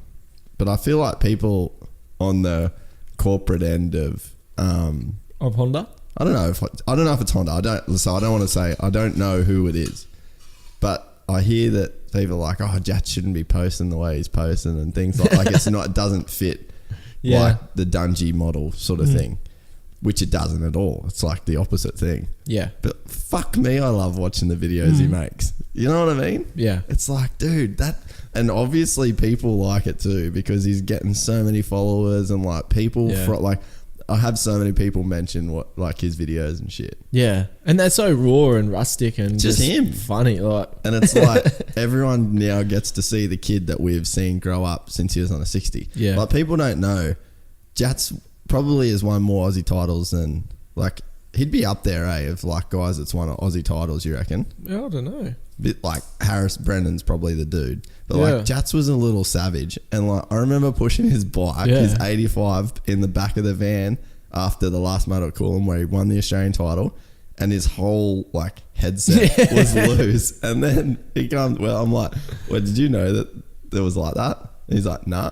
S1: but I feel like people on the corporate end of
S2: Of Honda?
S1: I don't know if it's Honda. I don't want to say I don't know who it is, but I hear that people are like, oh, Jats shouldn't be posting the way he's posting and things like it's not, it doesn't fit like the Dungey model sort of thing, which it doesn't at all. It's like the opposite thing.
S2: Yeah.
S1: But fuck me, I love watching the videos he makes. You know what I mean?
S2: Yeah.
S1: It's like, dude, that, and obviously people like it too because he's getting so many followers and like people like I have so many people mention what like his videos and shit.
S2: Yeah. And they're so raw and rustic and
S1: Just him.
S2: funny. Like,
S1: And it's like everyone now gets to see the kid that we've seen grow up since he was on a 60.
S2: Yeah.
S1: Like people don't know. Jats probably has won more Aussie titles than like he'd be up there, of like guys that's won Aussie titles, you reckon?
S2: I don't know.
S1: Bit like Harris Brennan's probably the dude. But
S2: Yeah.
S1: like Jats was a little savage. And like I remember pushing his bike, his 85 in the back of the van after the last Moto Coolum where he won the Australian title and his whole like headset was loose. And then he comes, well, I'm like, well, did you know that there was like that? And he's like, nah.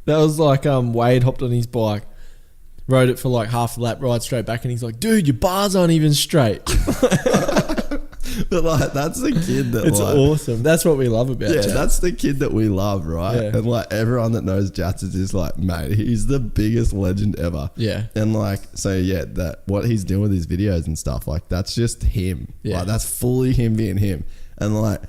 S2: That was like Wade hopped on his bike, rode it for like half a lap, ride straight back, and he's like, dude, your bars aren't even straight.
S1: But like that's the kid that
S2: It's
S1: like,
S2: awesome. That's what we love about Jats.
S1: that's the kid that we love, right?
S2: Yeah.
S1: And like everyone that knows Jats is just like, mate, he's the biggest legend ever.
S2: Yeah.
S1: And like, so yeah, that what he's doing with his videos and stuff, like that's just him.
S2: Yeah.
S1: Like that's fully him being him. And like,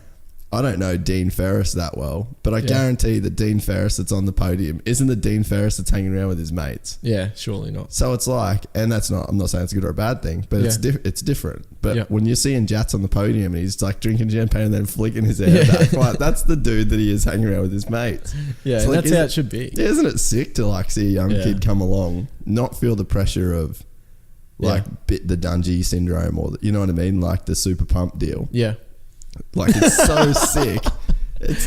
S1: I don't know Dean Ferris that well, but I guarantee that Dean Ferris that's on the podium isn't the Dean Ferris that's hanging around with his mates.
S2: Yeah, surely not.
S1: So it's like, and that's not, I'm not saying it's a good or a bad thing, but it's different. But when you're seeing Jats on the podium and he's like drinking champagne and then flicking his hair back, like that's the dude that he is hanging around with his mates.
S2: Yeah,
S1: It's like,
S2: that's how it should be.
S1: Isn't it sick to like see a young kid come along, not feel the pressure of like the Dungey syndrome or you know what I mean? Like the super pump deal.
S2: Yeah.
S1: Like it's so sick.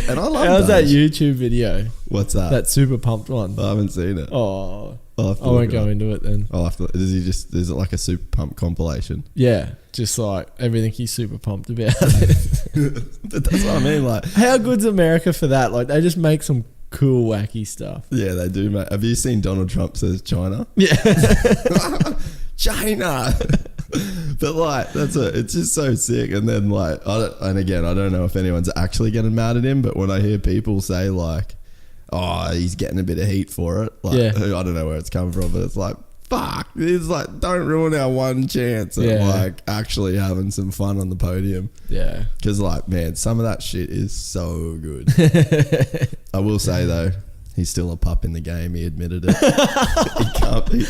S1: And I love
S2: How's that
S1: Dunge.
S2: YouTube video?
S1: What's that?
S2: That super pumped one.
S1: I haven't seen it.
S2: Oh,
S1: I'll have to
S2: I
S1: look
S2: won't
S1: it
S2: go
S1: up.
S2: into it then.
S1: I'll have to, is it like a super pump compilation?
S2: Yeah, just like everything he's super pumped about it.
S1: But that's what I mean. Like,
S2: How good's America for that? Like they just make some cool, wacky stuff.
S1: Yeah, they do, mate. Have you seen Donald Trump says China?
S2: Yeah.
S1: China. But like, it's just so sick. And then like, and again, I don't know if anyone's actually getting mad at him, but when I hear people say like, oh, he's getting a bit of heat for it, like, I don't know where it's coming from, but it's like, fuck, it's like, don't ruin our one chance at like actually having some fun on the podium.
S2: Yeah. Because
S1: like, man, some of that shit is so good. I will say though, he's still a pup in the game. He admitted it.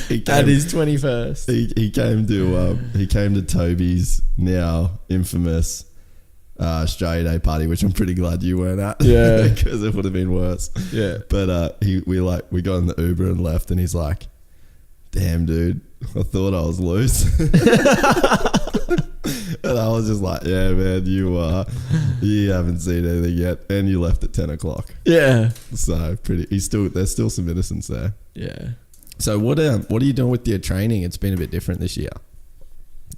S1: he came,
S2: at his 21st.
S1: He came to Toby's now infamous Australia Day party, which I'm pretty glad you weren't at.
S2: Yeah.
S1: Because it would have been worse.
S2: Yeah.
S1: But we got in the Uber and left, and he's like, damn, dude, I thought I was loose. And I was just like, yeah, man, you haven't seen anything yet, and you left at 10 o'clock.
S2: Yeah.
S1: So there's still some innocence there.
S2: Yeah.
S1: So what are you doing with your training? It's been a bit different this year.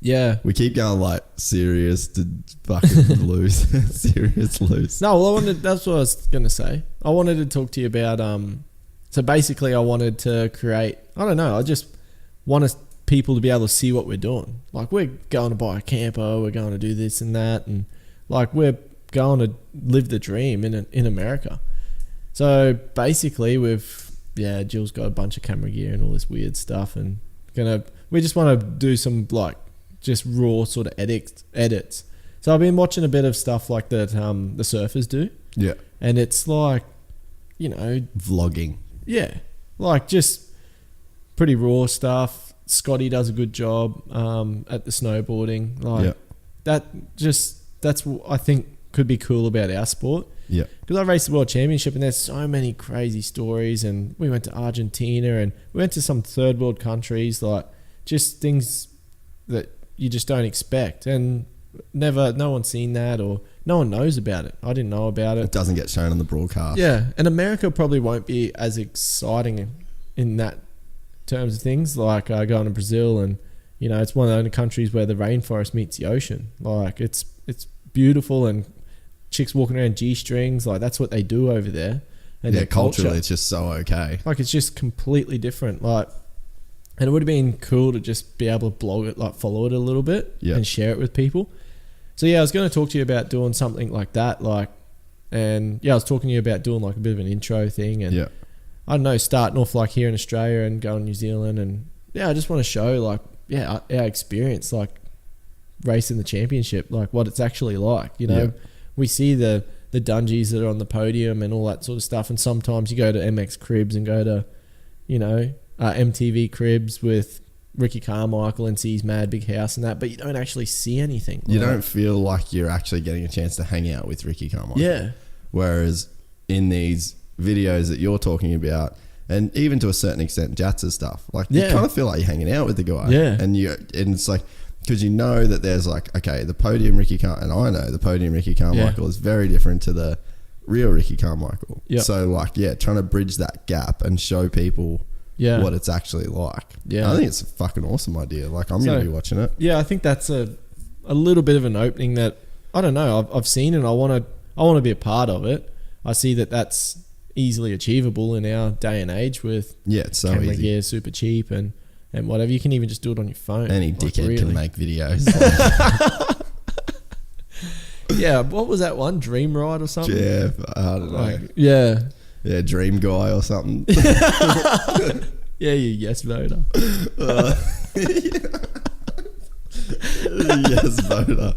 S2: Yeah.
S1: We keep going like serious to fucking loose. Serious loose.
S2: No, well, that's what I was going to say. I wanted to talk to you about, so basically I wanted to create, I don't know, I just want people to be able to see what we're doing. Like, we're going to buy a camper, we're going to do this and that, and like, we're going to live the dream in America. So basically Jill's got a bunch of camera gear and all this weird stuff, and we just want to do some like just raw sort of edits. So I've been watching a bit of stuff like that the surfers do.
S1: Yeah.
S2: And it's like, you know,
S1: vlogging.
S2: Yeah. Like just pretty raw stuff. Scotty does a good job at the snowboarding. Like that's what I think could be cool about our sport.
S1: Yeah.
S2: Because I raced the World Championship and there's so many crazy stories, and we went to Argentina and we went to some third world countries, like just things that you just don't expect, and no one's seen that, or no one knows about it. I didn't know about it.
S1: It doesn't get shown on the broadcast.
S2: Yeah. And America probably won't be as exciting in that terms of things. Like going to Brazil, and you know, it's one of the only countries where the rainforest meets the ocean. Like it's beautiful, and chicks walking around G-strings, like that's what they do over there. And
S1: yeah, culturally it's just so okay.
S2: Like it's just completely different. Like, and it would have been cool to just be able to blog it, like follow it a little bit and share it with people. So yeah, I was going to talk to you about doing something like that. Like, and yeah, I was talking to you about doing like a bit of an intro thing, and I don't know, starting off like here in Australia and going to New Zealand, and I just want to show like, our experience, like racing the championship, like what it's actually like, you know. We see the dungees that are on the podium and all that sort of stuff, and sometimes you go to MX Cribs and go to, you know, MTV Cribs with Ricky Carmichael and see his mad big house and that, but you don't actually see anything.
S1: You don't feel like you're actually getting a chance to hang out with Ricky Carmichael. Yeah. Whereas in these videos that you're talking about, and even to a certain extent Jatz's stuff, like you kind of feel like you're hanging out with the guy. Yeah. And it's like, because you know that there's like, okay, the podium Ricky Carmichael, and I know the podium Ricky Carmichael is very different to the real Ricky Carmichael. Yep. So like, trying to bridge that gap and show people what it's actually like. Yeah. I think it's a fucking awesome idea. Like I'm going to be watching it. Yeah,
S2: I think that's a little bit of an opening that, I don't know, I've seen, and I want to be a part of it. I see that that's easily achievable in our day and age with
S1: it's so
S2: camera
S1: easy.
S2: gear, super cheap, and whatever. You can even just do it on your phone.
S1: Any dickhead can make videos.
S2: Yeah, what was that one? Dream Ride or something?
S1: Yeah, I don't know.
S2: Like, yeah,
S1: Dream Guy or something.
S2: Yeah, you yes voter.
S1: Yes voter.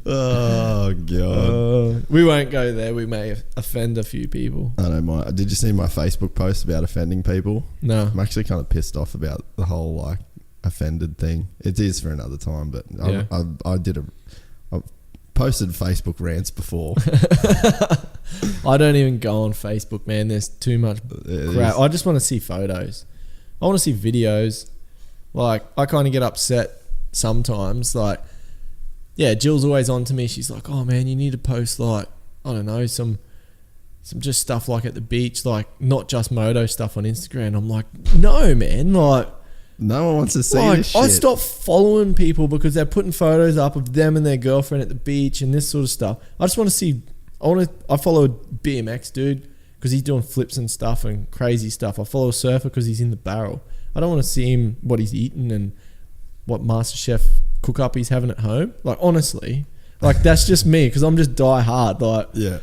S1: Oh god.
S2: We won't go there. We may offend a few people.
S1: I know. Did you see my Facebook post about offending people?
S2: No.
S1: I'm actually kind of pissed off about the whole like offended thing. It is for another time, but I've posted Facebook rants before.
S2: I don't even go on Facebook, man. There's too much crap. I just want to see photos. I want to see videos. Like, I kind of get upset sometimes. Like, Jill's always on to me. She's like, oh man, you need to post like, I don't know, some just stuff like at the beach, like not just moto stuff on Instagram. I'm like, no man, like
S1: no one wants to see
S2: like,
S1: this shit.
S2: I stopped following people because they're putting photos up of them and their girlfriend at the beach and this sort of stuff. I just want to see. I follow a BMX dude, because he's doing flips and stuff and crazy stuff. I follow a surfer because he's in the barrel. I don't want to see him what he's eating and what MasterChef cook up he's having at home. Like, honestly, like, that's just me, because I'm just die hard. Like,
S1: Yeah.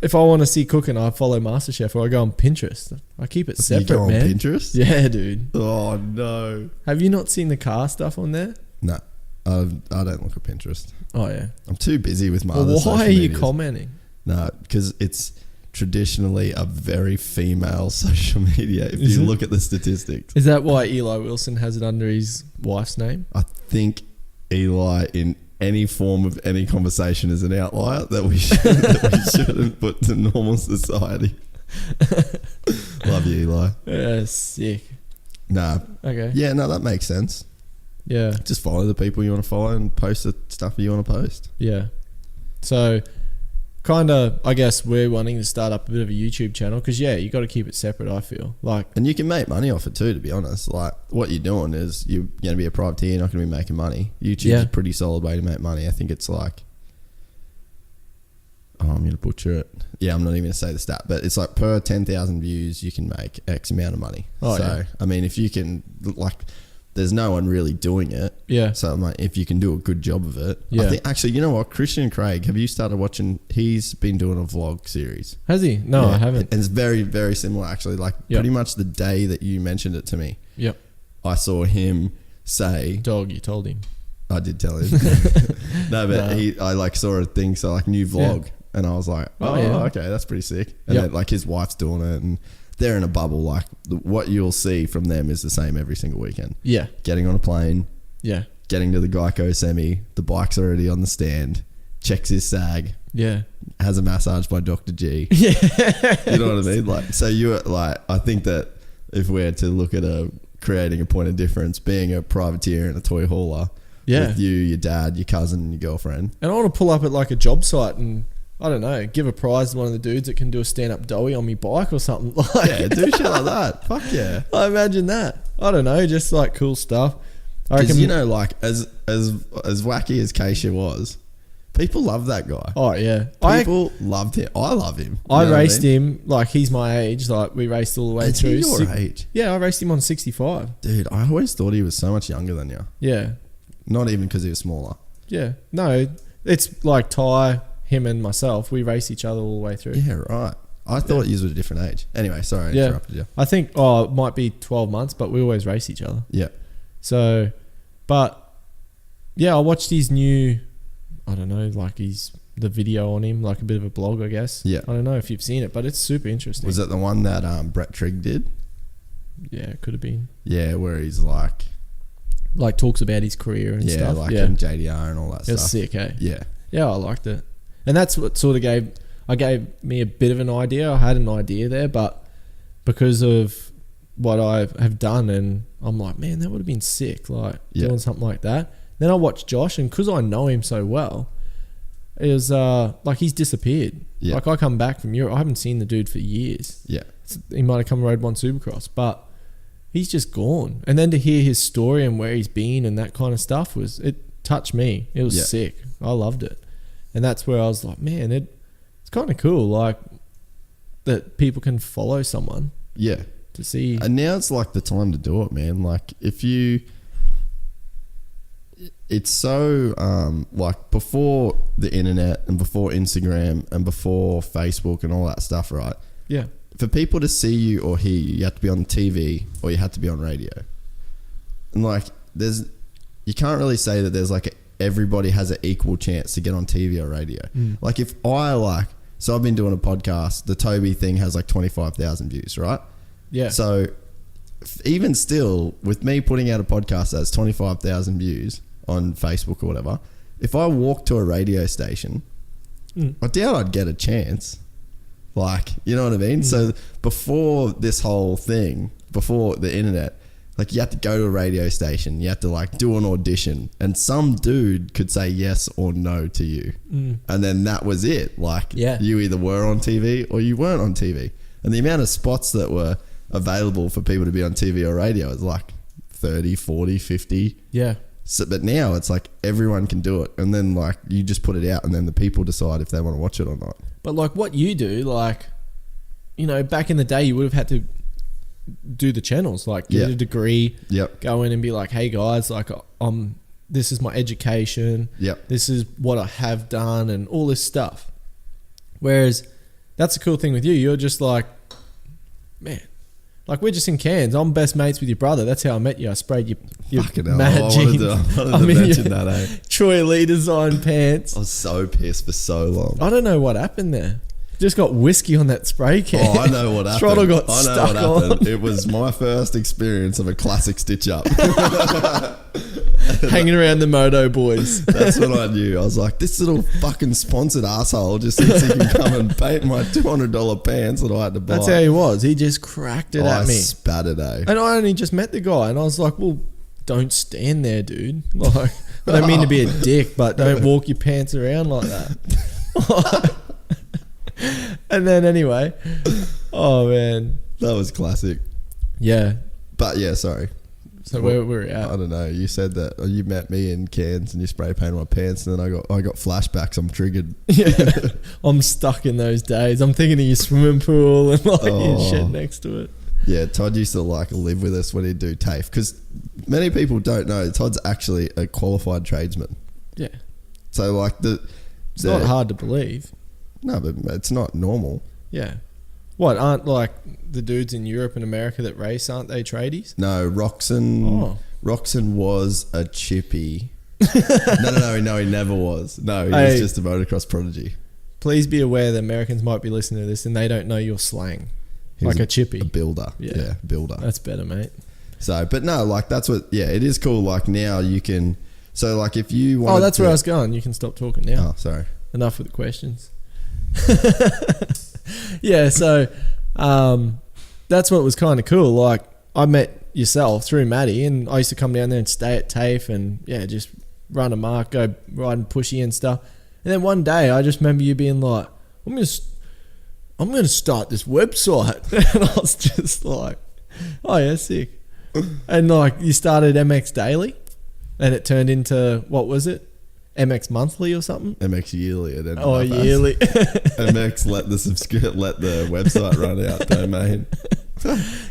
S2: if I want to see cooking, I follow MasterChef, or I go on Pinterest. I keep it separate,
S1: You go on
S2: man.
S1: Pinterest?
S2: Yeah, dude.
S1: Oh, no.
S2: Have you not seen the car stuff on there?
S1: No. I don't look at Pinterest.
S2: Oh, yeah.
S1: I'm too busy with my
S2: Well,
S1: other social
S2: why are you
S1: medias.
S2: commenting?
S1: No, because it's traditionally a very female social media if
S2: Is
S1: you
S2: it?
S1: look at the statistics.
S2: Is that why Eli Wilson has it under his wife's name?
S1: I think Eli, in any form of any conversation, is an outlier that we shouldn't put to normal society. Love you, Eli.
S2: Yeah, sick.
S1: Nah.
S2: Okay.
S1: Yeah, no, that makes sense.
S2: Yeah.
S1: Just follow the people you want to follow and post the stuff you want to post.
S2: Yeah. So, kind of, I guess we're wanting to start up a bit of a YouTube channel because, yeah, you got to keep it separate, I feel. Like,
S1: And you can make money off it too, to be honest. Like, what you're doing is you're going to be a privateer, you're not going to be making money. YouTube's
S2: Yeah.
S1: a pretty solid way to make money. I think it's like, oh, I'm going to butcher it. Yeah, I'm not even going to say the stat, but it's like per 10,000 views, you can make X amount of money.
S2: Oh,
S1: so,
S2: yeah.
S1: I mean, if you can, like, there's no one really doing it.
S2: yeah.
S1: So, I'm like, if you can do a good job of it.
S2: Yeah.
S1: I think, actually, you know what? Christian Craig, have you started watching? He's been doing a vlog series.
S2: Has he? No,
S1: Yeah.
S2: I haven't.
S1: And it's very, very similar, actually. Like,
S2: Yep.
S1: pretty much the day that you mentioned it to me,
S2: Yep.
S1: I saw him say,
S2: Dog, you told him.
S1: I did tell him. No, but
S2: No.
S1: I like saw a thing, so like new vlog. And I was like,
S2: Oh,
S1: oh,
S2: yeah.
S1: okay, that's pretty sick. And
S2: Yep.
S1: then like his wife's doing it and they're in a bubble. Like what you'll see from them is the same every single weekend.
S2: Yeah.
S1: Getting on a plane,
S2: Yeah.
S1: getting to the Geico semi, the bike's already on the stand, checks his sag,
S2: Yeah.
S1: has a massage by Dr. G.
S2: Yeah.
S1: You know what I mean? Like, so you're like, I think that if we're to look at creating a point of difference, being a privateer and a toy hauler,
S2: Yeah.
S1: with you, your dad, your cousin, and your girlfriend.
S2: And I want to pull up at like a job site and, I don't know, give a prize to one of the dudes that can do a stand-up doughy on me bike or something. Like,
S1: Yeah, do shit like that. Fuck yeah.
S2: I imagine that. I don't know, just like cool stuff. I
S1: Because
S2: reckon,
S1: you know, like as wacky as Keisha was, people love that guy.
S2: oh yeah,
S1: People loved him. I love him.
S2: I
S1: You know what
S2: raced
S1: mean?
S2: him like he's my age. Like we raced all the way
S1: Is
S2: through.
S1: he your
S2: Six-
S1: age?
S2: Yeah, I raced him on 65.
S1: Dude, I always thought he was so much younger than you.
S2: Yeah,
S1: Not even because he was smaller.
S2: yeah. No, it's like Ty, him, and myself. We race each other all the way through.
S1: Yeah, right. I thought you was a different age. Anyway, sorry, I
S2: Yeah.
S1: interrupted you.
S2: I think it might be 12 months, but we always race each other.
S1: Yeah.
S2: So, but yeah, I watched his new, I don't know, like the video on him, like a bit of a blog, I guess.
S1: Yeah.
S2: I don't know if you've seen it, but it's super interesting.
S1: Was it the one that Brett Trigg did?
S2: Yeah, it could have been.
S1: Yeah, where he's like,
S2: Like talks about his career and
S1: yeah,
S2: stuff.
S1: like
S2: Yeah,
S1: in JDR and all that
S2: it was
S1: stuff.
S2: sick, eh?
S1: Yeah.
S2: Yeah, I liked it. And that's what sort of gave me a bit of an idea. I had an idea there, but because of what I have done, and I'm like, man, that would have been sick, like
S1: Yeah.
S2: doing something like that. Then I watched Josh, and because I know him so well, it was like he's disappeared.
S1: Yeah.
S2: Like I come back from Europe, I haven't seen the dude for years.
S1: Yeah.
S2: He might have come Road 1 Supercross, but he's just gone. And then to hear his story and where he's been and that kind of stuff it touched me. It was
S1: Yeah.
S2: sick. I loved it. And that's where I was like, man, it's kind of cool, like that people can follow someone
S1: Yeah.
S2: to see.
S1: And now it's like the time to do it, man. Like it's so like before the internet and before Instagram and before Facebook and all that stuff, right?
S2: Yeah.
S1: For people to see you or hear you, you have to be on TV or you have to be on radio. And like you can't really say that there's like everybody has an equal chance to get on TV or radio. Like if so I've been doing a podcast, the Toby thing has like 25,000 views, right?
S2: Yeah.
S1: So even still, with me putting out a podcast that's 25,000 views on Facebook or whatever, if I walk to a radio station, I doubt I'd get a chance. Like, you know what I mean? So before this whole thing, before the internet, like you had to go to a radio station, you had to like do an audition, and some dude could say yes or no to you. And then that was it. Like
S2: Yeah.
S1: you either were on TV or you weren't on TV. And the amount of spots that were available for people to be on TV or radio is like 30, 40, 50.
S2: Yeah.
S1: So, but now it's like everyone can do it. And then like you just put it out and then the people decide if they want to watch it or not.
S2: But like what you do, like you know, back in the day, you would have had to do the channels, like get a degree, go in and be like, hey guys, like this is my education, this is what I have done, and all this stuff. Whereas that's the cool thing with you. You're just like, man, like we're just in Cairns. I'm best mates with your brother. That's how I met you. I sprayed your mad jeans. I wanted to mention that, eh? Troy Lee design pants.
S1: I was so pissed for so long.
S2: I don't know what happened there. Just got whiskey on that spray can.
S1: Oh, I know what happened.
S2: Throttle got stuck on.
S1: It was my first experience of a classic stitch up.
S2: Hanging around the Moto boys.
S1: That's what I knew. I was like, this little fucking sponsored asshole just thinks he can come and paint my $200 pants that I had to buy.
S2: That's how he was. He just cracked it at me.
S1: I spat it, eh?
S2: And I only just met the guy, and I was like, well, don't stand there, dude. Like, I don't mean to be a dick, but don't walk your pants around like that. And then anyway, oh man,
S1: that was classic.
S2: Yeah,
S1: but yeah, sorry.
S2: So where were we at?
S1: I don't know. You said that you met me in Cairns and you spray painted my pants, and then I got flashbacks. I'm triggered.
S2: Yeah, I'm stuck in those days. I'm thinking of your swimming pool and like your shit next to it.
S1: Yeah, Todd used to like live with us when he'd do TAFE, because many people don't know Todd's actually a qualified tradesman.
S2: Yeah.
S1: So like
S2: it's not hard to believe.
S1: No, but it's not normal.
S2: Yeah. What, aren't like the dudes in Europe and America that race, aren't they tradies?
S1: No, Roxon was a chippy. No, he never was. No, he was just a motocross prodigy.
S2: Please be aware that Americans might be listening to this and they don't know your slang.
S1: He
S2: like
S1: was
S2: a chippy.
S1: A builder. Yeah, builder.
S2: That's better, mate.
S1: So, but no, like that's what, it is cool. Like now you can, so like if you want.
S2: Oh, that's where I was going. You can stop talking now.
S1: Oh, sorry.
S2: Enough with the questions. Yeah, so that's what was kind of cool. Like I met yourself through Maddie, and I used to come down there and stay at TAFE and just run a mark, go riding pushy and stuff. And then one day I just remember you being like, I'm gonna start this website. And I was just like, oh yeah, sick. And like you started MX Daily and it turned into, what was it? MX Monthly or something?
S1: MX Yearly. It ended
S2: up Yearly.
S1: MX let the website run out domain.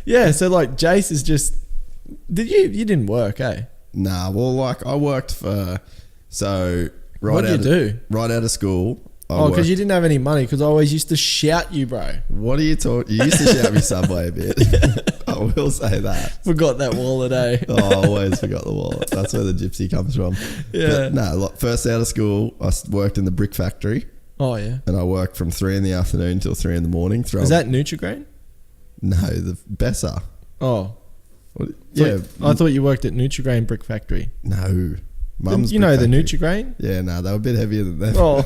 S2: Yeah, so like Jace is just, you didn't work, eh?
S1: Nah, well like I worked for, so
S2: what did you do?
S1: Right out of school.
S2: Because you didn't have any money, because I always used to shout you, bro.
S1: What are you talking? You used to shout me Subway a bit. I will say that.
S2: Forgot that wallet, eh?
S1: Oh, I always forgot the wallet. That's where the gypsy comes from.
S2: Yeah.
S1: But no, first out of school, I worked in the brick factory.
S2: Oh, yeah.
S1: And I worked from 3 in the afternoon till 3 in the morning.
S2: Is that Nutrigrain?
S1: No, the Besser.
S2: Oh.
S1: What, yeah.
S2: I thought you worked at Nutrigrain Brick Factory.
S1: No. Mum's
S2: you know the Nutrigrain?
S1: Yeah, no, they were a bit heavier than that.
S2: Oh.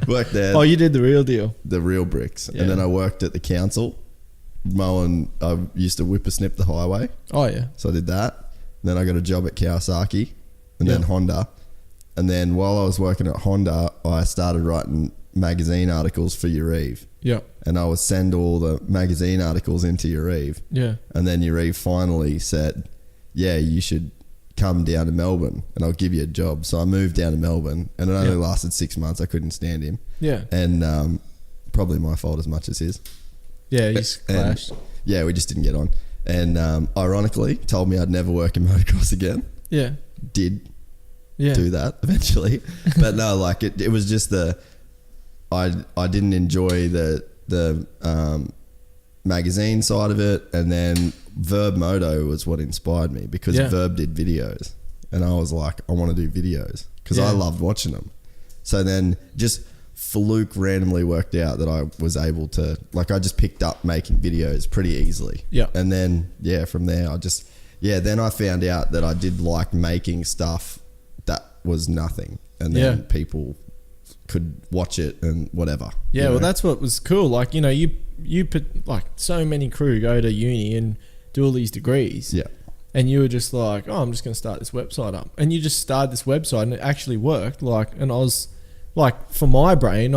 S1: Worked there.
S2: Oh, you did the real deal.
S1: The real bricks.
S2: Yeah.
S1: And then I worked at the council. Mowing, I used to whippersnip the highway.
S2: Oh, yeah.
S1: So I did that. And then I got a job at Kawasaki and then Honda. And then while I was working at Honda, I started writing magazine articles for Urive.
S2: Yeah.
S1: And I would send all the magazine articles into Urive.
S2: Yeah.
S1: And then Urive finally said, yeah, you should come down to Melbourne and I'll give you a job. So I moved down to Melbourne, and it only lasted 6 months. I couldn't stand him.
S2: Yeah.
S1: And probably my fault as much as his.
S2: Yeah, you clashed.
S1: Yeah, we just didn't get on. And ironically, told me I'd never work in motocross again.
S2: Yeah.
S1: Did do that eventually. But no, like it was just I didn't enjoy the magazine side of it, and then Verb Moto was what inspired me, because Verb did videos, and I was like, I want to do videos because I loved watching them. So then just fluke randomly worked out that I was able to, like, I just picked up making videos pretty easily.
S2: Yeah.
S1: And then from there I just then I found out that I did like making stuff that was nothing, and then people could watch it and whatever.
S2: Yeah, well, that's what was cool. Like, you put, like, so many crew go to uni and do all these degrees.
S1: Yeah.
S2: And you were just like, oh, I'm just going to start this website up. And you just started this website and it actually worked. Like, and I was like, for my brain,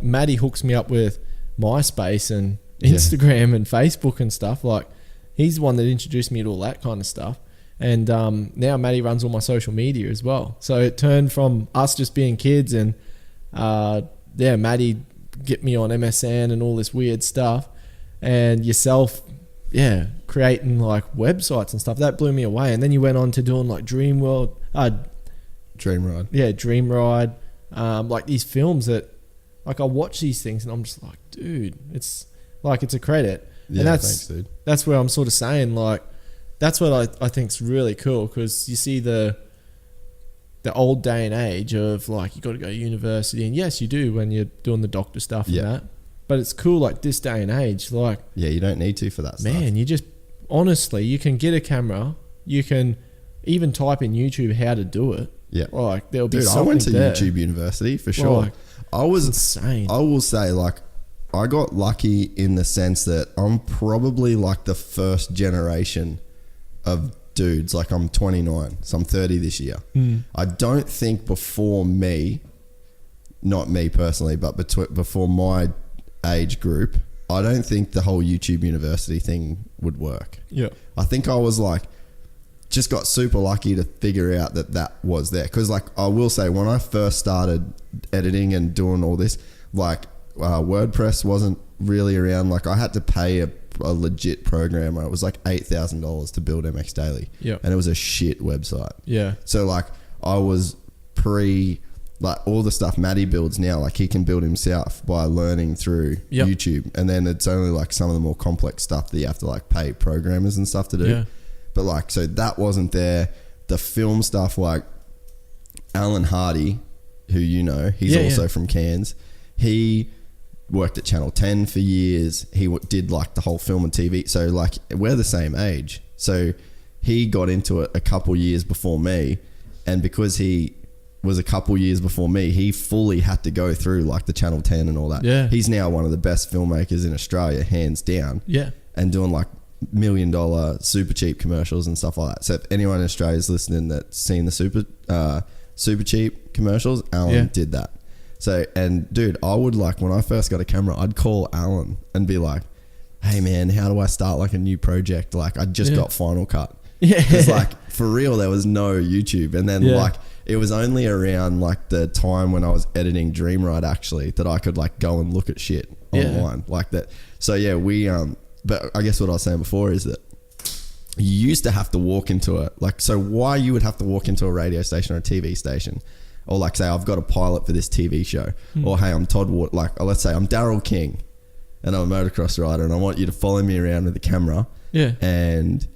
S2: Maddie hooks me up with MySpace and Instagram and Facebook and stuff. Like, he's the one that introduced me to all that kind of stuff. And now Maddie runs all my social media as well. So it turned from us just being kids and Maddie get me on MSN and all this weird stuff. and yourself, creating like websites and stuff. That blew me away. And then you went on to doing like Dream Ride. Yeah, Dream Ride. Like these films that, like, I watch these things and I'm just like, dude, it's a credit.
S1: Yeah,
S2: and
S1: thanks, dude.
S2: That's where I'm sort of saying, like, that's what I think's really cool, because you see the old day and age of like, you got to go to university, and yes, you do when you're doing the doctor stuff and that. But it's cool, like this day and age, like,
S1: yeah, you don't need to for that stuff.
S2: Man, you just, honestly, you can get a camera, you can even type in YouTube how to do it.
S1: Yeah,
S2: like there'll be something.
S1: I went to
S2: there.
S1: YouTube University for sure.
S2: Like,
S1: I was
S2: insane.
S1: I will say, like, I got lucky in the sense that I'm probably like the first generation of dudes. Like, I'm 29, so I'm 30 this year. I don't think before me, not me personally, but before my age group, I don't think the whole YouTube University thing would work.
S2: Yeah,
S1: I think I was like, just got super lucky to figure out that was there. Because, like, I will say, when I first started editing and doing all this, like, WordPress wasn't really around. Like, I had to pay a legit programmer. It was like $8,000 to build MX Daily.
S2: Yeah,
S1: and it was a shit website.
S2: Yeah.
S1: So, like, I was like, all the stuff Matty builds now, like, he can build himself by learning through YouTube. And then it's only like some of the more complex stuff that you have to like pay programmers and stuff to do.
S2: Yeah.
S1: But like, so that wasn't there. The film stuff, like Alan Hardy, who you know, he's also from Cairns. He worked at Channel 10 for years. He did like the whole film and TV. So like, we're the same age. So he got into it a couple years before me. And because he was a couple years before me, he fully had to go through like the Channel 10 and all that.
S2: Yeah.
S1: He's now one of the best filmmakers in Australia, hands down.
S2: Yeah.
S1: And doing like $1 million super cheap commercials and stuff like that. So if anyone in Australia is listening that's seen the super cheap commercials, Alan did that. So, and dude, I would, like, when I first got a camera, I'd call Alan and be like, hey man, how do I start like a new project? Like, I just got Final Cut. Yeah. Because like, for real, there was no YouTube. And then like, it was only around like the time when I was editing Dream Ride actually that I could like go and look at shit online like that. So yeah, but I guess what I was saying before is that you used to have to walk into it. Like, so why you would have to walk into a radio station or a TV station, or like say, I've got a pilot for this TV show, or hey, I'm Todd Waters, like, let's say I'm Daryl King and I'm a motocross rider and I want you to follow me around with the camera and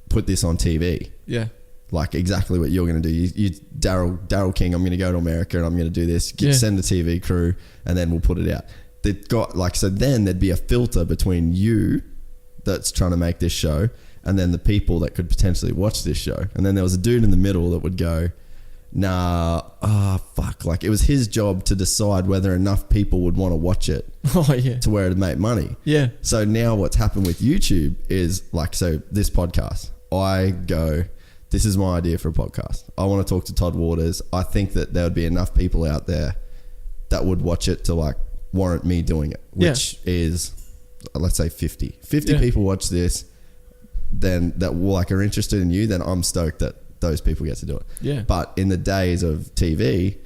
S1: put this on TV. Yeah. Like exactly what you're going to do. You Daryl King, I'm going to go to America and I'm going to do this. Send the TV crew and then we'll put it out. They've got like, so then there'd be a filter between you that's trying to make this show and then the people that could potentially watch this show. And then there was a dude in the middle that would go, nah, fuck. Like, it was his job to decide whether enough people would want to watch it to where it'd make money. Yeah. So now what's happened with YouTube is like, so this podcast, I go, this is my idea for a podcast. I want to talk to Todd Waters. I think that there would be enough people out there that would watch it to like warrant me doing it, which is, let's say 50 people watch this, then that like are interested in you, then I'm stoked that those people get to do it. Yeah. But in the days of TV,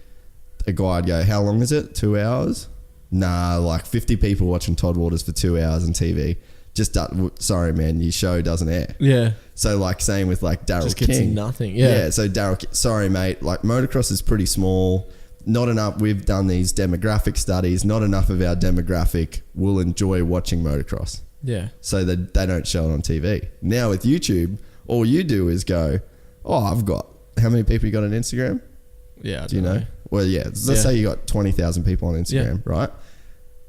S1: a guy would go, how long is it? 2 hours? Nah, like 50 people watching Todd Waters for 2 hours on TV. Just sorry, man, your show doesn't air. Yeah. So like same with like Daryl King. Just gets
S2: nothing. Yeah.
S1: So Daryl, sorry, mate. Like motocross is pretty small. Not enough. We've done these demographic studies. Not enough of our demographic will enjoy watching motocross. Yeah. So that they don't show it on TV. Now with YouTube, all you do is go, oh, I've got, how many people you got on Instagram? Yeah. Do you know? Well, yeah. Let's say you got 20,000 people on Instagram, right?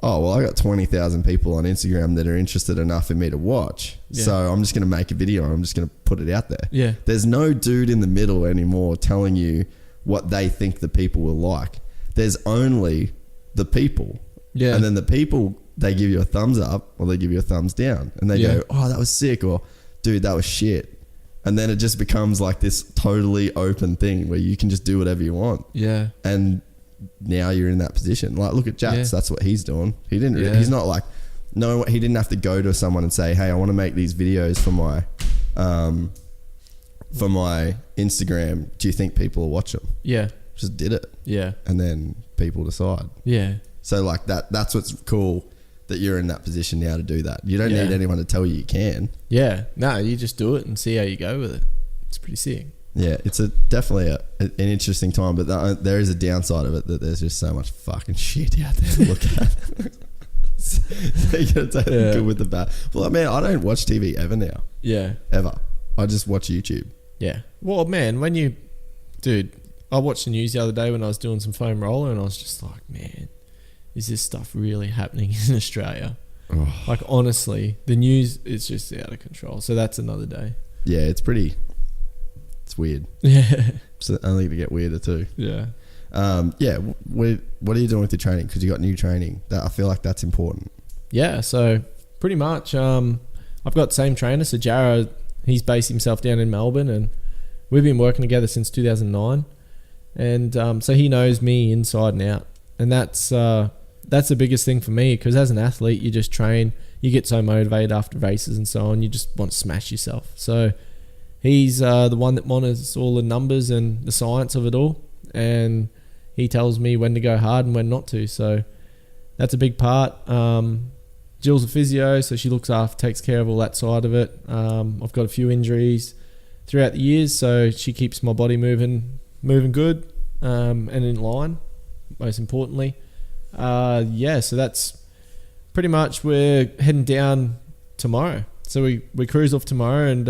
S1: Oh, well, I got 20,000 people on Instagram that are interested enough in me to watch. Yeah. So I'm just going to make a video and I'm just going to put it out there. Yeah. There's no dude in the middle anymore telling you what they think the people will like. There's only the people. Yeah. And then the people, they give you a thumbs up or they give you a thumbs down. And they go, oh, that was sick, or dude, that was shit. And then it just becomes like this totally open thing where you can just do whatever you want. Yeah. And now you're in that position. Like, look at Jats. That's what he's doing. He didn't. He's not like, no. He didn't have to go to someone and say, "Hey, I want to make these videos for my Instagram. Do you think people will watch them?" Yeah. Just did it. Yeah. And then people decide. Yeah. So like that's what's cool. that you're in that position now to do that. You don't
S2: Yeah.
S1: need anyone to tell you can.
S2: Yeah. No, you just do it and see how you go with it. It's pretty sick.
S1: Yeah, it's definitely an interesting time, but there is a downside of it that there's just so much fucking shit out there to look at. So you gotta take the good with the bad. Well, I mean, I don't watch TV ever now.
S2: Yeah.
S1: Ever. I just watch YouTube.
S2: Yeah. Well, man, dude, I watched the news the other day when I was doing some foam roller, and I was just like, man, is this stuff really happening in Australia?
S1: Oh.
S2: Like, honestly, the news is just out of control. So that's another day.
S1: Yeah, it's weird.
S2: Yeah.
S1: It's only to get weirder too.
S2: Yeah.
S1: Yeah. What are you doing with your training? Because you got new training. I feel like that's important.
S2: Yeah. So pretty much, I've got the same trainer. So Jarrah, he's based himself down in Melbourne, and we've been working together since 2009. And so he knows me inside and out. And that's the biggest thing for me, because as an athlete, you just train, you get so motivated after races and so on, you just want to smash yourself. So he's the one that monitors all the numbers and the science of it all, and he tells me when to go hard and when not to. So that's a big part. Jill's a physio, so she takes care of all that side of it. I've got a few injuries throughout the years, so she keeps my body moving good and in line, most importantly. So that's pretty much, we're heading down tomorrow. So we cruise off tomorrow, and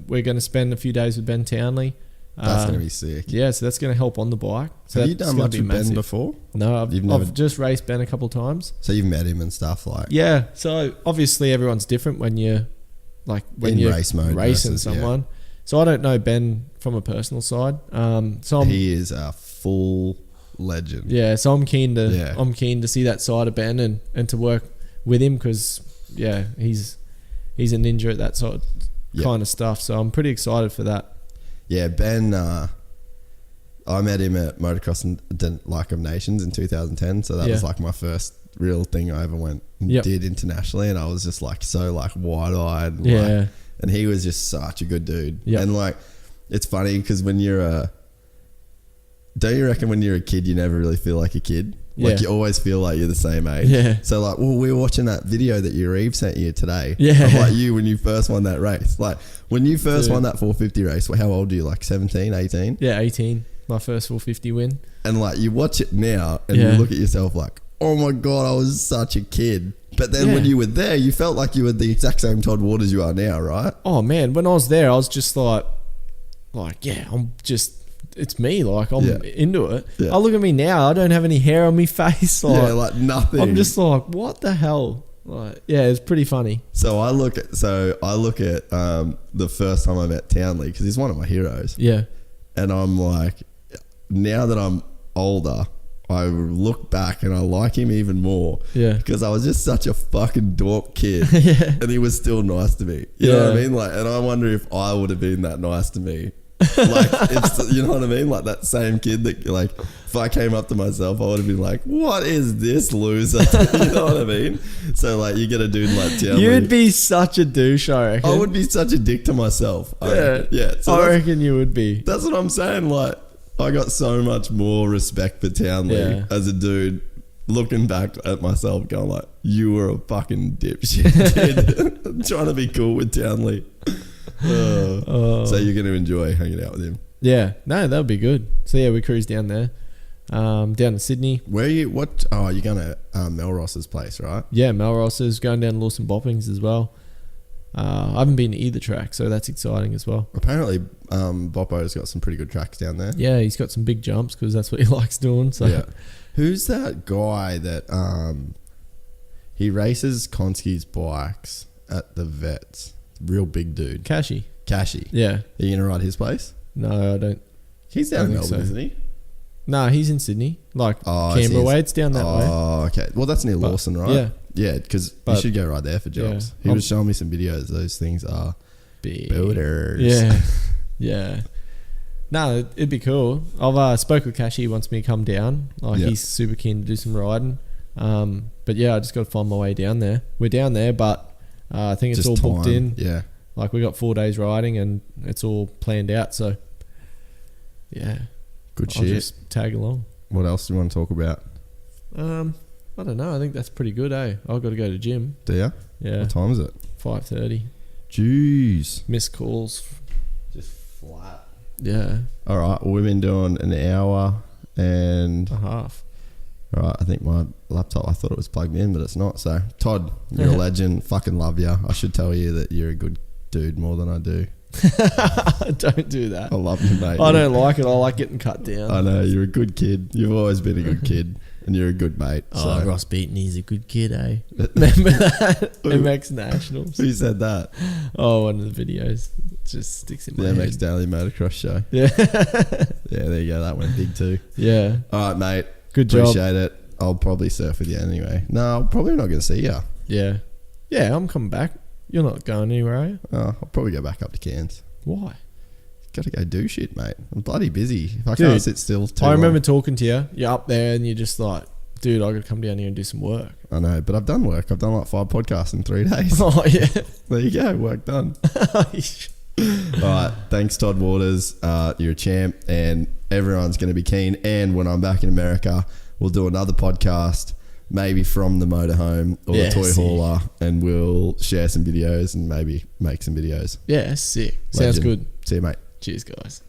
S2: we're going to spend a few days with Ben Townley.
S1: That's going to be sick.
S2: Yeah, so that's going to help on the bike. So
S1: have you done much with Ben before?
S2: No, I've just raced Ben a couple of times.
S1: So you've met him and stuff like.
S2: Yeah, so obviously everyone's different when you're in race mode racing versus, someone. Yeah. So I don't know Ben from a personal side.
S1: He is a full legend.
S2: Yeah, so I'm keen to see that side of Ben and to work with him, because he's a ninja at that sort of kind of stuff. So I'm pretty excited for that. Yeah,
S1: Ben, I met him at Motocross and Like of Nations in 2010. So that was like my first real thing I ever went and did internationally. And I was just like so like wide-eyed. And he was just such a good dude. Yep. And like, it's funny because when don't you reckon when you're a kid, you never really feel like a kid? Like you always feel like you're the same age.
S2: Yeah.
S1: So like, we were watching that video that your Eve sent you today.
S2: Yeah.
S1: Of like you when you first won that race. Like when you first won that 450 race, how old are you? Like 17, 18?
S2: Yeah, 18. My first 450 win.
S1: And like you watch it now and you look at yourself like, oh my God, I was such a kid. But then when you were there, you felt like you were the exact same Todd Waters you are now, right?
S2: Oh man, when I was there, I was just like, it's me, like I'm into it. Yeah. Oh, look at me now. I don't have any hair on my face.
S1: Like nothing.
S2: I'm just like, what the hell? Like, it's pretty funny.
S1: So I look at the first time I met Townley, because he's one of my heroes.
S2: Yeah.
S1: And I'm like, now that I'm older, I look back and I like him even more. Yeah. Because I was just such a fucking dork kid. And he was still nice to me. You know what I mean? Like, and I wonder if I would have been that nice to me. Like, it's, you know what I mean? Like that same kid that, like, if I came up to myself, I would have been like, what is this loser? You know what I mean? So like, you get a dude like Townley.
S2: You'd be such a douche, I reckon.
S1: I would be such a dick to myself. Yeah. So
S2: I reckon you would be.
S1: That's what I'm saying. Like, I got so much more respect for Townley as a dude, looking back at myself going like, you were a fucking dipshit, dude. Trying to be cool with Townley. So you're going to enjoy hanging out with him.
S2: Yeah. No, that would be good. So we cruised down there, down to Sydney.
S1: Where are you? You're going to Melross's place, right?
S2: Yeah, Melross's, going down to Lawson Boppings as well. I haven't been to either track, so that's exciting as well.
S1: Apparently, Boppo's got some pretty good tracks down there.
S2: Yeah, he's got some big jumps because that's what he likes doing. So, yeah.
S1: Who's that guy that he races Konski's bikes at the vets? Real big dude.
S2: Cashy.
S1: Yeah. Are you gonna ride his place?
S2: No, I don't.
S1: He's down in Melbourne, isn't he?
S2: No, he's in Sydney. Like Canberra way. It's down that way.
S1: Oh, okay. Well, that's near Lawson, right?
S2: Yeah.
S1: Yeah, because you should go right there for jobs. He was showing me some videos. Those things are big builders.
S2: Yeah. Yeah. No, it'd be cool. I've spoke with Cashy. He wants me to come down. Like he's super keen to do some riding. But yeah, I just got to find my way down there. We're down there, but I think it's just all booked in.
S1: Yeah.
S2: Like we got 4 days riding and it's all planned out. So yeah.
S1: Good shit.
S2: I'll just tag along.
S1: What else do you want to talk about?
S2: I don't know. I think that's pretty good, eh? I've got to go to gym.
S1: Do you?
S2: Yeah.
S1: What time is it?
S2: 5:30.
S1: Jeez.
S2: Missed calls.
S1: Just flat.
S2: Yeah.
S1: All right. Well, we've been doing an hour and
S2: A half.
S1: All right, I think my laptop, I thought it was plugged in, but it's not. So, Todd, you're a legend. Fucking love you. I should tell you that you're a good dude more than I do.
S2: Don't do that.
S1: I love you, mate.
S2: I don't like it. I like getting cut down.
S1: I know, you're a good kid. You've always been a good kid, and you're a good mate.
S2: Oh,
S1: So.
S2: Ross Beaton, he's a good kid, eh? Remember that? MX Nationals.
S1: Who said that?
S2: Oh, one of the videos. It just sticks in
S1: The
S2: my
S1: MX
S2: head.
S1: Daily Motocross show.
S2: Yeah.
S1: Yeah, there you go. That went big too.
S2: Yeah.
S1: All right, mate.
S2: Good job.
S1: Appreciate it. I'll probably surf with you anyway. No, I'm probably not going to see you.
S2: Yeah. Yeah, I'm coming back. You're not going anywhere, are you?
S1: I'll probably go back up to Cairns.
S2: Why?
S1: Got to go do shit, mate. I'm bloody busy. If I
S2: Dude,
S1: can't sit still too
S2: I remember
S1: long.
S2: talking to you. You're up there and you're just like, dude, I got to come down here and do some work.
S1: I know, but I've done work. I've done like 5 podcasts in 3 days.
S2: Oh, yeah.
S1: There you go. Work done. All right. Thanks, Todd Waters. You're a champ, and everyone's going to be keen. And when I'm back in America, we'll do another podcast, maybe from the motorhome or the toy hauler, and we'll share some videos and maybe make some videos.
S2: Yeah, sick. Sounds
S1: Legend.
S2: good.
S1: See you, mate.
S2: Cheers, guys.